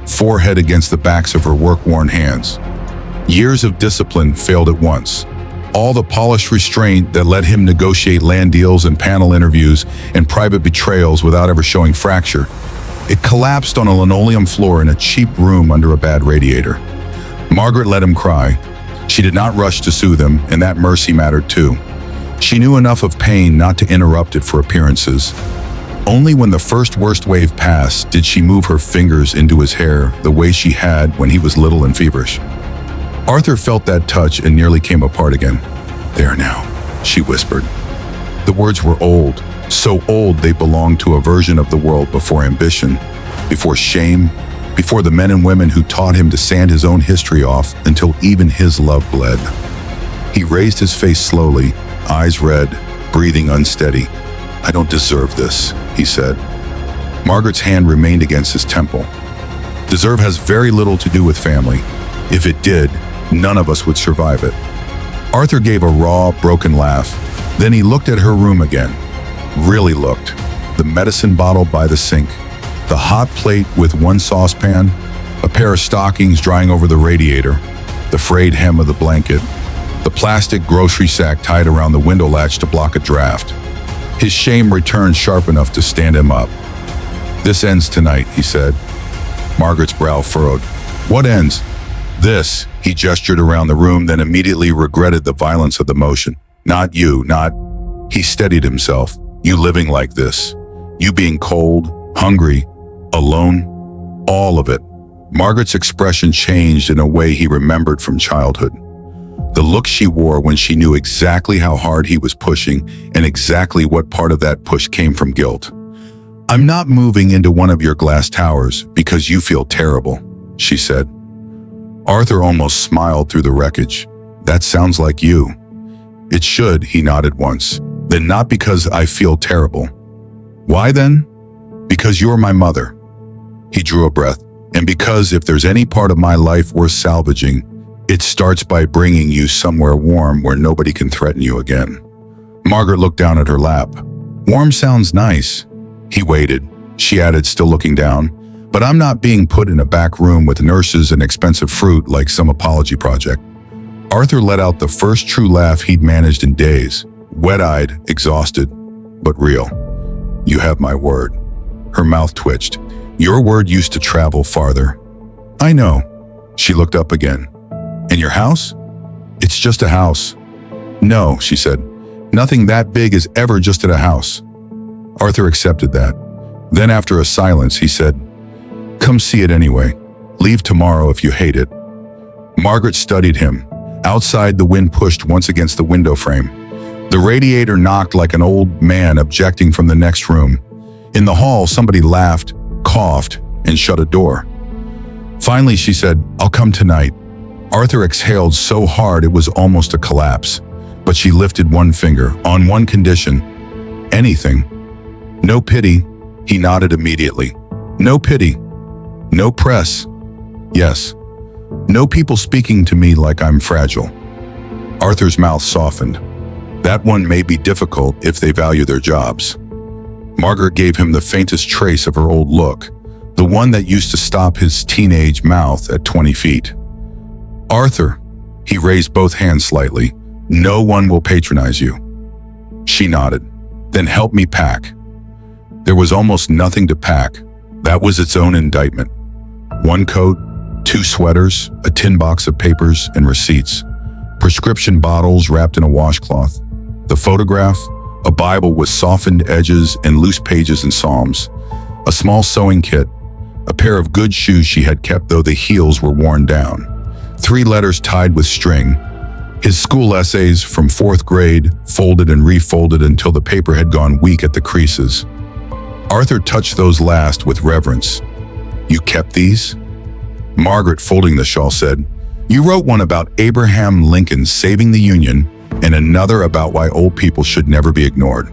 forehead against the backs of her work-worn hands. Years of discipline failed at once. All the polished restraint that let him negotiate land deals and panel interviews and private betrayals without ever showing fracture. It collapsed on a linoleum floor in a cheap room under a bad radiator. Margaret let him cry. She did not rush to soothe him, and that mercy mattered too. She knew enough of pain not to interrupt it for appearances. Only when the first worst wave passed did she move her fingers into his hair the way she had when he was little and feverish. Arthur felt that touch and nearly came apart again. There now, she whispered. The words were old, so old they belonged to a version of the world before ambition, before shame, before the men and women who taught him to sand his own history off until even his love bled. He raised his face slowly, eyes red, breathing unsteady. I don't deserve this, he said. Margaret's hand remained against his temple. Deserve has very little to do with family. If it did, none of us would survive it. Arthur gave a raw, broken laugh. Then he looked at her room again. Really looked. The medicine bottle by the sink, the hot plate with one saucepan, a pair of stockings drying over the radiator, the frayed hem of the blanket, the plastic grocery sack tied around the window latch to block a draft. His shame returned sharp enough to stand him up. "This ends tonight," he said. Margaret's brow furrowed. "What ends?" "This," he gestured around the room, then immediately regretted the violence of the motion. "Not you, not..." He steadied himself. "You living like this. You being cold, hungry, alone. All of it." Margaret's expression changed in a way he remembered from childhood. The look she wore when she knew exactly how hard he was pushing and exactly what part of that push came from guilt. "I'm not moving into one of your glass towers because you feel terrible," she said. Arthur almost smiled through the wreckage. "That sounds like you." "It should," he nodded once. "Then not because I feel terrible." "Why then?" "Because you're my mother." He drew a breath. "And because if there's any part of my life worth salvaging, it starts by bringing you somewhere warm where nobody can threaten you again." Margaret looked down at her lap. "Warm sounds nice." He waited. She added, still looking down, "But I'm not being put in a back room with nurses and expensive fruit like some apology project." Arthur let out the first true laugh he'd managed in days, wet-eyed, exhausted, but real. "You have my word." Her mouth twitched. "Your word used to travel farther." "I know." She looked up again. "And your house?" "It's just a house." "No," she said. "Nothing that big is ever just at a house." Arthur accepted that. Then after a silence, he said, "Come see it anyway. Leave tomorrow if you hate it." Margaret studied him. Outside, the wind pushed once against the window frame. The radiator knocked like an old man objecting from the next room. In the hall, somebody laughed, coughed, and shut a door. Finally, she said, "I'll come tonight." Arthur exhaled so hard it was almost a collapse, but she lifted one finger, on one condition. "Anything." "No pity." He nodded immediately. "No pity. No press." "Yes. No people speaking to me like I'm fragile." Arthur's mouth softened. "That one may be difficult if they value their jobs." Margaret gave him the faintest trace of her old look, the one that used to stop his teenage mouth at 20 feet. "Arthur," he raised both hands slightly, "no one will patronize you." She nodded. "Then help me pack." There was almost nothing to pack. That was its own indictment. One coat, 2 sweaters, a tin box of papers and receipts, prescription bottles wrapped in a washcloth, the photograph, a Bible with softened edges and loose pages and psalms, a small sewing kit, a pair of good shoes she had kept though the heels were worn down, 3 letters tied with string, his school essays from 4th grade, folded and refolded until the paper had gone weak at the creases. Arthur touched those last with reverence. "You kept these?" Margaret, folding the shawl, said, "You wrote one about Abraham Lincoln saving the Union and another about why old people should never be ignored."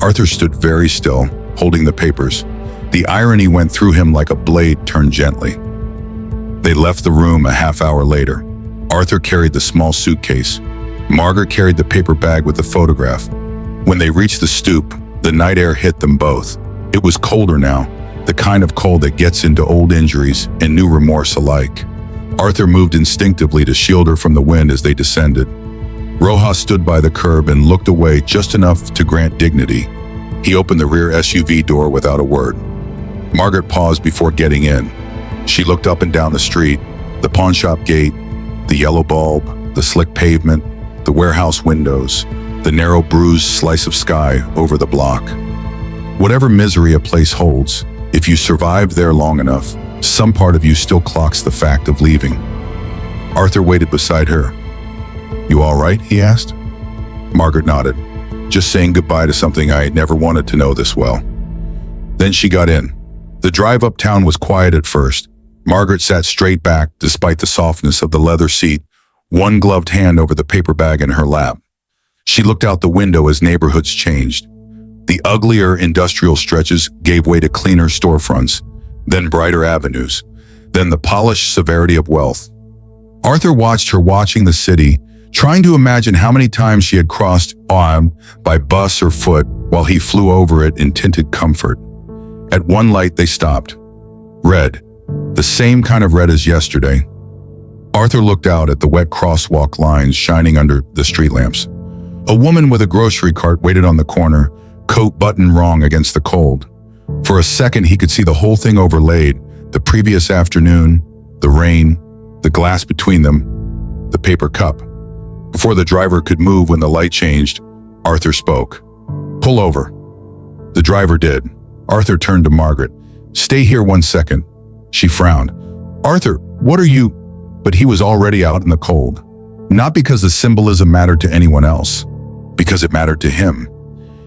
Arthur stood very still, holding the papers. The irony went through him like a blade turned gently. They left the room a half hour later. Arthur carried the small suitcase. Margaret carried the paper bag with the photograph. When they reached the stoop, the night air hit them both. It was colder now, the kind of cold that gets into old injuries and new remorse alike. Arthur moved instinctively to shield her from the wind as they descended. Rojas stood by the curb and looked away just enough to grant dignity. He opened the rear SUV door without a word. Margaret paused before getting in. She looked up and down the street, the pawn shop gate, the yellow bulb, the slick pavement, the warehouse windows, the narrow bruised slice of sky over the block. Whatever misery a place holds, if you survived there long enough, some part of you still clocks the fact of leaving. Arthur waited beside her. "You all right?" he asked. Margaret nodded, just saying goodbye to something I had never wanted to know this well. Then she got in. The drive uptown was quiet at first. Margaret sat straight back despite the softness of the leather seat, one gloved hand over the paper bag in her lap. She looked out the window as neighborhoods changed. The uglier industrial stretches gave way to cleaner storefronts, then brighter avenues, then the polished severity of wealth. Arthur watched her watching the city, trying to imagine how many times she had crossed by bus or foot while he flew over it in tinted comfort. At one light they stopped. Red. The same kind of red as yesterday. Arthur looked out at the wet crosswalk lines shining under the street lamps. A woman with a grocery cart waited on the corner, coat buttoned wrong against the cold. For a second he could see the whole thing overlaid, the previous afternoon, the rain, the glass between them, the paper cup. Before the driver could move when the light changed, Arthur spoke. "Pull over." The driver did. Arthur turned to Margaret. "Stay here 1 second." She frowned. "Arthur, what are you?" But he was already out in the cold. Not because the symbolism mattered to anyone else, because it mattered to him.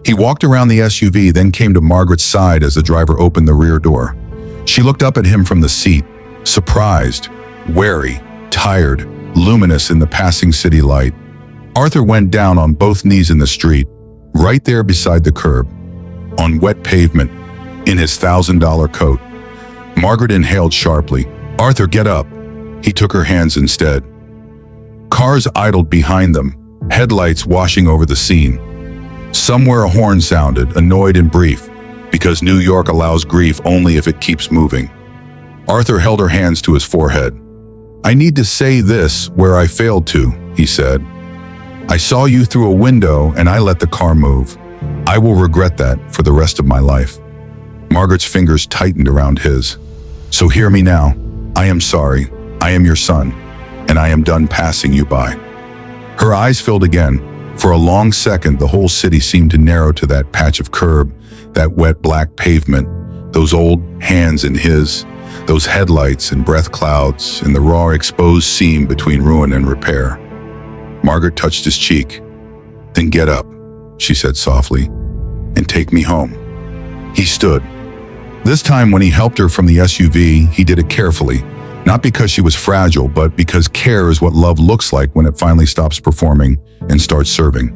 He walked around the SUV, then came to Margaret's side as the driver opened the rear door. She looked up at him from the seat, surprised, wary, tired, luminous in the passing city light. Arthur went down on both knees in the street, right there beside the curb, on wet pavement, in his $1,000 coat. Margaret inhaled sharply. "Arthur, get up." He took her hands instead. Cars idled behind them, headlights washing over the scene. Somewhere a horn sounded, annoyed and brief, because New York allows grief only if it keeps moving. Arthur held her hands to his forehead. "I need to say this where I failed to," he said. "I saw you through a window and I let the car move. I will regret that for the rest of my life." Margaret's fingers tightened around his. "So hear me now. I am sorry. I am your son, and I am done passing you by." Her eyes filled again. For a long second, the whole city seemed to narrow to that patch of curb, that wet black pavement, those old hands in his, those headlights and breath clouds, and the raw exposed seam between ruin and repair. Margaret touched his cheek. "Then get up," she said softly, "and take me home." He stood. This time when he helped her from the SUV, he did it carefully, not because she was fragile, but because care is what love looks like when it finally stops performing and starts serving.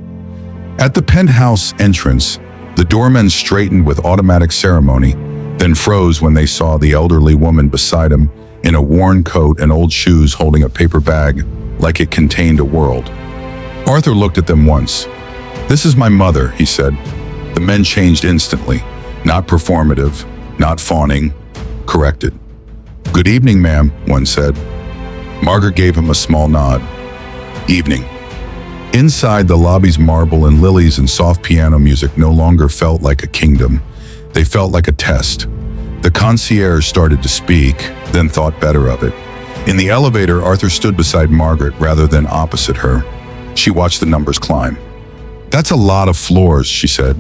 At the penthouse entrance, the doorman straightened with automatic ceremony, then froze when they saw the elderly woman beside him in a worn coat and old shoes holding a paper bag like it contained a world. Arthur looked at them once. "This is my mother," he said. The men changed instantly, not performative, not fawning, corrected. "Good evening, ma'am," one said. Margaret gave him a small nod. "Evening." Inside, the lobby's marble and lilies and soft piano music no longer felt like a kingdom. They felt like a test. The concierge started to speak, then thought better of it. In the elevator, Arthur stood beside Margaret rather than opposite her. She watched the numbers climb. "That's a lot of floors," she said.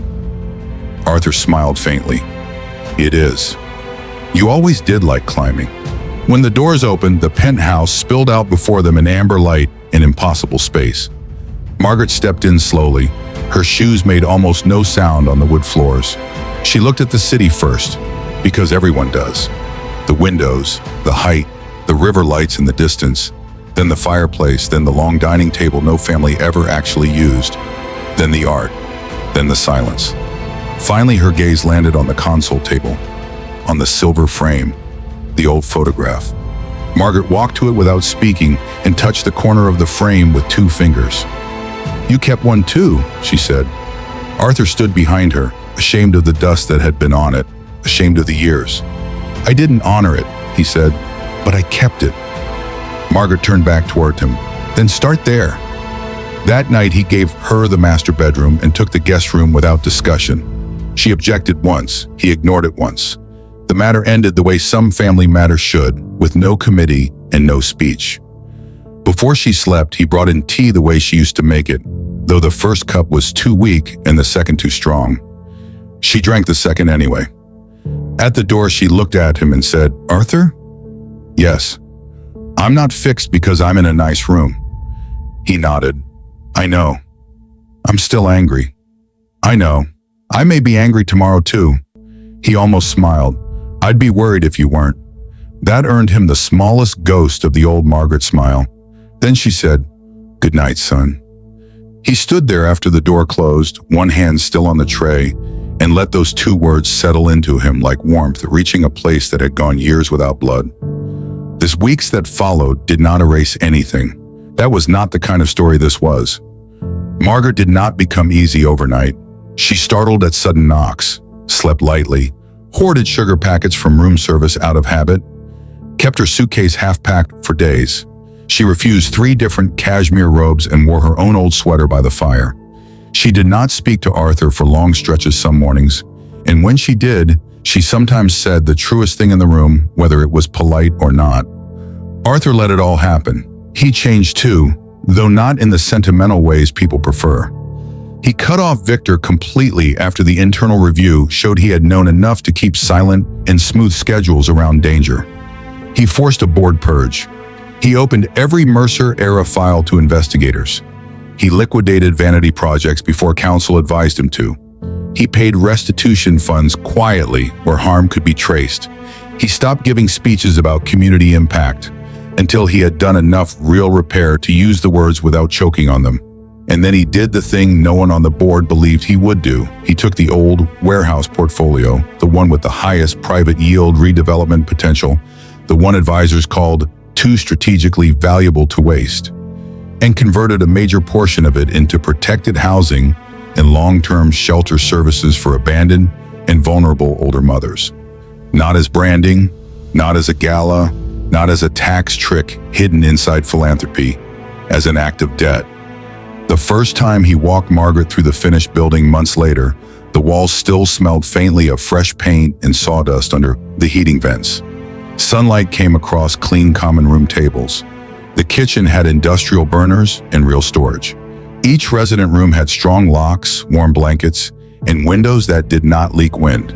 Arthur smiled faintly. "It is. You always did like climbing." When the doors opened, the penthouse spilled out before them in amber light and impossible space. Margaret stepped in slowly. Her shoes made almost no sound on the wood floors. She looked at the city first, because everyone does. The windows, the height, the river lights in the distance, then the fireplace, then the long dining table no family ever actually used, then the art, then the silence. Finally, her gaze landed on the console table, on the silver frame, the old photograph. Margaret walked to it without speaking and touched the corner of the frame with 2 fingers. "You kept one too," she said. Arthur stood behind her, ashamed of the dust that had been on it, ashamed of the years. "I didn't honor it," he said, "but I kept it." Margaret turned back toward him. "Then start there." That night he gave her the master bedroom and took the guest room without discussion. She objected once, he ignored it once. The matter ended the way some family matters should, with no committee and no speech. Before she slept, he brought in tea the way she used to make it, though the first cup was too weak and the second too strong. She drank the second anyway. At the door, she looked at him and said, "Arthur?" "Yes." "I'm not fixed because I'm in a nice room." He nodded. "I know. I'm still angry." "I know. I may be angry tomorrow too." He almost smiled. "I'd be worried if you weren't." That earned him the smallest ghost of the old Margaret smile. Then she said, "Good night, son." He stood there after the door closed, one hand still on the tray, and let those two words settle into him like warmth reaching a place that had gone years without blood. The weeks that followed did not erase anything. That was not the kind of story this was. Margaret did not become easy overnight. She startled at sudden knocks, slept lightly, hoarded sugar packets from room service out of habit, kept her suitcase half-packed for days. She refused 3 different cashmere robes and wore her own old sweater by the fire. She did not speak to Arthur for long stretches some mornings, and when she did, she sometimes said the truest thing in the room, whether it was polite or not. Arthur let it all happen. He changed too, though not in the sentimental ways people prefer. He cut off Victor completely after the internal review showed he had known enough to keep silent and smooth schedules around danger. He forced a board purge. He opened every Mercer-era file to investigators. He liquidated vanity projects before counsel advised him to. He paid restitution funds quietly where harm could be traced. He stopped giving speeches about community impact until he had done enough real repair to use the words without choking on them. And then he did the thing no one on the board believed he would do. He took the old warehouse portfolio, the one with the highest private yield redevelopment potential, the one advisors called too strategically valuable to waste, and converted a major portion of it into protected housing and long-term shelter services for abandoned and vulnerable older mothers. Not as branding, not as a gala, not as a tax trick hidden inside philanthropy, as an act of debt. The first time he walked Margaret through the finished building months later, the walls still smelled faintly of fresh paint and sawdust under the heating vents. Sunlight came across clean common room tables. The kitchen had industrial burners and real storage. Each resident room had strong locks, warm blankets, and windows that did not leak wind.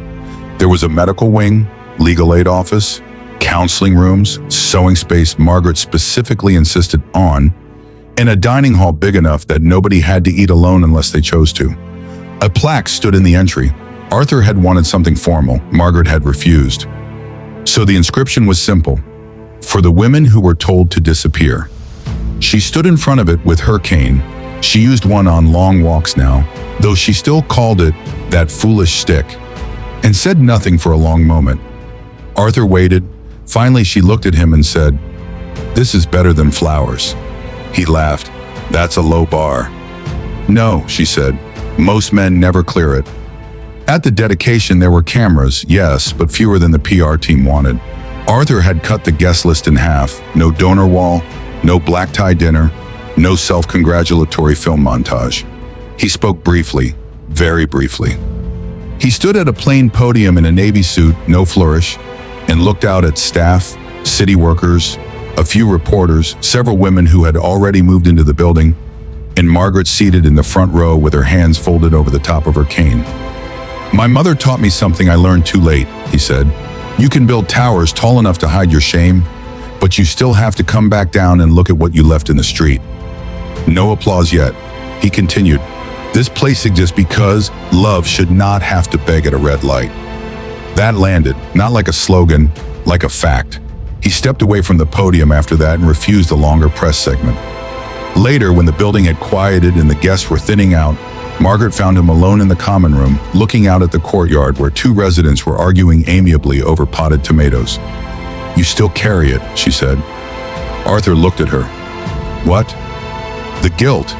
There was a medical wing, legal aid office, counseling rooms, sewing space Margaret specifically insisted on, and a dining hall big enough that nobody had to eat alone unless they chose to. A plaque stood in the entry. Arthur had wanted something formal. Margaret had refused. So the inscription was simple: for the women who were told to disappear. She stood in front of it with her cane. She used one on long walks now, though she still called it that foolish stick, and said nothing for a long moment. Arthur waited. Finally, she looked at him and said, "This is better than flowers." He laughed. "That's a low bar." "No," she said. "Most men never clear it." At the dedication, there were cameras, yes, but fewer than the PR team wanted. Arthur had cut the guest list in half. No donor wall, no black tie dinner, no self-congratulatory film montage. He spoke briefly, very briefly. He stood at a plain podium in a navy suit, no flourish, and looked out at staff, city workers, a few reporters, several women who had already moved into the building, and Margaret seated in the front row with her hands folded over the top of her cane. "My mother taught me something I learned too late," he said. "You can build towers tall enough to hide your shame, but you still have to come back down and look at what you left in the street." No applause yet. He continued, "This place exists because love should not have to beg at a red light." That landed, not like a slogan, like a fact. He stepped away from the podium after that and refused a longer press segment. Later, when the building had quieted and the guests were thinning out, Margaret found him alone in the common room, looking out at the courtyard where 2 residents were arguing amiably over potted tomatoes. "You still carry it," she said. Arthur looked at her. "What?" "The guilt."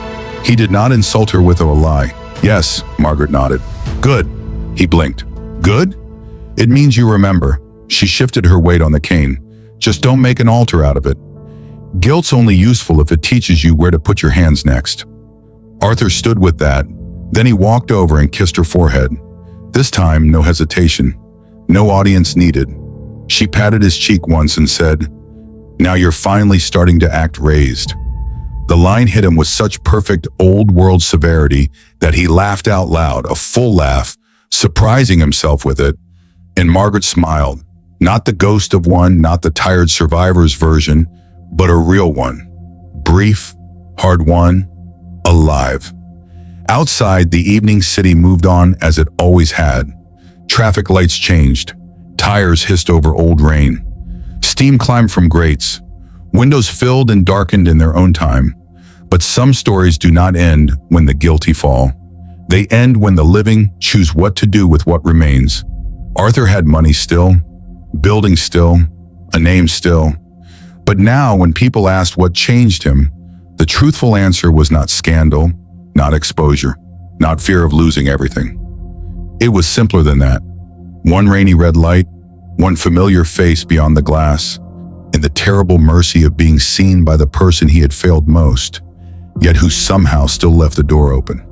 He did not insult her with a lie. "Yes," Margaret nodded. "Good." He blinked. "Good? It means you remember." She shifted her weight on the cane. "Just don't make an altar out of it. Guilt's only useful if it teaches you where to put your hands next." Arthur stood with that. Then he walked over and kissed her forehead. This time, no hesitation. No audience needed. She patted his cheek once and said, "Now you're finally starting to act raised." The line hit him with such perfect old-world severity that he laughed out loud, a full laugh, surprising himself with it. And Margaret smiled. Not the ghost of one, not the tired survivor's version, but a real one. Brief, hard-won, alive. Outside, the evening city moved on as it always had. Traffic lights changed. Tires hissed over old rain. Steam climbed from grates. Windows filled and darkened in their own time. But some stories do not end when the guilty fall. They end when the living choose what to do with what remains. Arthur had money still, buildings still, a name still. But now, when people asked what changed him, the truthful answer was not scandal, not exposure, not fear of losing everything. It was simpler than that. One rainy red light, one familiar face beyond the glass, and the terrible mercy of being seen by the person he had failed most, yet who somehow still left the door open.